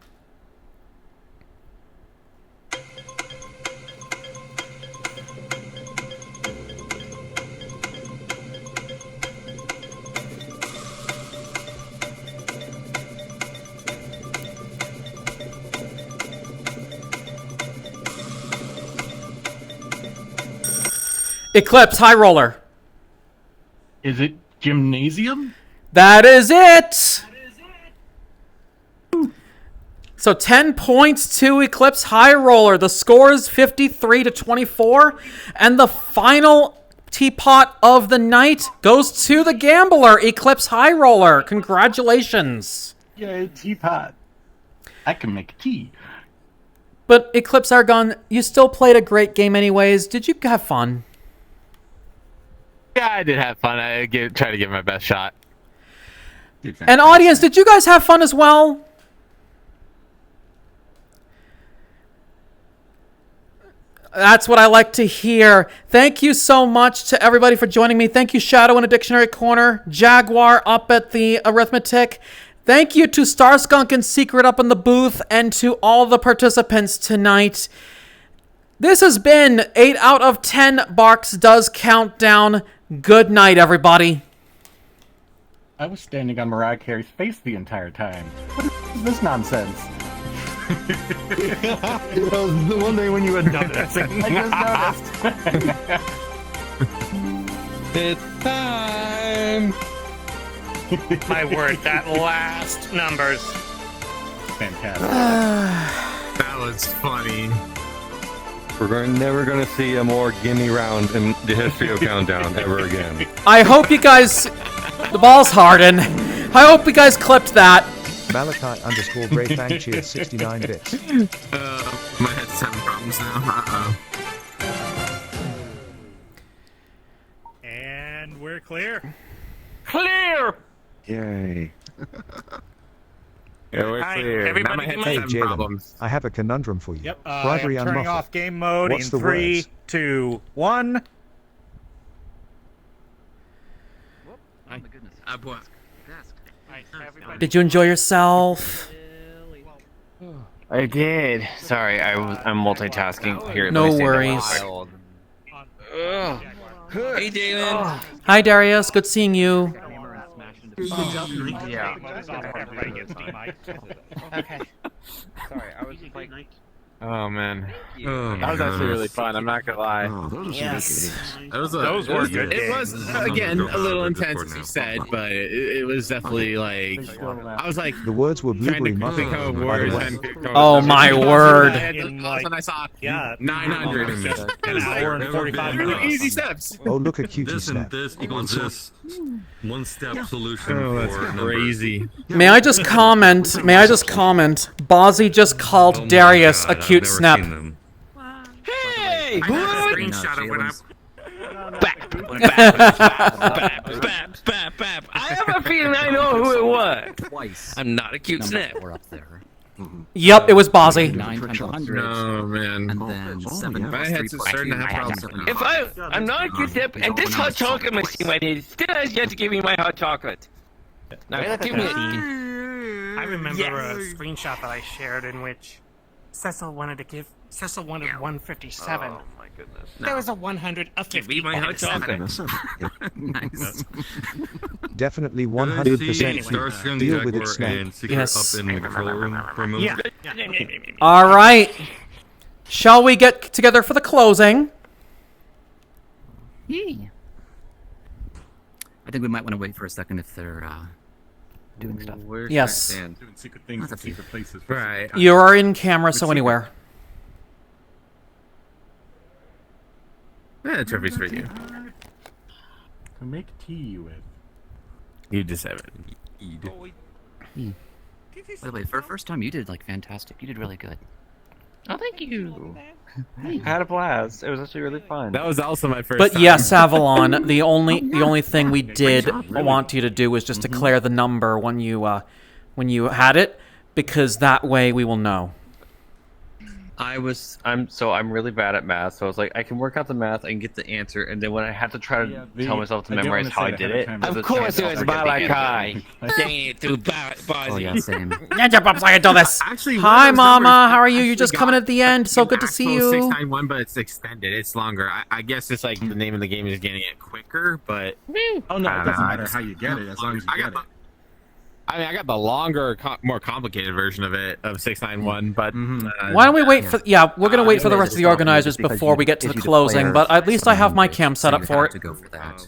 Eclipse High Roller. Is it gymnasium? That is it! So 10 points to Eclipse High Roller. The score is 53-24. And the final teapot of the night goes to the gambler, Eclipse High Roller. Congratulations. Yay, teapot. I can make tea. But Eclipse Aragon, you still played a great game anyways. Did you have fun? Yeah, I did have fun. I try to give my best shot. And audience, did you guys have fun as well? That's what I like to hear. Thank you so much to everybody for joining me. Thank you, Shadow in a Dictionary Corner, Jaguar up at the Arithmetic, Thank you to Starskunk and Secret up in the booth and to all the participants tonight. This has been 8 out of 10 Barks Does Countdown. Good night, everybody. I was standing on Mariah Carey's face the entire time. What is this nonsense? It was the one day when you had noticed. I just noticed. It's time. My word, that last numbers. Fantastic. That was funny. We're never going to see a more gimme round in the history of Countdown ever again. I hope you guys... The ball's hardened. I hope you guys clipped that. Malachi_Brayfang cheers 69 bits. My head's having problems now. And we're clear. Clear! Yay. Yeah, we're Hi, clear. everybody Now my head's Hey, having Jaden, problems. I have a conundrum for you. Yep. Bribery I'm turning unmuffled. off game mode What's in the 3, words? 2, 1. Did you enjoy yourself? I did. Sorry, I'm multitasking here. No Let me stand up worries. real quick. Hey, Jalen. Hi, Darius. Good seeing you. Yeah. Okay. Sorry, I was like. Oh man, Oh, that was actually really fun. I'm not gonna lie. Oh, those are some Yes. good games. Those were good It was again a little intense, as you said, but it was definitely like I was like The words were trying blueberry to muffin. think of by the words way. and pick up Oh, numbers. my And word. I saw 900. An It was hour and 45 minutes. easy steps. Oh, look at Cutie This and Snap. this equals this. One-step solution Oh, that's for crazy. May I just comment? Bozzy just called Darius a cute snap. Hey! I got a screenshot of when I... Bap. I have a feeling I know who it was. Twice. I'm not a cute Numbers snap. that were up there. Yep, it was Bozzy. 9 times 100. No man. And then 7 My plus 3 head's starting to have problems. If I'm not a cute snap, and this hot chocolate machine I need still has yet to give me my hot chocolate. Now, give me it. I remember a screenshot that I shared in which Cecil wanted 157. Oh my goodness. There was a 100, a 50, Give me my hot chocolate. Nice. Definitely Did I see 100% Starscream deal the with it, Jaguar Snap. and Secret Yes. up in the control room for a moment? Yeah. All right. Shall we get together for the closing? Yay. I think we might want to wait for a second if they're doing stuff. Yes. Doing secret things in secret places. Right. You are in camera, so anywhere. Yeah, trophies for you. To make tea with. You just have it. By the way, for first time, you did like fantastic. You did really good. Oh, thank you. I had a blast. It was actually really fun. That was also my first. But time. yes, Avalon, the only thing we did want you to do was just declare the number when you had it, because that way we will know. I'm really bad at math, so I was like, I can work out the math, I can get the answer, and then when I had to try to tell myself to memorize how I did it, Of course it was Malachi. Dang it, through Bozzy. Oh yeah, same. I do this. Actually, Hi, one of those Mama. numbers How are you? I You're just actually coming got at the end. So good to see actual you. 691, but it's extended. It's longer. I guess it's like the name of the game is getting it quicker, but Oh no, I it don't doesn't know, matter how you get it, as long as you get it. I got the longer, more complicated version of it of 691, but Why don't we wait for? Yeah, we're gonna wait for the rest of the organizers before we get to the closing. But at least I have my cam set up for it. To go for that.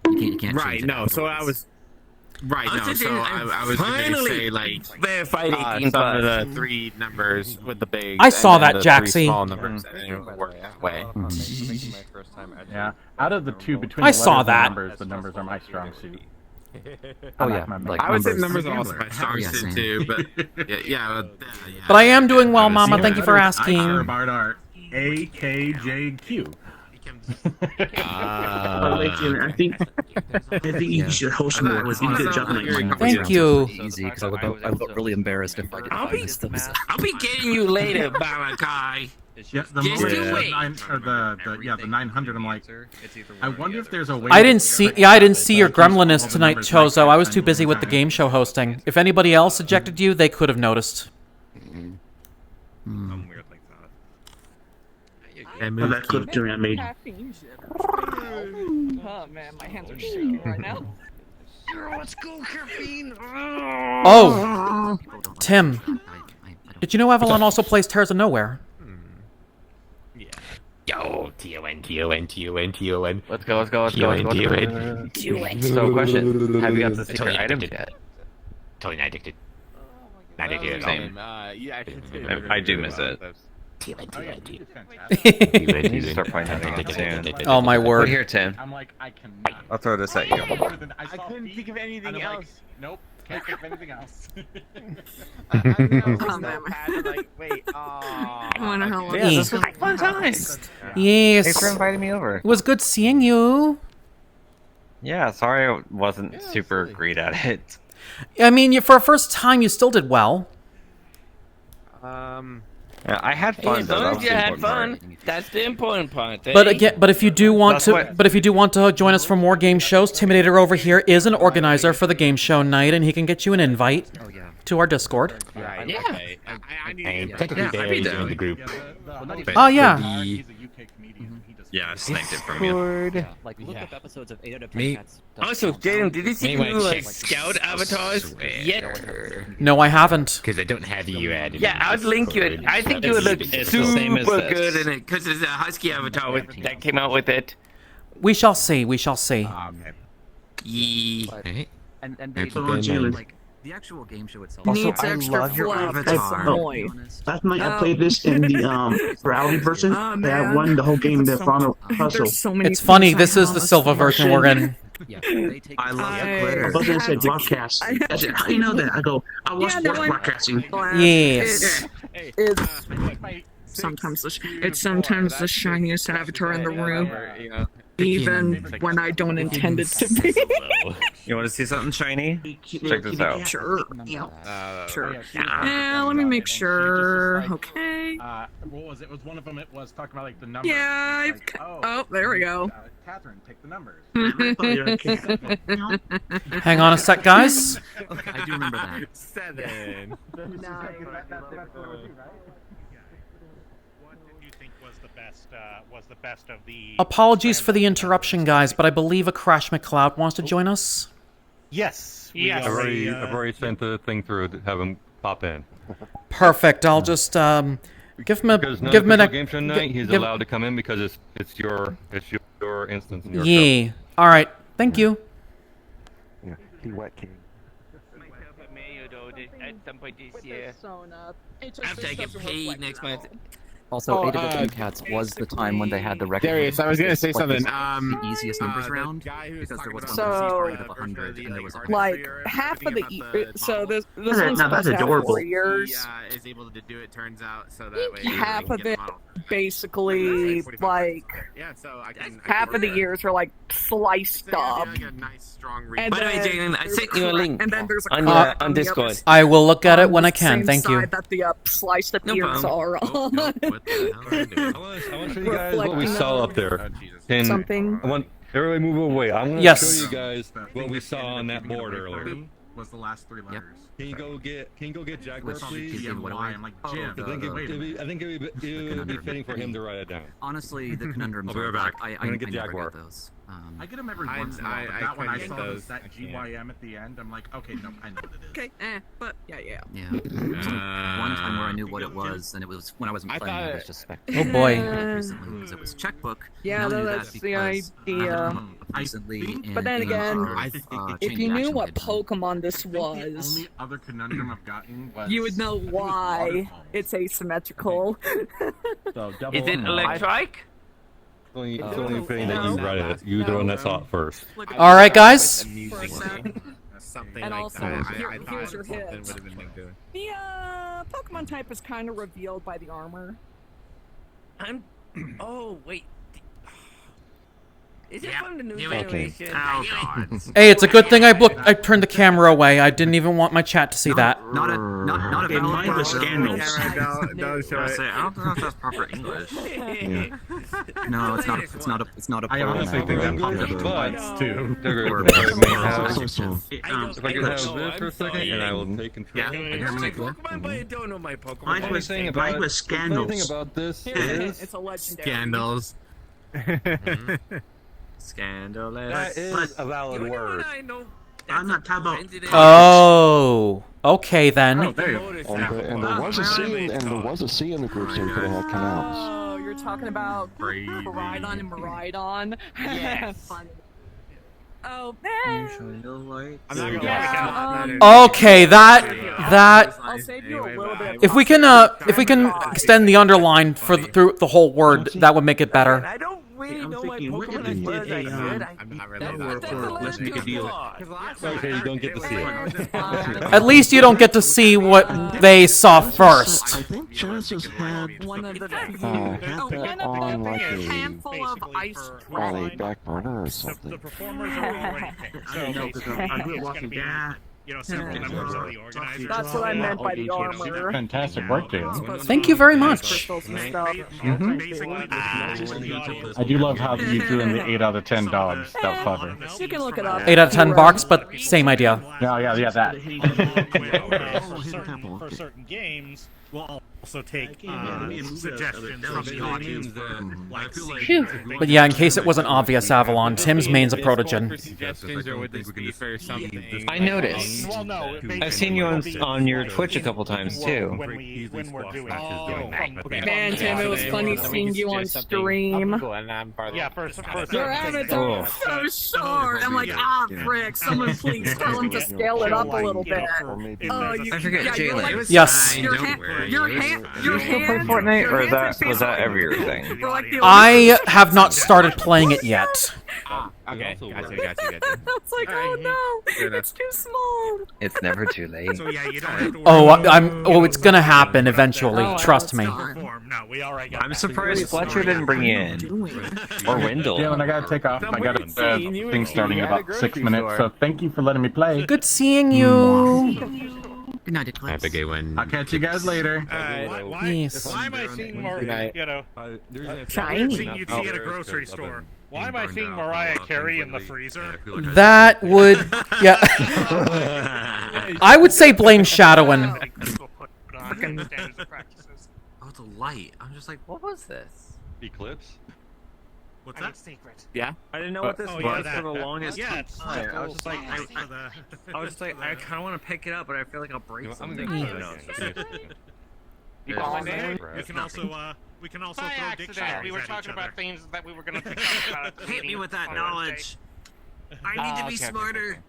You can't right. change it No, so I was. Right, no, so I was going to say, like, verified 18 some of plus. the 3 numbers with the big. I saw and then that, the 3 Jaxie. small numbers that didn't work that way. Yeah, out of the two between I the saw letters and that. numbers, the numbers are my strong suit. Oh yeah, like I would say numbers. numbers are also my strong Yeah, suit same. too, but yeah. But I am doing well, Mama. See, Thank you for letters I care asking. about are A, K, J, Q. I think you should host more. You did a good job tonight. Thank you. Easy, because I felt really embarrassed if I didn't I'll find be, this. I'll be getting you later, Malachi. Yeah, the Just moment do it it. said the 900, I'm like, I wonder if there's a way. I didn't see your gremliness tonight, Chozo. I was too busy with the game show hosting. If anybody else ejected you, they could have noticed. Some weird like that. Well, that clip during I made. Oh man, my hands are shaking right now. Let's go, caffeine. Oh, Tim. Did you know Avalon also plays Tears of Nowhere? Yo, T-O-N. Let's go. So, question: have you got the secret item yet? Totally not addicted. Not addicted. Same. Yeah, I do miss it. Start playing that again soon. Oh my word! Look here, Tim. I'm like, I cannot. I'll throw this at you. I couldn't think of anything else. Nope, can't think of anything else. I wonder how long. Yeah, this was a fun time. Yes. Thanks for inviting me over. It was good seeing you. Yeah, sorry I wasn't super great at it. I mean, for a first time, you still did well. Yeah, I had fun. As Though. long That as was you the had important fun, that's the important part. But again, if you do want to join us for more game shows, Timidator over here is an organizer for the game show night, and he can get you an invite to our Discord. Yeah. And technically, they joined the group. Oh yeah. Yeah, I sniped it from you. Like look up episodes of 8 out of 10 Me. Cats. Also, Jaden, did you see Anyway, new check scout avatars yet? No, I haven't. Because I don't have you added. Yeah, I'll link you it. I think you would look It's the same as super this. good in it because there's a husky avatar that came out with it. We shall see. We shall see. Yeah. And Hold on, Jalen. like the actual game show itself. Also, Needs I extra love your fluff. avatar. That's annoying. Last night I played this in the reality version. Oh, and I man. won the whole game. The So- final puzzle. There's so many It's funny. things This I is the must silver version we're in. I love I the glitter. I thought they said broadcast. I said, how do you know that? I go, I watch Yeah, sports no, broadcasting. Yes. It's sometimes the shiniest avatar in the room, even when I don't intend it to be. You want to see something shiny? Check this out. Sure. Sure. Yeah, let me make sure. Okay. What was it? It was one of them. It was talking about like the numbers. Yeah. Like, Oh, there we go. Catherine, take the numbers. Hang on a sec, guys. I do remember that. 7. What did you think was the best of the? Apologies for the interruption, guys, but I believe a Crash McCloud wants to join us. Yes. Yes. I've already sent the thing through to have him pop in. Perfect. I'll just give him a Because game show night, he's give- allowed to come in because it's your instance. And your Yeah. All right. Thank you. Yeah, the wet king. At some point this year. After After I get paid next month. Also, 8 out of 10 Cats was the time when they had the record. Darius, I was gonna say like, something. the easiest numbers the round guy who's because there was one talking that was about target of 100 and there was a like half of the so this one's Now, supposed that's to have adorable. 4 years. is able to do it. Turns out, so that way Half of it basically like Yeah, so I can. half of the years are like sliced up. Like a nice strong And By the way, then Jaden, I there's sent you a link and then there's a on crack on the Discord. other I will look at it when I the can. same Thank you. side that the sliced up No ears problem. are on. I want to show you guys what we saw up there. And Something. I want everybody move away. I'm going to Yes. show you guys what we saw on that board earlier. Was the last 3 letters. Can you go get Jaguar, please? GMY. I'm like Jim. I think it would be fitting for him to write it down. Honestly, the conundrums I'll be are right back. I I'm gonna get never Jaguar. get those. I get them every once in a while, but that one I saw was that GYM at the end. I'm like, okay, no, I know what it is. Okay, but yeah. Yeah. There's one time where I knew what it was, and it was when I wasn't I playing. thought It was it- just spec. Oh boy. Recently, because it was checkbook. Yeah, and I knew that's that the because I had idea. come up recently. in- But then in again, our, I think if chain you knew reaction what we had done. Pokemon this The was, only other conundrum I've gotten was you would know why it's asymmetrical. So Is it electric? It's only fitting that you write it. You're the one that saw it first. All right, guys. Something And like also, that. here's thought your something hint. would have been good. The Pokemon type is kind of revealed by the armor. Oh wait. Is it from the new Okay. generation? Oh, God. Hey, it's a good thing I turned the camera away. I didn't even want my chat to see that. Not a Okay, valid mine was scandals. I I don't know if that's proper English. No, it's not. It's not a. It's not a. I honestly think that popped up once too. If I could have this for a second, and I will take control. Pokemon, but I don't know my Pokemon. Mine was Funny thing scandals. about this It's is a legendary. Scandals. Scandalous. that is a valid word. I know. I'm not talking about. Oh, okay then. Oh, there you go. And there was a C in the group, so we could have had canals. Oh, you're talking about Maridon and Maridon. Yes. Funny. Oh man. Okay, that. I'll save you a little bit. If we can extend the underline for through the whole word, that would make it better. I don't really I'm know my thinking, what if Pokemon as you well as did I a, should. I'm not really that that. were for let's make a deal. Okay, you don't get to see it. At least you don't get to see what they saw first. I think Genesis had One of the had that on like handful of ice a back burner or The something. performers are already picked. I So don't know because basically, I'm it's gonna walking be, that. several members of the organizers. That's what I meant by the armor. Fantastic work, Jalen. Thank you very much. Crystals and stuff. Basically, I do love how you threw in the 8 out of 10 dogs. That was clever. You can look it up. 8 out of 10 box, but same idea. Yeah, that. for certain games, we'll also take suggestions from the audience. But yeah, in case it wasn't obvious, Avalon, Tim's main's a protogen. Suggestions or would this be for something? I noticed. Well, no, I've seen you on your Twitch a couple times too. When we're doing Man, Tim, it was funny seeing you on stream. Yeah, for Your avatar is so short. I'm like, frick, someone please tell him to scale it up a little bit. I forget, Jalen. Yes. Your hand, Fortnite, or was that every year thing? I have not started playing it yet. Okay, gotcha. It's like, oh no, it's too small. It's never too late. So yeah, you don't have to Oh, it's gonna happen eventually. Trust me. No, we already got I'm surprised Fletcher didn't bring you in. Or Wendell. Jalen, I gotta take off. I got a thing starting in about 6 minutes, so thank you for letting me play. Good seeing you. Good night, Eclipse. Have a good one. I'll catch you guys later. Yes. Why am I seeing more, Shiny. seeing you at a grocery store? Why am I seeing Mariah Carey in the freezer? That would, yeah. I would say blame Shadowin. Oh, it's a light. I'm just like, what was this? Eclipse? What's that? Secret. Yeah. I didn't know what this was for the longest Yeah, time. I was just like, I kind of want to pick it up, but I feel like I'll break something. We can also By throw accident, dictionaries we were at each talking other. about things that we were going to talk about. At the Hit me meeting with that on knowledge. I need to be smarter.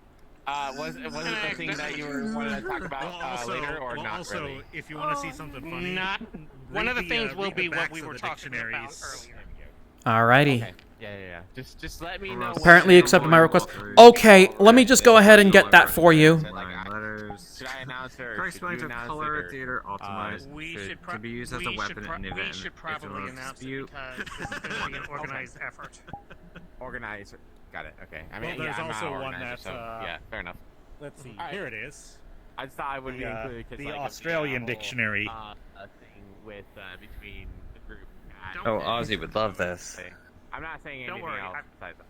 Was it the thing that you were wanting to talk about later or not also, really? if you want to see something funny, Not one of the things will read the be what backs we of were the talking about dictionaries. earlier. Alrighty. Yeah. Just let me know. Apparently accepted my request. Okay, let me just go ahead and get that for you. Should I announce or Correct spelling of color theater optimized We should to be used as a weapon in an event. We should probably announce it because this is going to be an organized effort. Organize. Got it. Okay. I mean, Well, there's yeah, I'm not also one organizer, that's, so, yeah, fair enough. Let's see. Alright. Here it is. I just thought I would be included because the like Australian a dictionary. thing with between the group. Oh, Ozzy would love this. I'm not saying anything else besides that.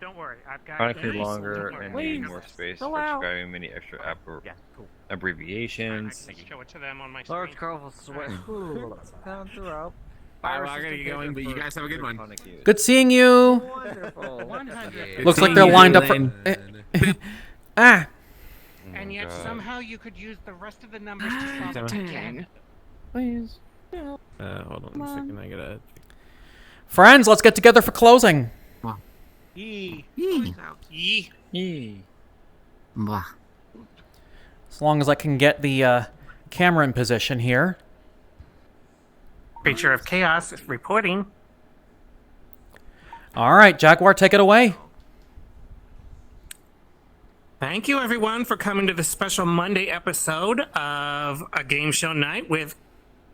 Don't worry, I've got Chronically it. longer and needing Please, more space chill for out. describing many extra abbreviations. I can show it to them on my Large screen. colorful sweat. Down throughout. Alright, well, I'm gonna get going, but you guys have a good one. Good seeing you. Wonderful. 100. Looks like they're lined up for. Ah. And yet somehow you could use the rest of the numbers to solve it again. Please. Hold on a second, I gotta. Friends, let's get together for closing. Yee. Yee. Blah. As long as I can get the camera in position here. Creature of Chaos is reporting. All right, Jaguar, take it away. Thank you, everyone, for coming to the special Monday episode of A Game Show Night with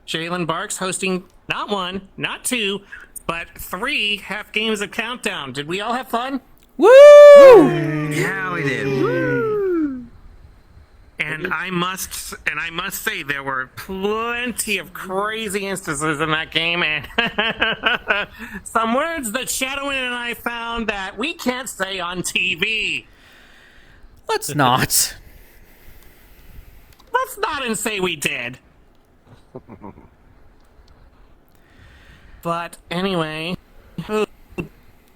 Jalen Barks hosting not one, not two, but 3 half games of Countdown. Did we all have fun? Woo! Yeah, we did. And I must say there were plenty of crazy instances in that game, and some words that Shadowin and I found that we can't say on TV. Let's not. Let's not and say we did. But anyway, oh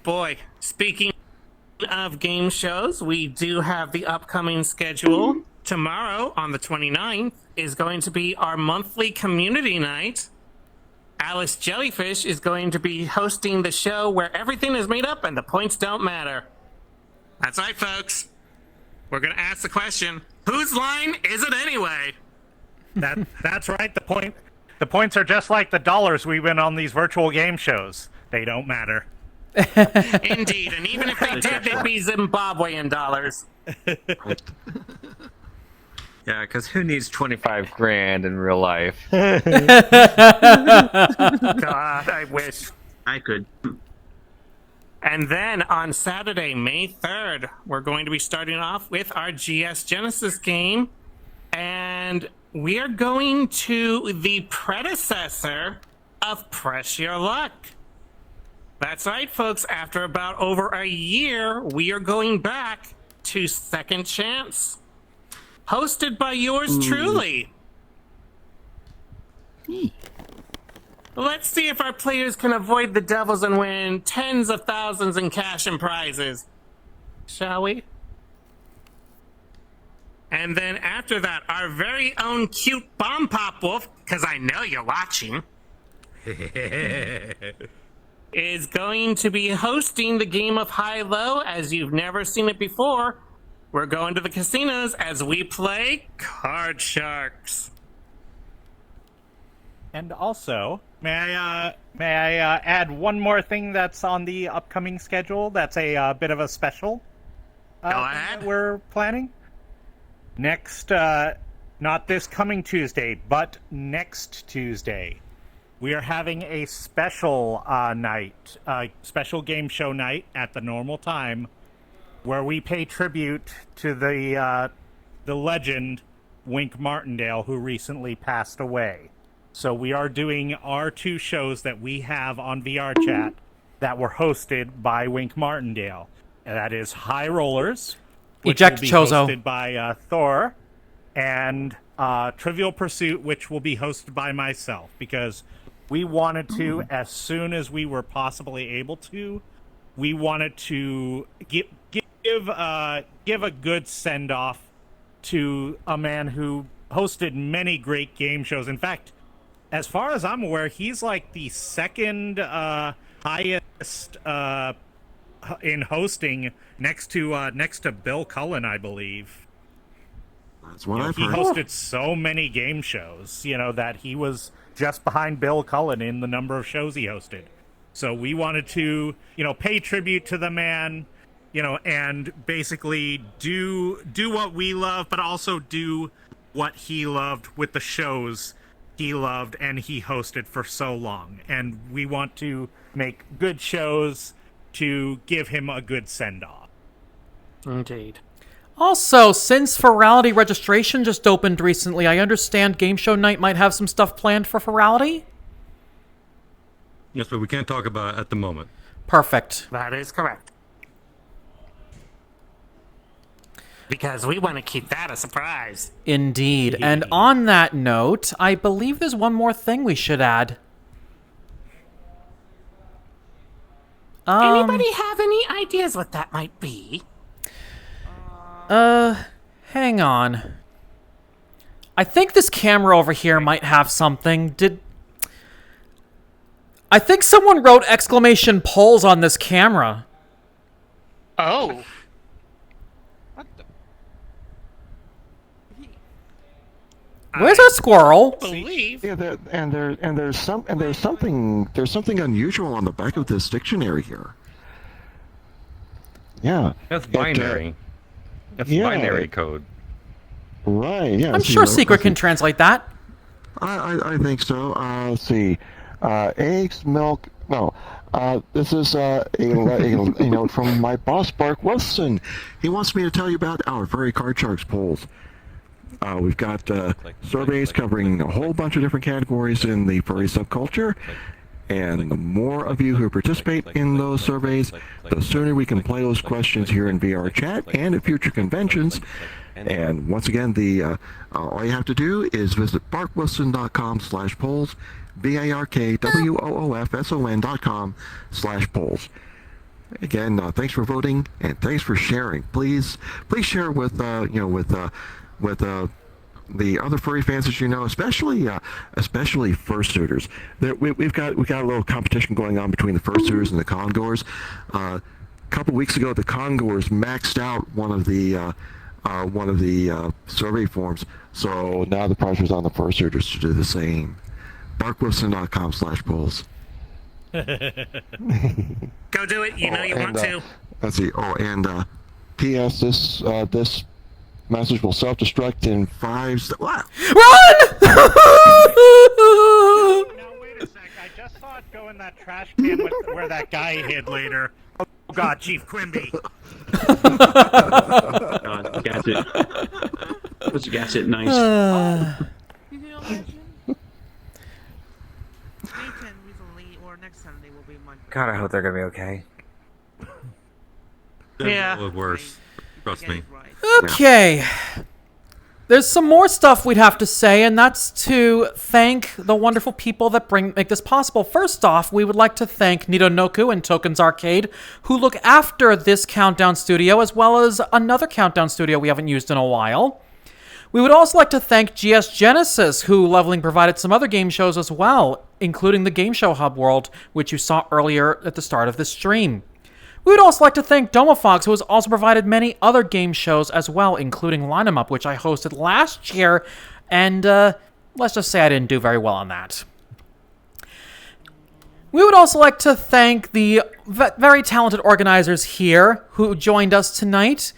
boy, speaking of game shows, we do have the upcoming schedule. Tomorrow, on the 29th, is going to be our monthly community night. Alice Jellyfish is going to be hosting the show where everything is made up and the points don't matter. That's right, folks. We're going to ask the question, whose line is it anyway? That's right. The points are just like the dollars we win on these virtual game shows. They don't matter. Indeed, and even if they did, they'd be Zimbabwean dollars. Yeah, because who needs 25 grand in real life? God, I wish. I could. And then on Saturday, May 3rd, we're going to be starting off with our GS Genesis game. And we are going to the predecessor of Press Your Luck. That's right, folks. After about over a year, we are going back to Second Chance. Hosted by yours truly. Let's see if our players can avoid the devils and win tens of thousands in cash and prizes. Shall we? And then after that, our very own cute Bomb Pop Wolf, because I know you're watching, is going to be hosting the game of High-Low as you've never seen it before. We're going to the casinos as we play Card Sharks. And also, may I add one more thing that's on the upcoming schedule? That's a bit of a special. Go ahead. That we're planning next. Not this coming Tuesday, but next Tuesday. We are having a special night, special game show night at the normal time, where we pay tribute to the legend Wink Martindale, who recently passed away. So we are doing our 2 shows that we have on VRChat that were hosted by Wink Martindale. And that is High Rollers, which Eject will be Chozo. hosted by Thor, and Trivial Pursuit, which will be hosted by myself, because we wanted to, as soon as we were possibly able to, we wanted to give a good send-off to a man who hosted many great game shows. In fact, as far as I'm aware, he's like the second highest in hosting, next to Bill Cullen, I believe. That's what I've He heard. hosted so many game shows, that he was just behind Bill Cullen in the number of shows he hosted. So we wanted to, pay tribute to the man, and basically do what we love, but also do what he loved with the shows he loved and he hosted for so long. And we want to make good shows to give him a good send-off. Indeed. Also, since Ferality registration just opened recently, I understand Game Show Night might have some stuff planned for Ferality? Yes, but we can't talk about it at the moment. Perfect. That is correct. Because we want to keep that a surprise. Indeed. And on that note, I believe there's one more thing we should add. Anybody have any ideas what that might be? Hang on. I think this camera over here might have something. I think someone wrote exclamation polls on this camera. Oh. Where's our squirrel? Yeah, there's something unusual on the back of this dictionary here. Yeah, That's binary. That's yeah. binary code. Right. Yeah. I'm sure Secret can translate that. I think so. Let's see. Eggs, milk. No. This is a note from my boss, Bark Wilson. He wants me to tell you about our Furry Card Sharks polls. We've got surveys covering a whole bunch of different categories in the furry subculture. And the more of you who participate in those surveys, the sooner we can play those questions here in VRChat and at future conventions. And once again, all you have to do is visit barkwilson.com/polls, barkwooofson.com/polls. Again, thanks for voting and thanks for sharing. Please share with the other furry fans that you know, especially fursuiters. We've got a little competition going on between the fursuiters and the congors. A couple weeks ago, the congors maxed out one of the survey forms, so now the pressure's on the fursuiters to do the same. barkwilson.com/polls. Go do it. You know you want to. Let's see. Oh, and P.S. This message will self-destruct in 5 seconds. Run! Now wait a sec. I just saw it go in that trash can where that guy hid later. Oh God, Chief Quimby. God, gadget. What's gadget nice? God, I hope they're gonna be okay. Yeah. It worse. Trust me. Okay. There's some more stuff we'd have to say, and that's to thank the wonderful people that make this possible. First off, we would like to thank Nidonoku and Tokens Arcade, who look after this Countdown studio, as well as another Countdown studio we haven't used in a while. We would also like to thank GS Genesis, who leveling provided some other game shows as well, including the Game Show Hub World, which you saw earlier at the start of the stream. We would also like to thank Domofox, who has also provided many other game shows as well, including Line 'em Up, which I hosted last year, and let's just say I didn't do very well on that. We would also like to thank the very talented organizers here who joined us tonight.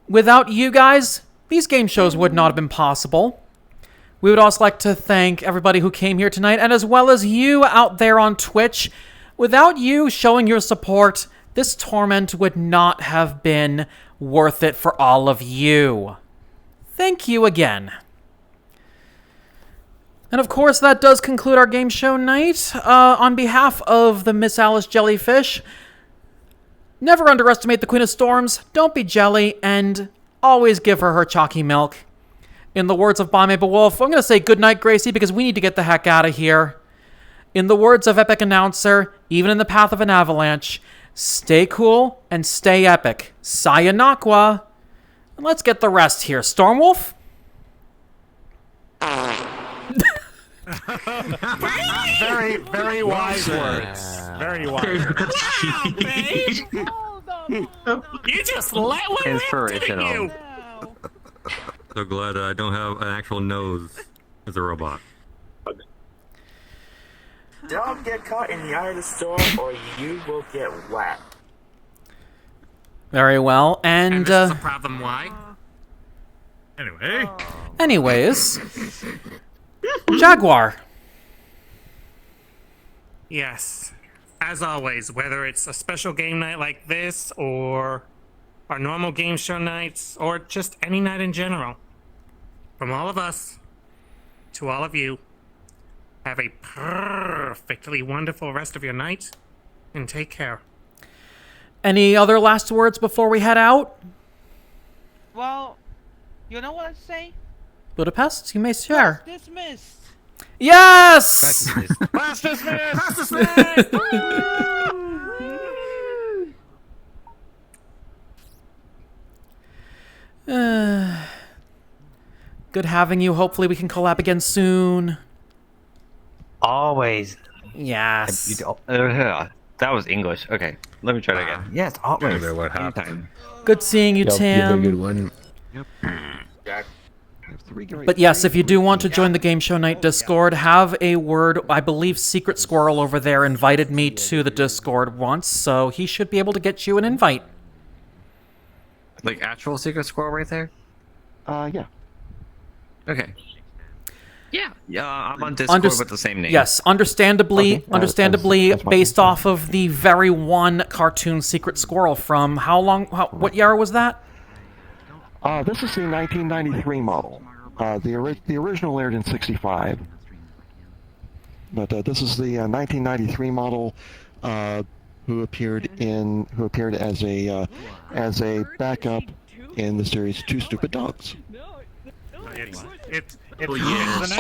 Without you guys, these game shows would not have been possible. We would also like to thank everybody who came here tonight, and as well as you out there on Twitch. Without you showing your support, this torment would not have been worth it for all of you. Thank you again. And of course, that does conclude our game show night. On behalf of the Miss Alice Jellyfish, never underestimate the Queen of Storms, don't be jelly, and always give her chalky milk. In the words of Bomb Maple Wolf, I'm going to say goodnight, Gracie, because we need to get the heck out of here. In the words of Epic Announcer, even in the path of an avalanche, stay cool and stay epic. Sayanakwa. And let's get the rest here. Stormwolf? Very, very wise words. Very wise words. You just let one Inspirational. you. So glad I don't have an actual nose as a robot. Don't get caught in the eye of the storm or you will get wet. Very well, and this is a problem. Why? Anyway. Anyways, Jaguar. Yes. As always, whether it's a special game night like this, or our normal game show nights, or just any night in general, from all of us to all of you, have a perfectly wonderful rest of your night, and take care. Any other last words before we head out? Well, you know what I say? Budapest, you may share. Dismissed. Yes! Class dismissed! Class dismissed! Good having you. Hopefully we can collab again soon. Always. Yes. That was English. Okay, let me try it again. Yes, always. What happened? Anytime. Good seeing you, Tim. Good one. Yep. But yes, if you do want to join the Game Show Night Discord, have a word. I believe Secret Squirrel over there invited me to the Discord once, so he should be able to get you an invite. Like actual Secret Squirrel right there? Yeah. Okay. Yeah, I'm on Discord with the same name. Yes, understandably, based off of the very one cartoon Secret Squirrel from what year was that? This is the 1993 model. The original aired in '65, but this is the 1993 model. Who appeared as a backup in the series Two Stupid Dogs.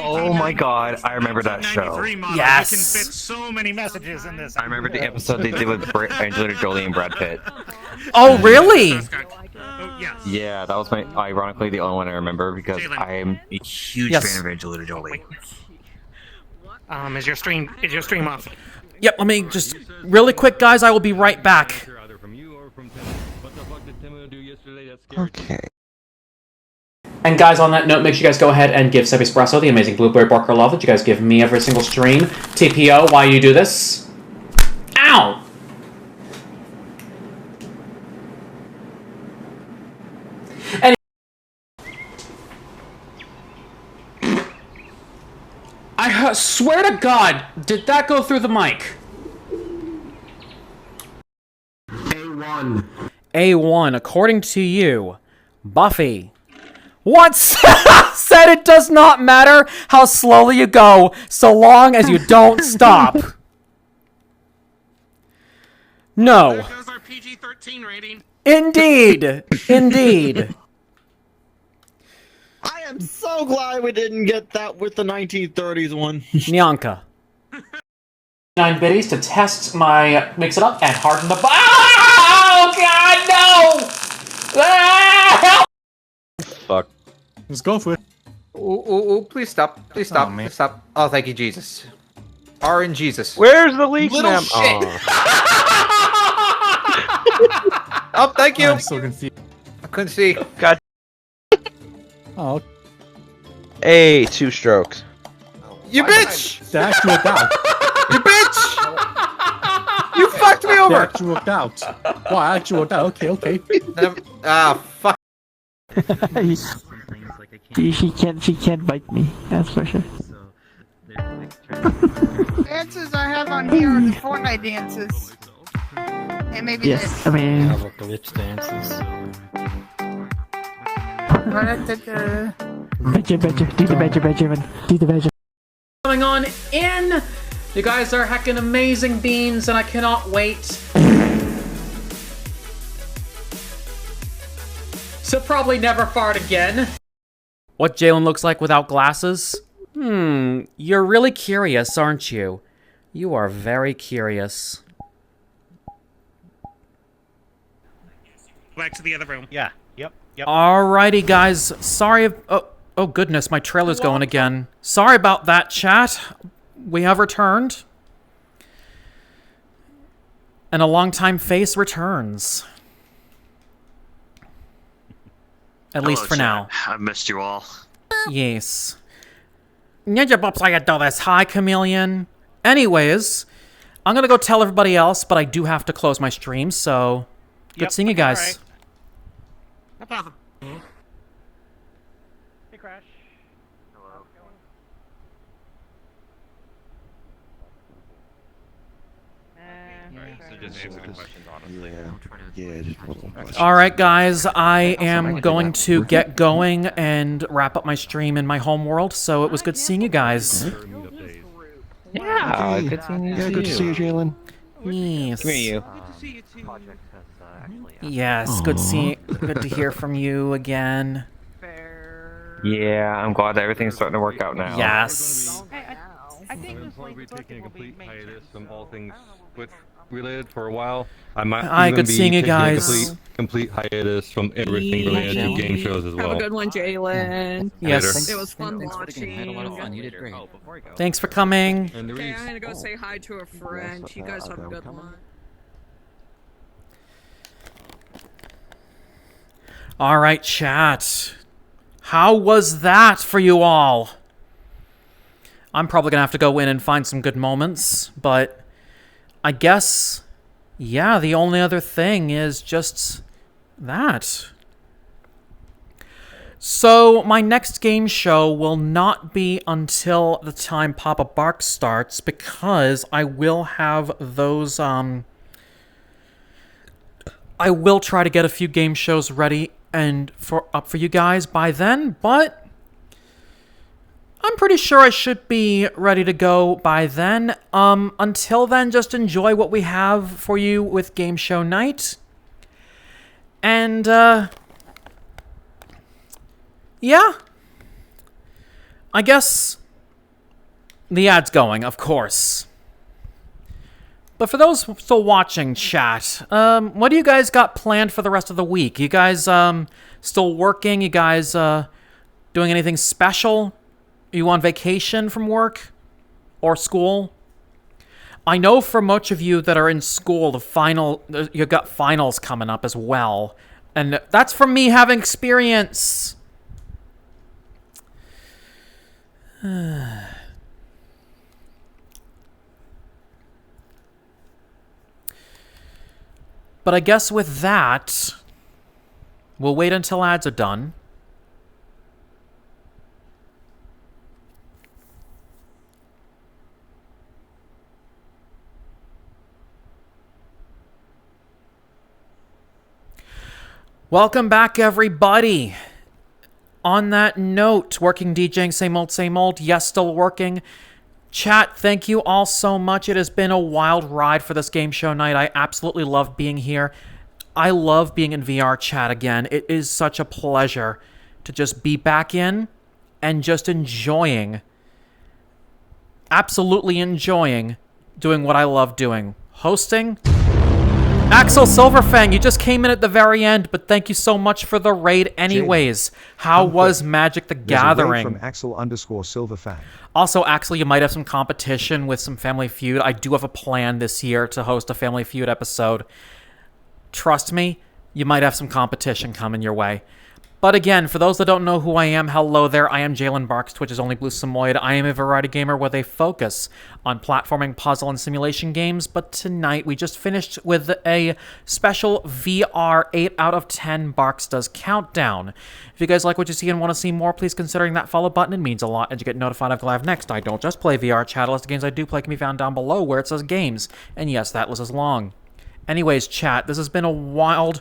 Oh my god, I remember that show. Yes. You can fit so many messages in this. I remember the episode they did with Angelina Jolie and Brad Pitt. Oh, really? Yeah, that was ironically the only one I remember because I am a huge fan of Angelina Jolie. Is your stream off? Yep, let me just really quick, guys. I will be right back. Okay. And guys, on that note, make sure you guys go ahead and give Seb Espresso the amazing Blueberry Barker love that you guys give me every single stream. TPO, why you do this? Ow! I swear to God, did that go through the mic? A1. A1, according to you, Buffy. What? Said it does not matter how slowly you go, so long as you don't stop. No. There goes our PG-13 rating. Indeed. Indeed. I am so glad we didn't get that with the 1930s one. Nyanka. 9 biddies to test my mix it up and harden the oh God no! Ah! Fuck. Let's go for it. Ooh, please stop. Please stop. Please stop. Oh, thank you, Jesus. R in Jesus. Where's the leak, Little ma'am? shit. Oh, thank you. I'm so confused. I couldn't see. God. Oh. Hey, 2 strokes. You bitch! That actually worked out. You bitch! You fucked me That over! actually worked out. Wow, I actually worked out. Okay. Fuck. She can't bite me, that's for sure. Dances I have on here are the Fortnite dances. And maybe Yes, this. I mean... glitch dances. Badger, do the badger, man. Do the badger. Coming on in. You guys are heckin' amazing beans, and I cannot wait. So probably never fart again. What Jalen looks like without glasses? You're really curious, aren't you? You are very curious. Back to the other room. Yeah. Yep. Alrighty, guys. Sorry if... Oh, goodness, my trailer's going again. Sorry about that, chat. We have returned. And a longtime face returns. At least for now. I missed you all. Yes. Ninja Bubs, I do this. Hi, Chameleon. Anyways, I'm gonna go tell everybody else, but I do have to close my stream, so... Good seeing you guys. Right. No problem. Hey, Crash. Hello. Alright, guys, I am going to get going and wrap up my stream in my home world, so it was good seeing you guys. Yeah, good seeing you. Yeah, good to see you, Jalen. Yes. Good to see you. Yes, good to hear from you again. Yeah, I'm glad that everything's starting to work out now. Yes. I think this probably lane's taking a will be complete made hiatus from all things Switch related for a while. I might Hi, even good be seeing you taking a guys. complete hiatus from everything related to game shows as well. Have a good one, Jalen. Yes. It was fun watching. You had a lot of fun. You did great. Thanks for coming. Okay, I'm gonna go say hi to a friend. You guys have a good one. Alright, chat. How was that for you all? I'm probably gonna have to go in and find some good moments, but I guess, yeah, the only other thing is just that. So, my next game show will not be until the time Papa Bark starts, because I will have those, I will try to get a few game shows ready and up for you guys by then, but I'm pretty sure I should be ready to go by then. Until then, just enjoy what we have for you with game show night. And, yeah. I guess the ad's going, of course. But for those still watching chat, what do you guys got planned for the rest of the week? You guys, still working? You guys, doing anything special? Are you on vacation from work or school? I know for much of you that are in school, you've got finals coming up as well. And that's from me having experience. But I guess with that, we'll wait until ads are done. Welcome back, everybody. On that note, working DJing, same old, yes, still working. Chat, thank you all so much. It has been a wild ride for this game show night. I absolutely love being here. I love being in VRChat again. It is such a pleasure to just be back in and just absolutely enjoying doing what I love doing. Hosting. Axel Silverfang, you just came in at the very end, but thank you so much for the raid anyways. How was Magic the Gathering? From Axel_Silverfang. Also, Axel, you might have some competition with some Family Feud. I do have a plan this year to host a Family Feud episode. Trust me, you might have some competition coming your way. But again, for those that don't know who I am, hello there. I am Jalen Barks, Twitch's only Blue Samoyed. I am a variety gamer with a focus on platforming, puzzle, and simulation games. But tonight, we just finished with a special VR 8 out of 10 Barks Does Countdown. If you guys like what you see and want to see more, please considering that follow button. It means a lot, and you get notified of live next. I don't just play VRChat. A list of games I do play can be found down below where it says games. And yes, that list is long. Anyways, chat, this has been a wild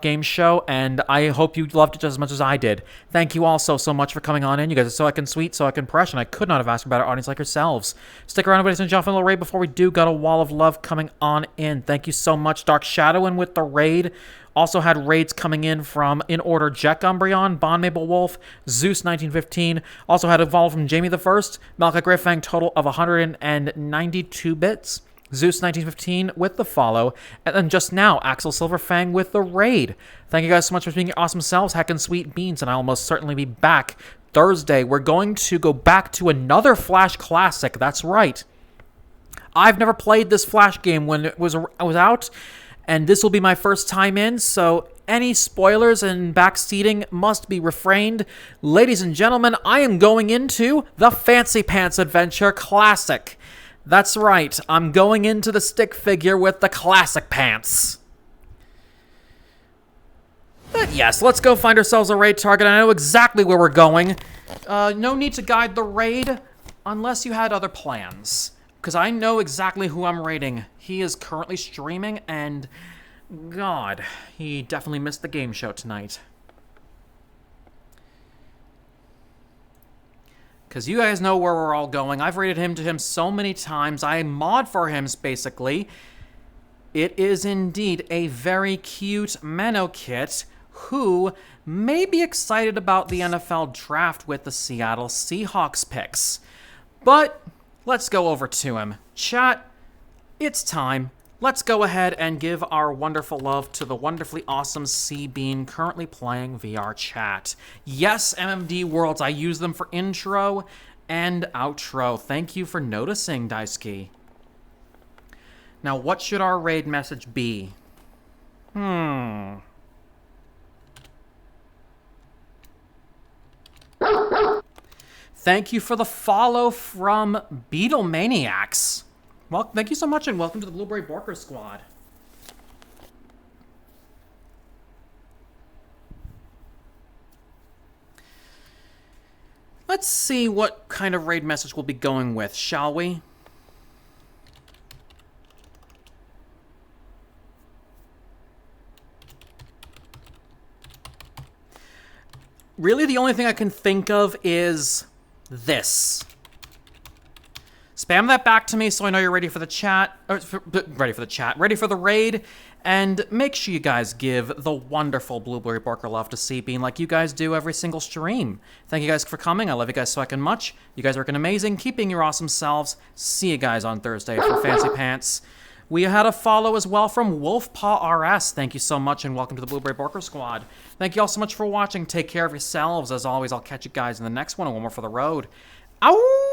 game show, and I hope you loved it just as much as I did. Thank you all so much for coming on in. You guys are so heckin' sweet, so heckin' fresh, and I could not have asked for a better audience like yourselves. Stick around, everybody, and jump in a little raid before we do. Got a wall of love coming on in. Thank you so much, Dark Shadow, and with the raid. Also had raids coming in from, in order, Jack Umbreon, Bond Maple Wolf, Zeus 1915. Also had a vol from Jamie the First, Malka Greyfang, total of 192 bits. Zeus 1915 with the follow, and then just now, Axel Silverfang with the raid. Thank you guys so much for being your awesome selves, heckin' sweet beans, and I'll most certainly be back Thursday. We're going to go back to another Flash Classic, that's right. I've never played this Flash game when it was out, and this will be my first time in, so any spoilers and backseating must be refrained. Ladies and gentlemen, I am going into the Fancy Pants Adventure Classic. That's right, I'm going into the stick figure with the classic pants. But yes, let's go find ourselves a raid target. I know exactly where we're going. No need to guide the raid unless you had other plans. Because I know exactly who I'm raiding. He is currently streaming, and God, he definitely missed the game show tonight. Because you guys know where we're all going. I've rated him to him so many times. I mod for him, basically. It is indeed a very cute Menokit who may be excited about the NFL draft with the Seattle Seahawks picks. But let's go over to him. Chat, it's time. Let's go ahead and give our wonderful love to the wonderfully awesome C-Bean currently playing VRChat. Yes, MMD Worlds, I use them for intro and outro. Thank you for noticing, Daisuke. Now, what should our raid message be? Thank you for the follow from Beatlemaniacs. Well, thank you so much, and welcome to the Blueberry Borker Squad. Let's see what kind of raid message we'll be going with, shall we? Really, the only thing I can think of is this. Spam that back to me so I know you're ready for the chat. Ready for the raid. And make sure you guys give the wonderful Blueberry Barker love to C-Bean like you guys do every single stream. Thank you guys for coming. I love you guys so fucking much. You guys are looking amazing. Keep being your awesome selves. See you guys on Thursday for Fancy Pants. We had a follow as well from Wolfpaw RS. Thank you so much and welcome to the Blueberry Barker Squad. Thank you all so much for watching. Take care of yourselves. As always, I'll catch you guys in the next one and one more for the road. Ow!